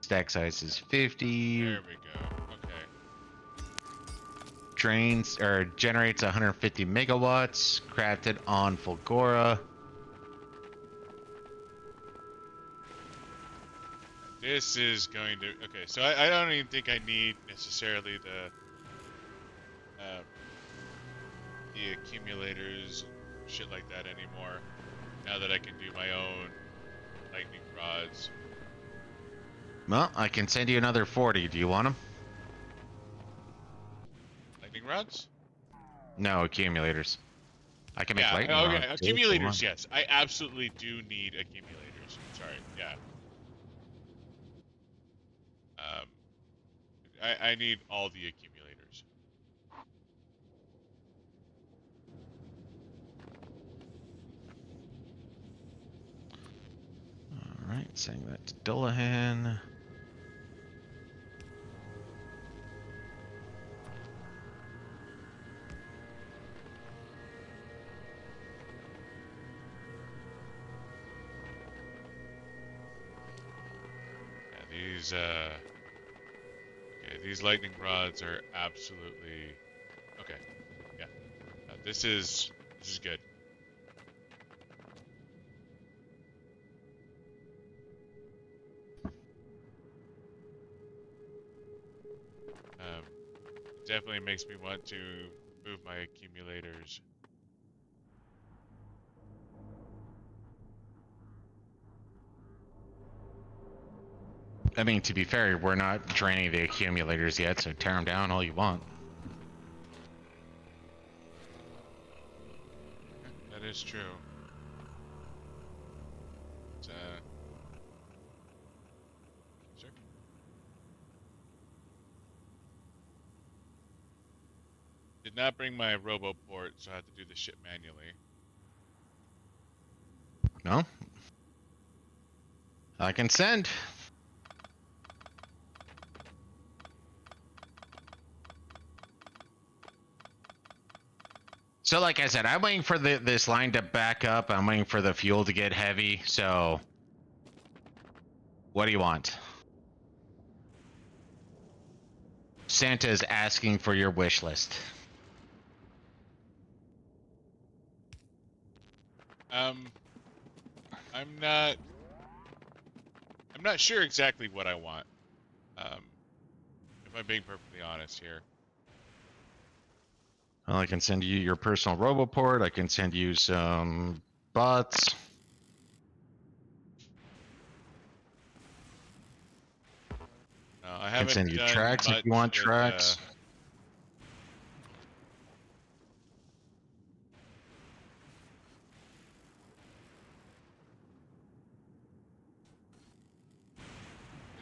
B: Stack size is 50.
A: There we go. Okay.
B: Drains or generates 150 megawatts. Crafted on Fulgura.
A: This is going to... Okay, so I don't even think I need necessarily the accumulators and shit like that anymore. Now that I can do my own lightning rods.
B: Well, I can send you another 40. Do you want them?
A: Lightning rods?
B: No, accumulators. I can make
A: Yeah,
B: lightning rods
A: okay.
B: too if you
A: Accumulators,
B: want.
A: yes. I absolutely do need accumulators. Sorry, yeah. Um, I need all the accumulators.
B: All right, sending that to Dullahan.
A: Yeah, these lightning rods are absolutely okay. Yeah, this is good. It definitely makes me want to move my accumulators.
B: I mean, to be fair, we're not draining the accumulators yet, so tear them down all you want.
A: That is true. It's, sure. Did not bring my robo port, so I had to do the shit manually.
B: No? I can send. So like I said, I'm waiting for this line to back up. I'm waiting for the fuel to get heavy. So what do you want? Santa is asking for your wish list.
A: Um, I'm not sure exactly what I want. If I'm being perfectly honest here.
B: Well, I can send you your personal roboport. I can send you some bots.
A: No, I
B: I can
A: haven't
B: send you
A: done
B: tracks if
A: much
B: you want
A: with.
B: tracks.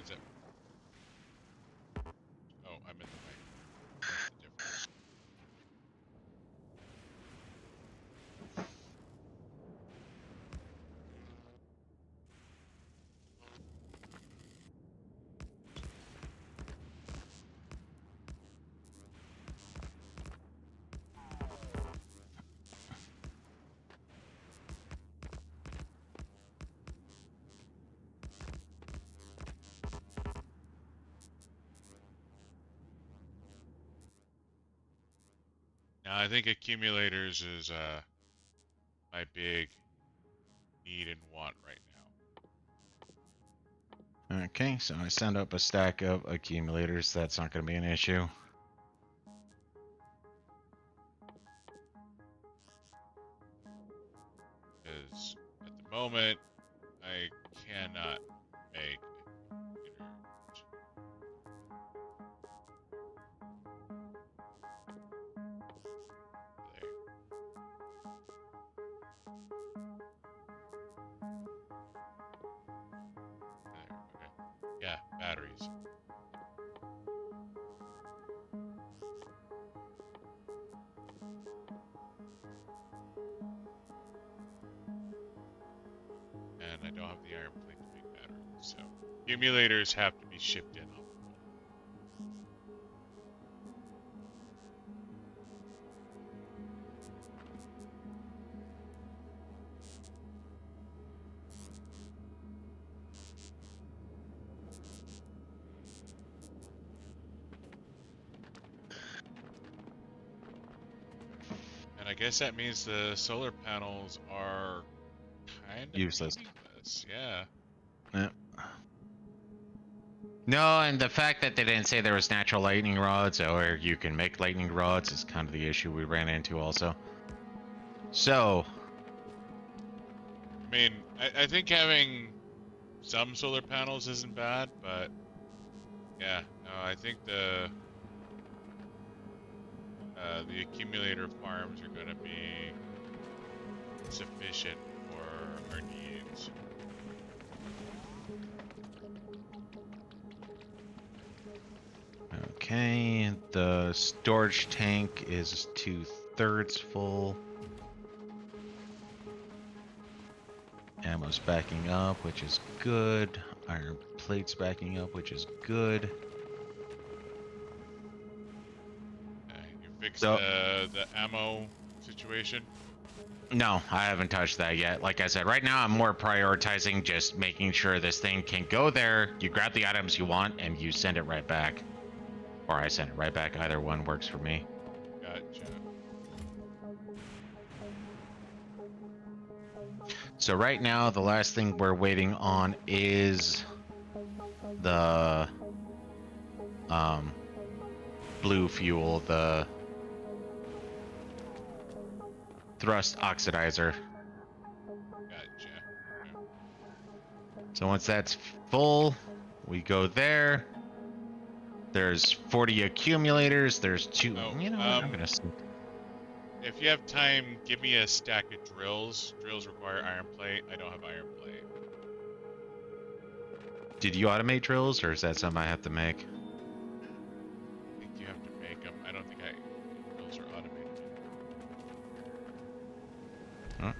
A: Is it? Oh, I'm in the way. That's the difference. Now, I think accumulators is my big need and want right now.
B: Okay, so I send up a stack of accumulators. That's not going to be an issue.
A: Because at the moment, I cannot make accumulators. There. There. Okay. Yeah, batteries. And I don't have the iron plate to make batteries, so accumulators have to be shipped in. And I guess that means the solar panels are kind of
B: Useless.
A: meaningless. Yeah.
B: Yeah. No, and the fact that they didn't say there was natural lightning rods or you can make lightning rods is kind of the issue we ran into also. So,
A: I mean, I think having some solar panels isn't bad, but yeah, no, I think the accumulator farms are going to be sufficient for our needs.
B: Okay, the storage tank is 2/3 full. Ammo's backing up, which is good. Iron plate's backing up, which is good.
A: You fixed
B: So,
A: the ammo situation?
B: no, I haven't touched that yet. Like I said, right now I'm more prioritizing just making sure this thing can go there. You grab the items you want and you send it right back. Or I send it right back. Either one works for me.
A: Gotcha.
B: So right now, the last thing we're waiting on is the blue fuel, the thrust oxidizer.
A: Gotcha. Okay.
B: So once that's full, we go there. There's 40 accumulators. There's two.
A: Oh,
B: You know what? I'm gonna.
A: if you have time, give me a stack of drills. Drills require iron plate. I don't have iron plate.
B: Did you automate drills, or is that something I have to make?
A: I think you have to make them. I don't think drills are automated.
B: Huh?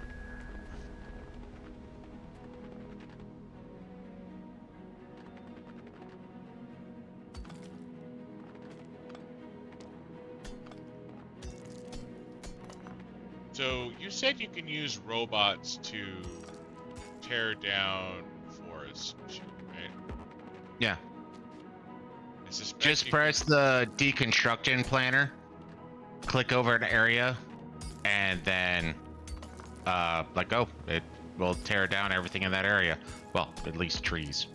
A: So you said you can use robots to tear down forests, right?
B: Yeah.
A: I suspect
B: Just
A: you
B: press the deconstruction planner, click over an area, and then let go. It will tear down everything in that area. Well, at least trees.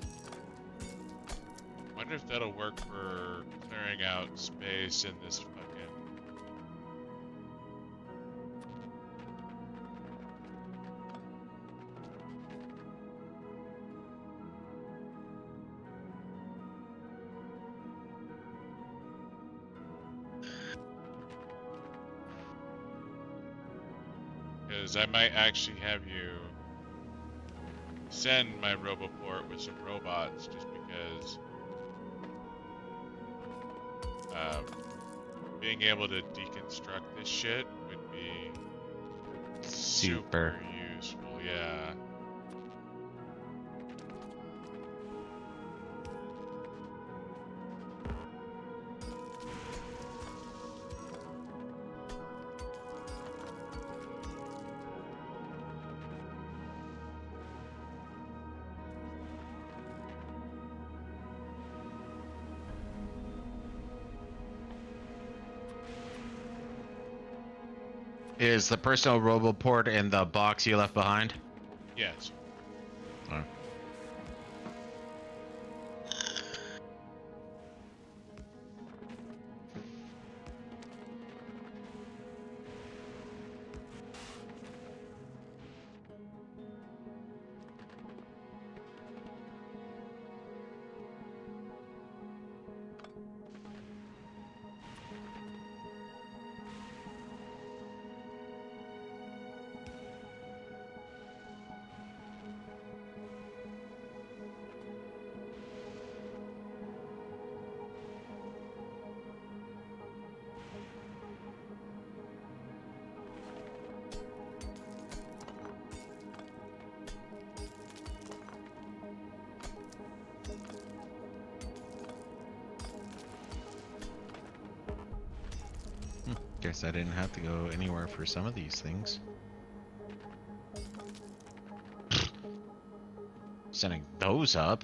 A: wonder if that'll work for clearing out space in this fucking. Because I might actually have you send my Roboport with some robots just because being able to deconstruct this shit would be super useful, yeah.
B: Is the personal roboport in the box you left behind?
A: Yes.
B: Oh. Guess I didn't have to go anywhere for some of these things. Sending those up.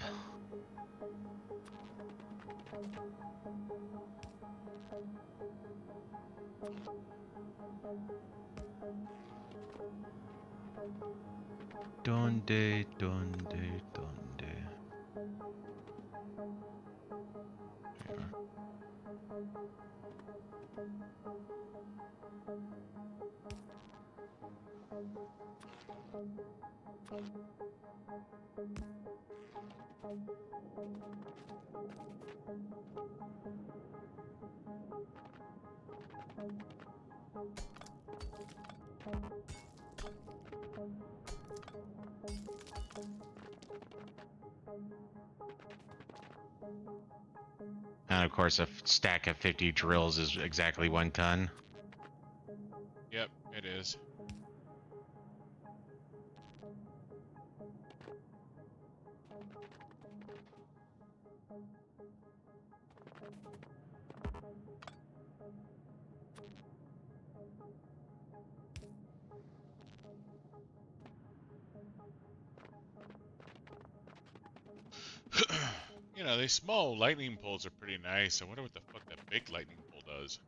B: Donde, donde, donde. Yeah. And of course, a stack of 50 drills is exactly 1 ton.
A: Yep, it is. You know, these small lightning poles are pretty nice. I wonder what the fuck that big lightning pole does.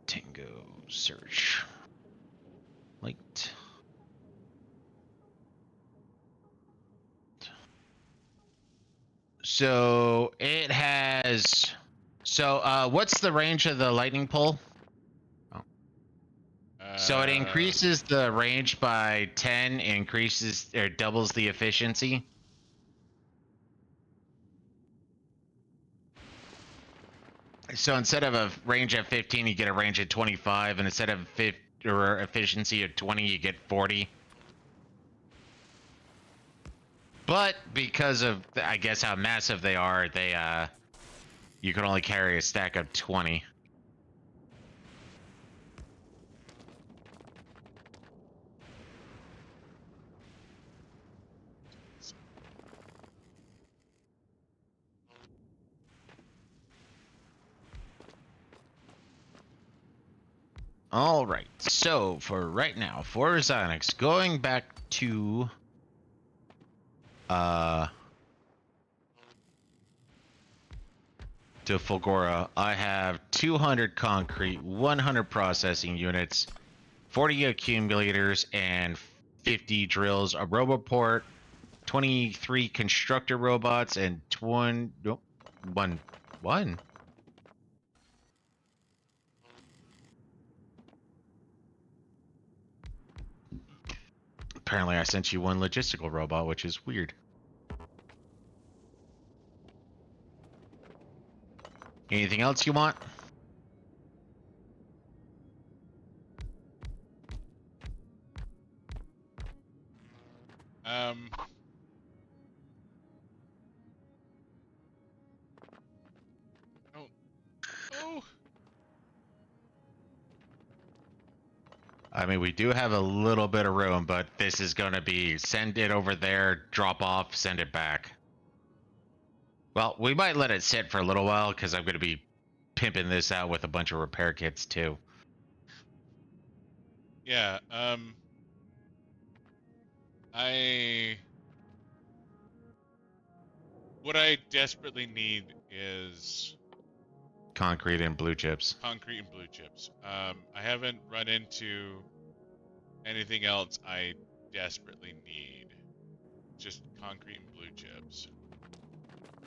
B: Tango search. Light. So it has. So what's the range of the lightning pole? So it increases the range by 10, increases or doubles the efficiency. So instead of a range of 15, you get a range of 25, and instead of 50 or efficiency of 20, you get 40. But because of, I guess, how massive they are, you can only carry a stack of 20. All right. So for right now, for Xionyx, going back to Fulgura, I have 200 concrete, 100 processing units, 40 accumulators, and 50 drills, a roboport, 23 constructor robots, and one. Apparently, I sent you one logistical robot, which is weird. Anything else you want?
A: Oh. Oh.
B: I mean, we do have a little bit of room, but this is going to be send it over there, drop off, send it back. Well, we might let it sit for a little while because I'm going to be pimping this out with a bunch of repair kits too.
A: Yeah, what I desperately need is
B: Concrete and blue chips.
A: concrete and blue chips. I haven't run into anything else I desperately need. Just concrete and blue chips.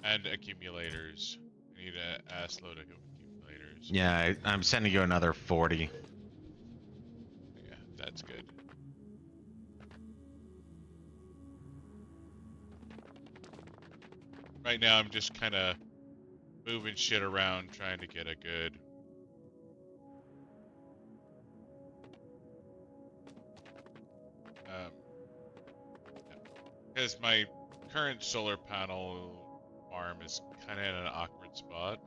A: And accumulators. I need an ass load of accumulators.
B: Yeah, I'm sending you another 40.
A: Yeah, that's good. Right now I'm just kind of moving shit around, trying to get a good... Because my current solar panel farm is kind of in an awkward spot.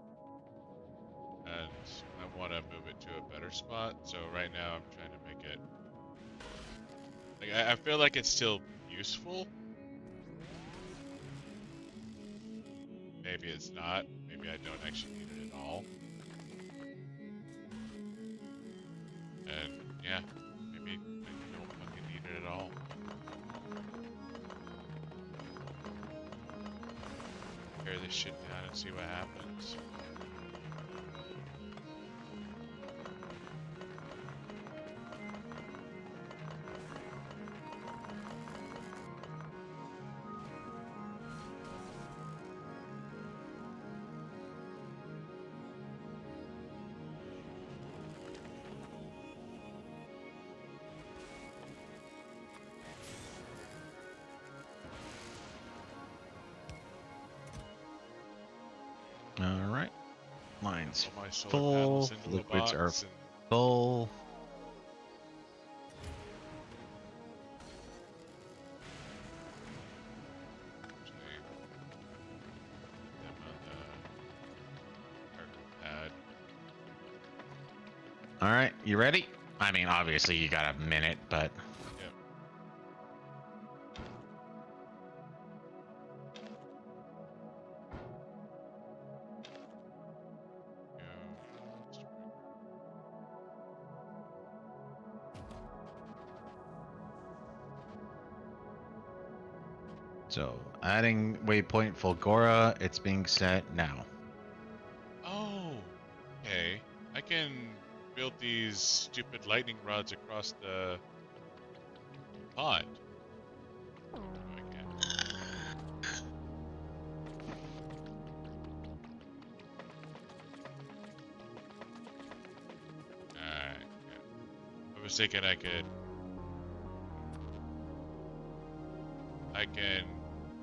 A: And I want to move it to a better spot. So right now I'm trying to make it... Like, I feel like it's still useful. Maybe it's not. Maybe I don't actually need it at all. And yeah, maybe I don't fucking need it at all. Tear this shit down and see what happens.
B: mine's
A: all my solar
B: full.
A: panels into a
B: Liquids are
A: box and
B: full.
A: actually them on the cargo pad.
B: All right, you ready? I mean, obviously you got a minute, but
A: Yep.
B: so adding waypoint Fulgura, it's being set now.
A: Oh, okay. I can build these stupid lightning rods across the pod. No, I can't. Alright. Yeah. I was thinking I can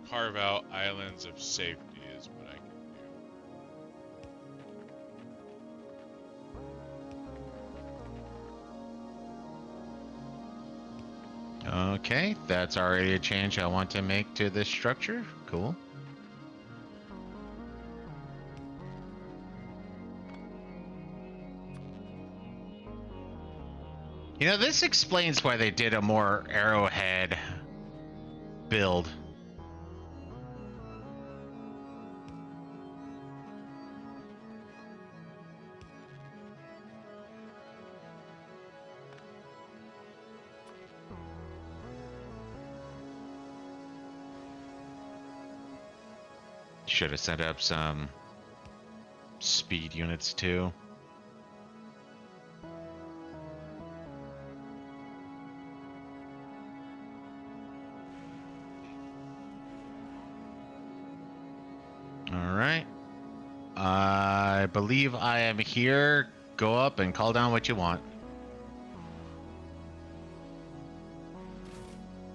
A: carve out islands of safety is what I can do.
B: Okay, that's already a change I want to make to this structure. Cool. You know, this explains why they did a more arrowhead build. Should have set up some speed units too. All right. I believe I am here. Go up and call down what you want.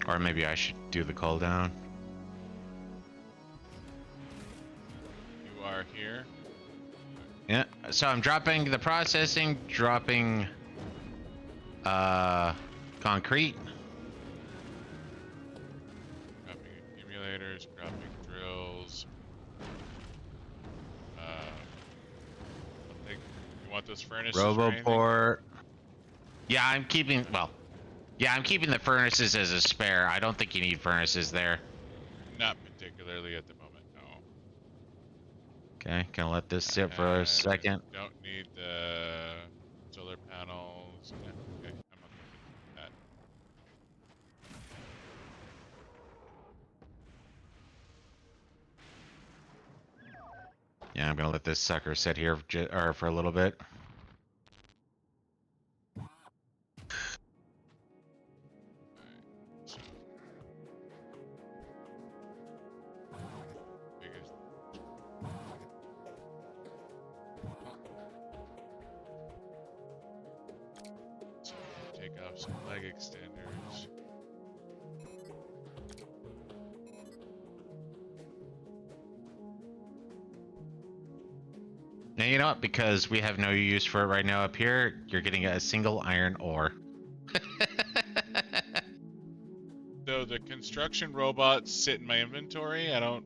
B: Or maybe I should do the call down.
A: You are here.
B: Yeah, so I'm dropping the processing, dropping concrete.
A: Dropping accumulators, dropping drills. I think you want those furnaces or anything?
B: Roboport. Yeah, I'm keeping, well, yeah, I'm keeping the furnaces as a spare. I don't think you need furnaces there.
A: Not particularly at the moment, no.
B: Okay, gonna let this sit for a second.
A: Don't need the solar panels. Yeah, okay, I'm okay with that.
B: Yeah, I'm gonna let this sucker sit here for a little bit.
A: So, biggest. So take off some leg extenders.
B: Now, you know what? Because we have no use for it right now up here, you're getting a single iron ore.
A: So the construction robots sit in my inventory. I don't.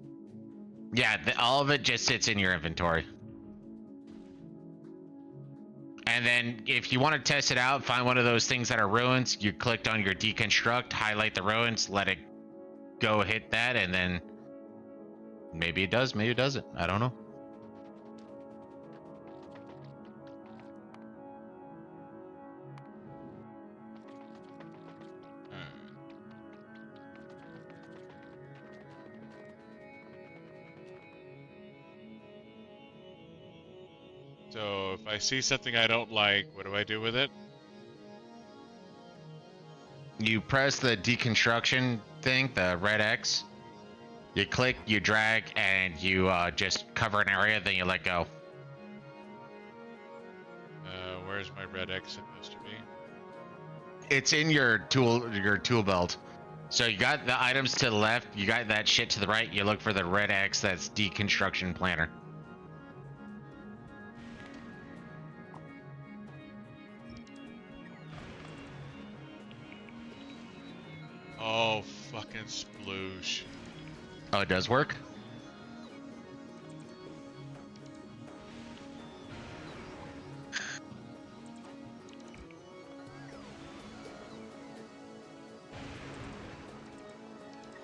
B: Yeah, all of it just sits in your inventory. And then if you want to test it out, find one of those things that are ruins. You clicked on your deconstruct, highlight the ruins, let it go hit that, and then maybe it does, maybe it doesn't. I don't know.
A: So if I see something I don't like, what do I do with it?
B: You press the deconstruction thing, the red X. You click, you drag, and you just cover an area, then you let go.
A: Where's my red X supposed to be?
B: It's in your tool belt. So you got the items to the left, you got that shit to the right, you look for the red X, that's deconstruction planner.
A: Oh, fucking sploosh.
B: Oh, it does work?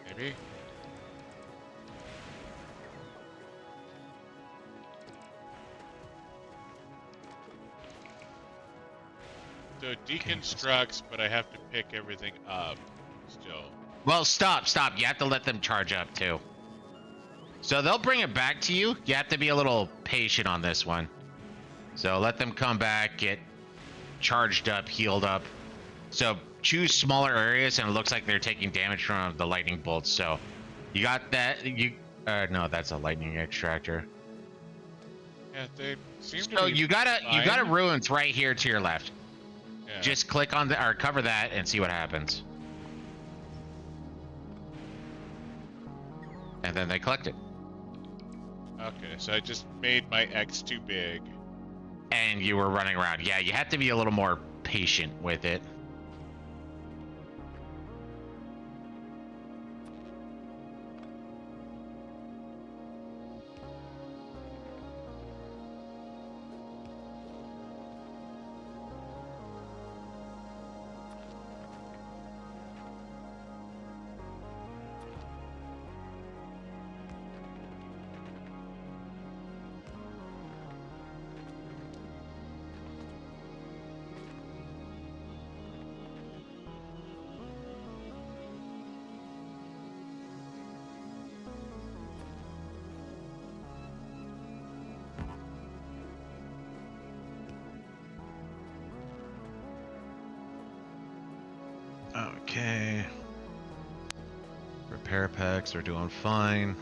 A: Maybe? So it deconstructs, but I have to pick everything up still.
B: Well, stop. You have to let them charge up too. So they'll bring it back to you. You have to be a little patient on this one. So let them come back, get charged up, healed up. So choose smaller areas, and it looks like they're taking damage from the lightning bolts. So you got that. No, that's a lightning extractor.
A: Yeah, they seem to
B: So
A: be
B: you got a
A: fine.
B: ruins right here to your left.
A: Yeah.
B: Just click on the or cover that and see what happens. And then they collect it.
A: Okay, so I just made my X too big.
B: And you were running around. Yeah, you have to be a little more patient with it. Okay. Repair packs are doing fine.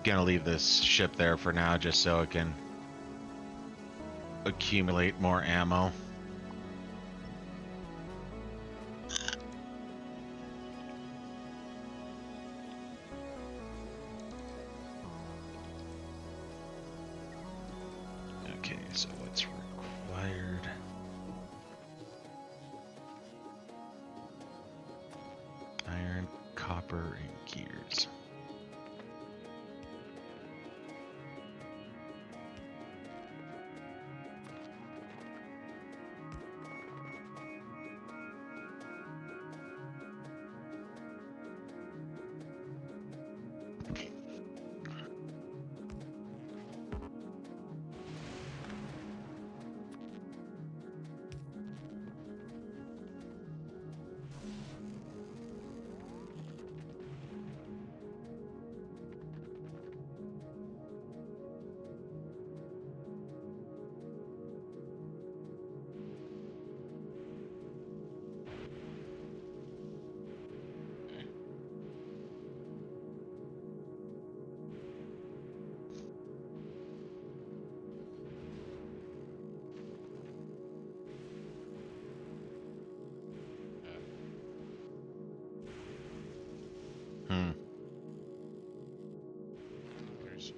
B: Gonna leave this ship there for now just so it can accumulate more ammo. Okay, so what's required? Iron, copper, and gears. Hmm.
A: There's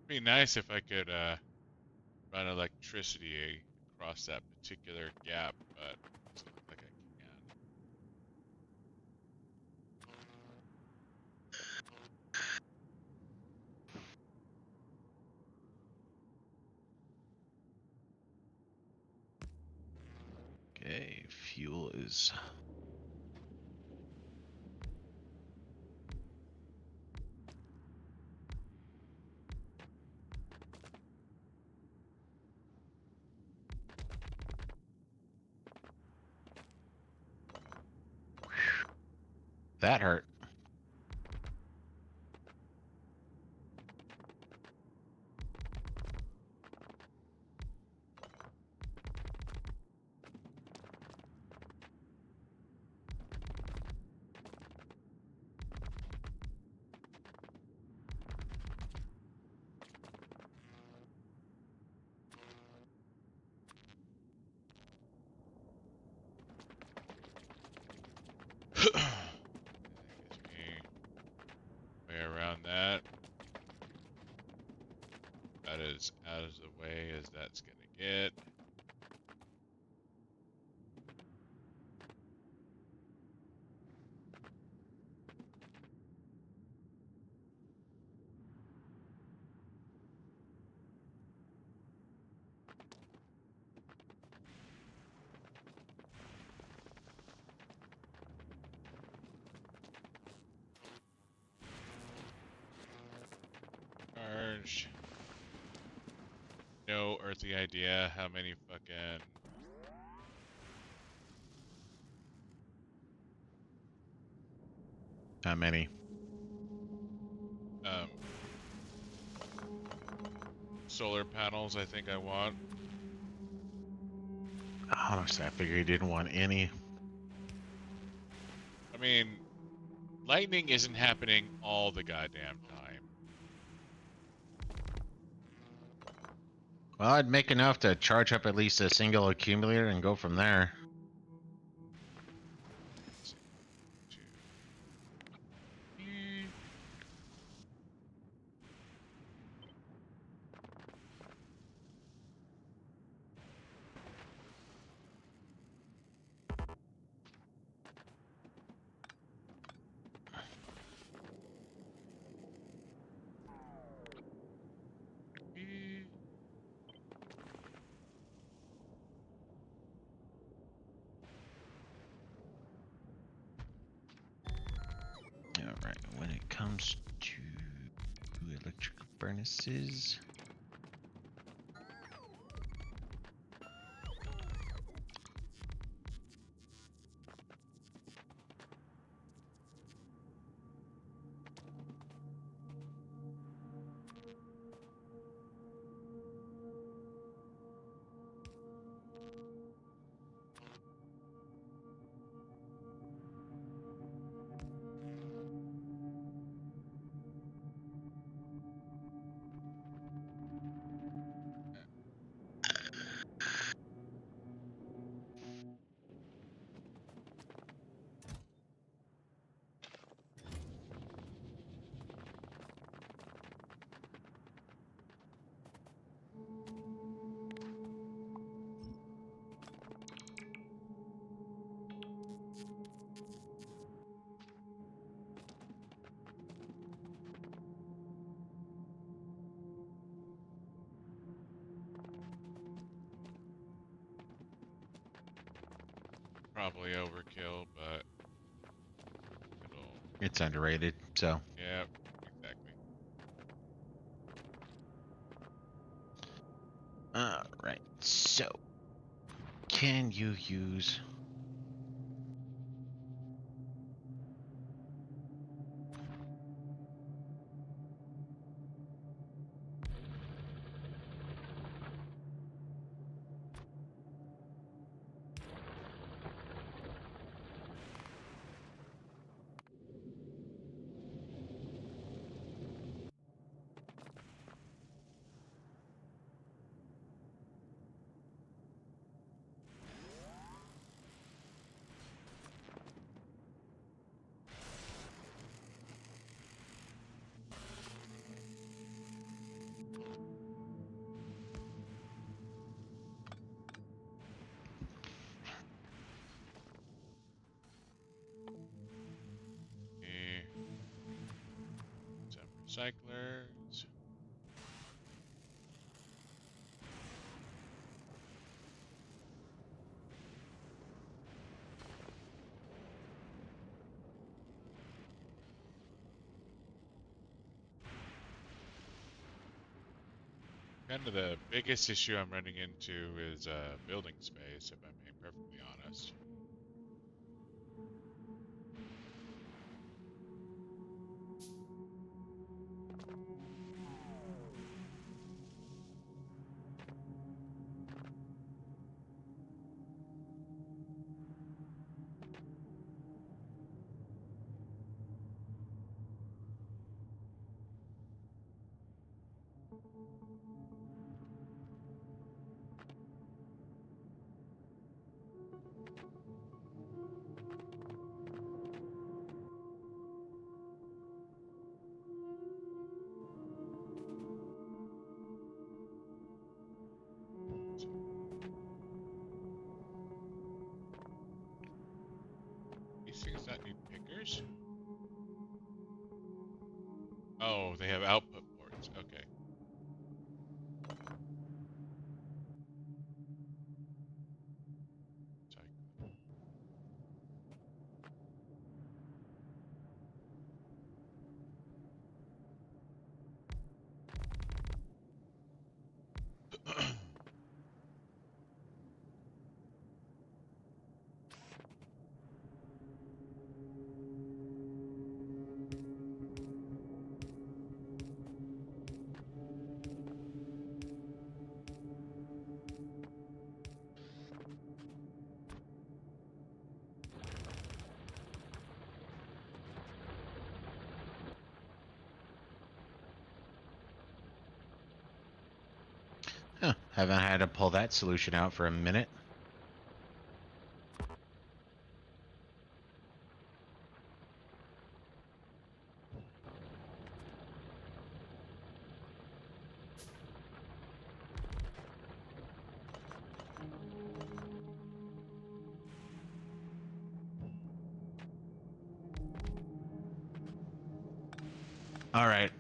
A: be nice if I could run electricity across that particular gap, but doesn't look like I
B: Okay, fuel is... That hurt.
A: Gives me way around that. That is as the way as that's gonna get. Charge. No earthly idea how many fucking
B: How many?
A: um solar panels I think I want.
B: Honestly, I figured you didn't want any.
A: I mean, lightning isn't happening all the goddamn time.
B: Well, I'd make enough to charge up at least a single accumulator and go from there.
A: Let's see, two. Mm, mm.
B: Alright, when it comes to electric furnaces.
A: Probably overkill, but it'll.
B: It's underrated, so.
A: Yeah, exactly.
B: Alright, so. Can you use.
A: Okay. Some recyclers. Kind of the biggest issue I'm running into is building space, if I'm being perfectly honest. speakers? Oh, they have output ports. Okay.
B: Huh, haven't had to pull that solution out for a minute. All right,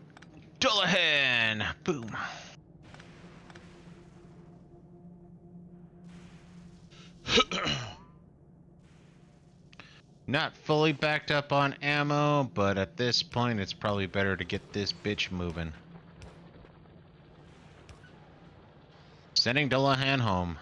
B: Dullahan, boom. Not fully backed up on ammo, but at this point, it's probably better to get this bitch moving. Sending Dullahan home.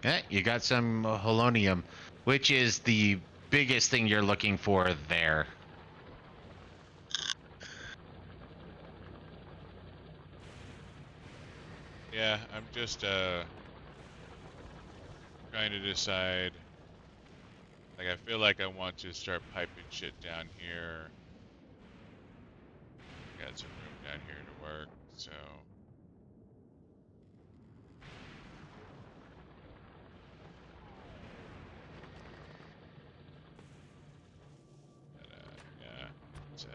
B: Yeah, you got some holonium, which is the biggest thing you're looking for there.
A: Yeah, I'm just trying to decide. Like, I feel like I want to start piping shit down here. Got some room down here to work, so. But, yeah. It's,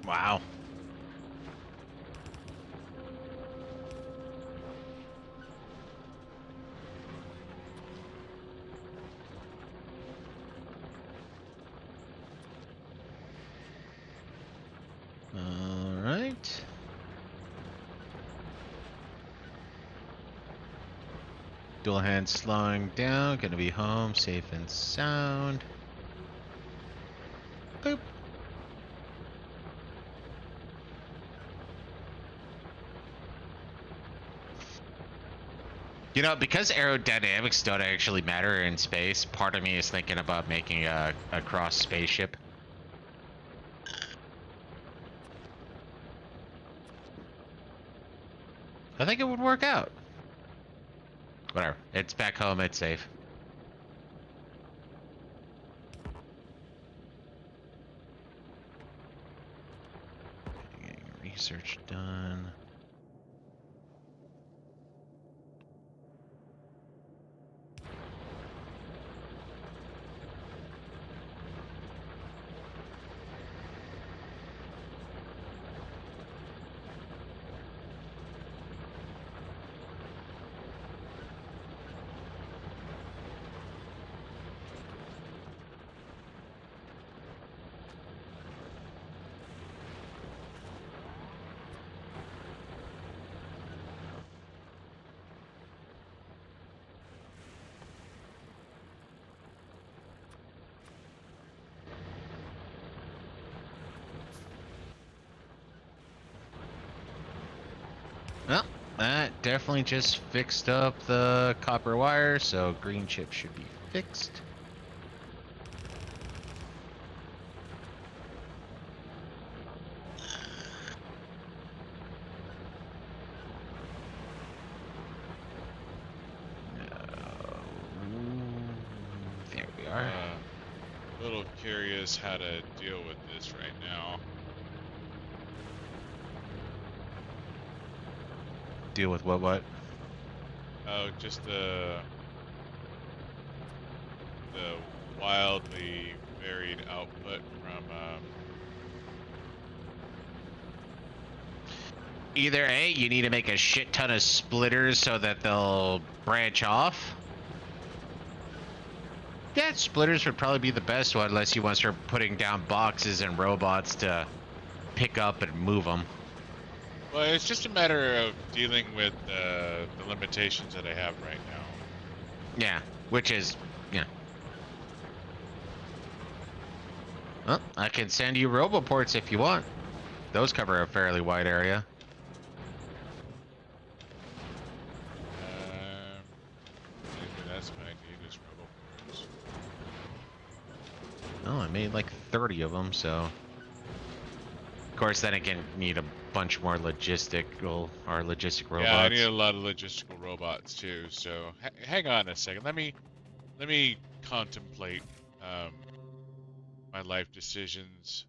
B: Wow. All right. Dullahan slowing down, gonna be home safe and sound. Boop. You know, because aerodynamics don't actually matter in space, part of me is thinking about making a cross spaceship. I think it would work out. Whatever. It's back home, it's safe. Getting research done. Well, that definitely just fixed up the copper wire, so green chip should be fixed. are.
A: A little curious how to deal with this right now.
B: Deal with what?
A: Oh, just the wildly varied output from
B: Either A, you need to make a shit ton of splitters so that they'll branch off. Yeah, splitters would probably be the best one unless you want to start putting down boxes and robots to pick up and move them.
A: well, it's just a matter of dealing with the limitations that I have right now.
B: Yeah, which is, yeah. Well, I can send you roboports if you want. Those cover a fairly wide area.
A: Maybe that's what I need is roboports.
B: Oh, I made like 30 of them, so. Of course, then again, need a bunch more logistic robots.
A: Yeah, I need a lot of logistical robots too. So hang on a second. Let me contemplate my life decisions.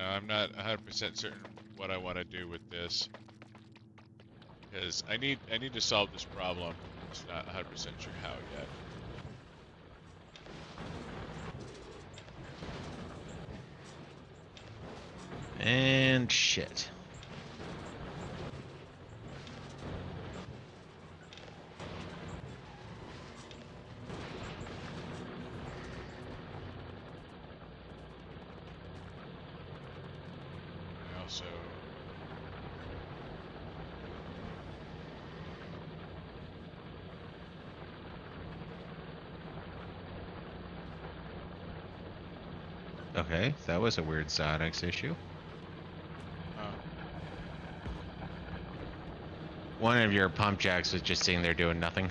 A: I'm not 100% certain what I want to do with this because I need to solve this problem. I'm just not 100% sure how yet.
B: And shit.
A: I also
B: Okay, that was a weird Sonics issue. One of your pump jacks was just sitting there doing nothing.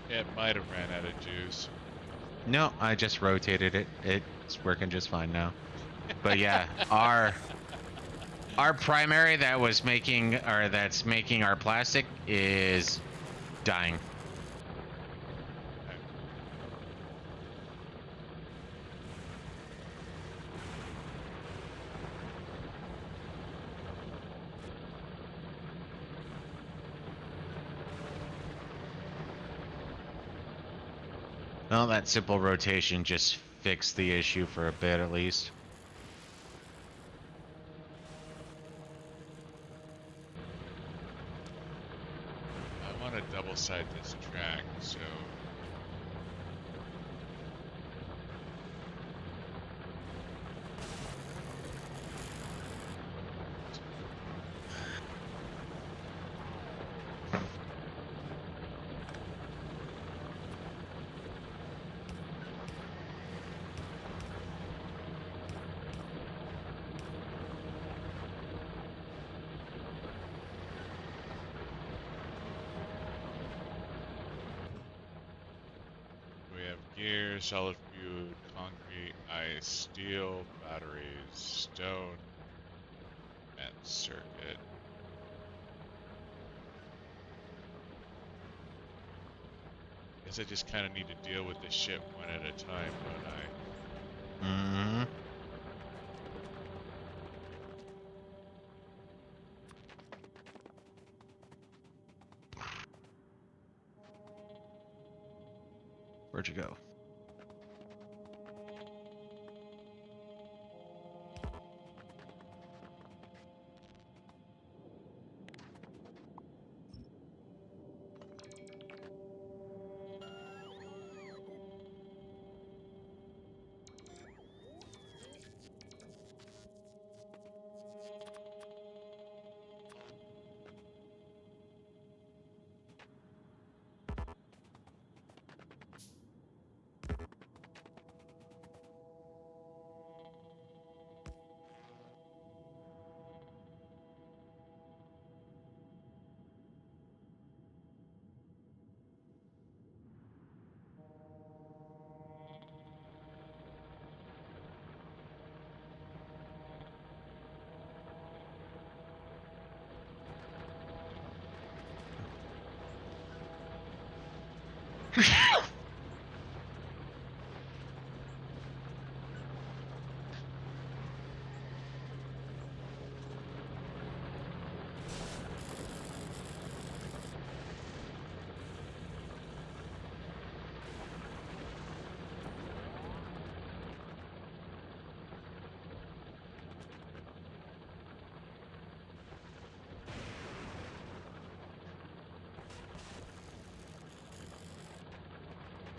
A: it might have ran out of juice.
B: No, I just rotated it. It's working just fine now. But yeah, our primary that's making our plastic is dying. Well, that simple rotation just fixed the issue for a bit at least.
A: I want to double side this track, so we have gear, solid fuel, concrete, ice, steel, batteries, stone, and circuit. Guess I just kind of need to deal with this shit one at a time, don't I?
B: Mm-hmm. Where'd you go?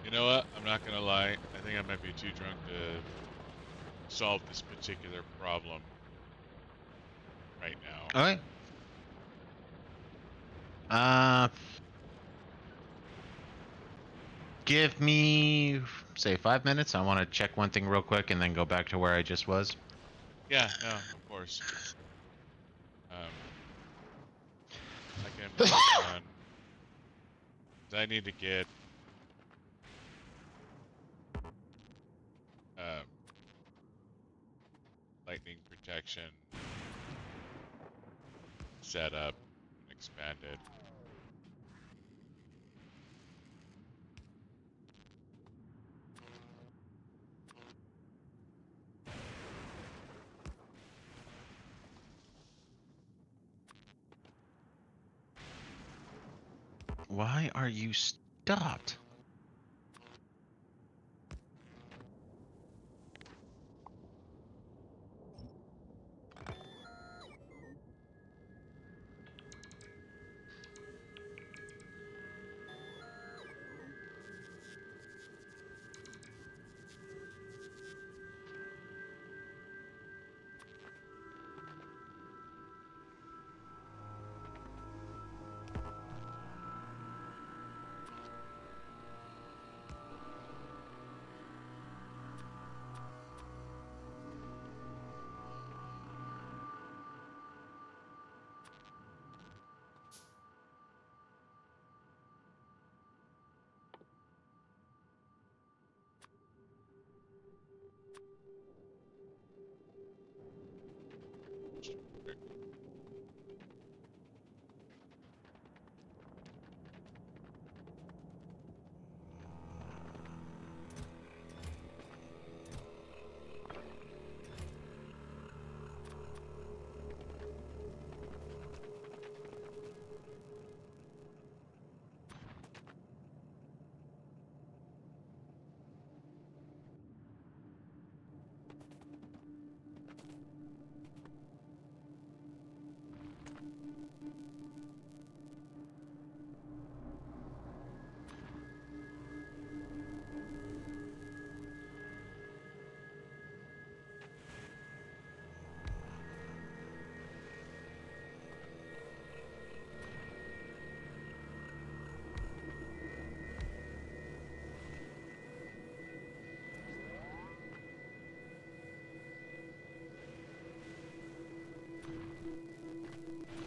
A: You know what? I'm not gonna lie. I think I might be too drunk to solve this particular problem right now.
B: Okay. Give me, say, 5 minutes. I want to check one thing real quick and then go back to where I just was.
A: Yeah, no, of course. I can work on. I need to get um, lightning protection set up and expanded.
B: Why are you stopped?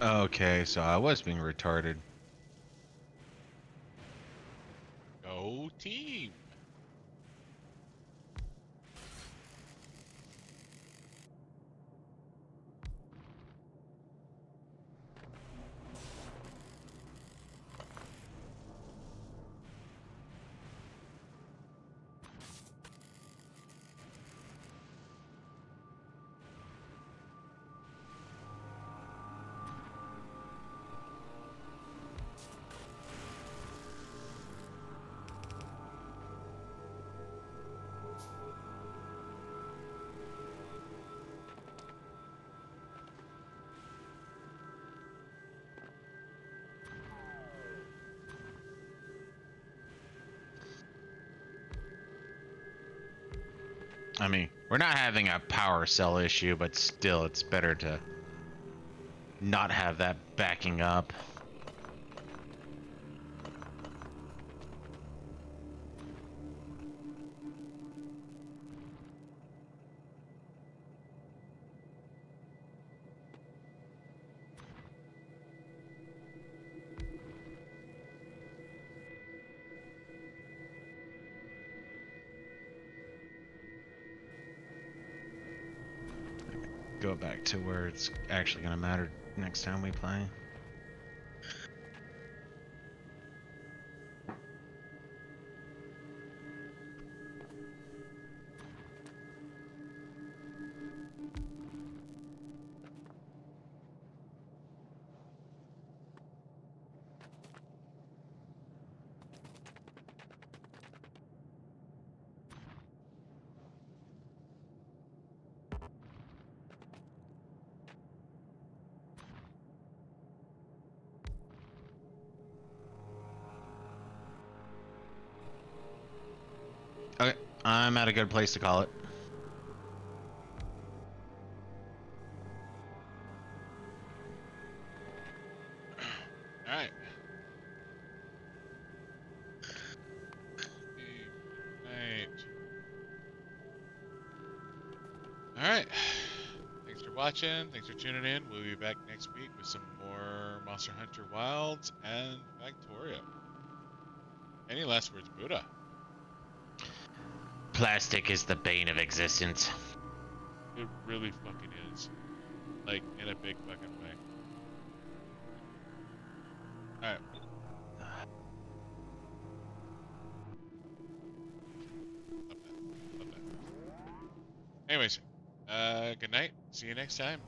B: Okay, so I was being retarded.
A: Go team!
B: I mean, we're not having a power cell issue, but still, it's better to not have that backing up. Go back to where it's actually going to matter next time we play. I'm at a good place to call it.
A: All right. Night. All right. Thanks for watching. Thanks for tuning in. We'll be back next week with some more Monster Hunter Wilds and Factorio. Any last words, Buddah?
B: Plastic is the bane of existence.
A: It really fucking is. Like, in a big fucking way. Alright. Love that. Anyways, good night. See you next time.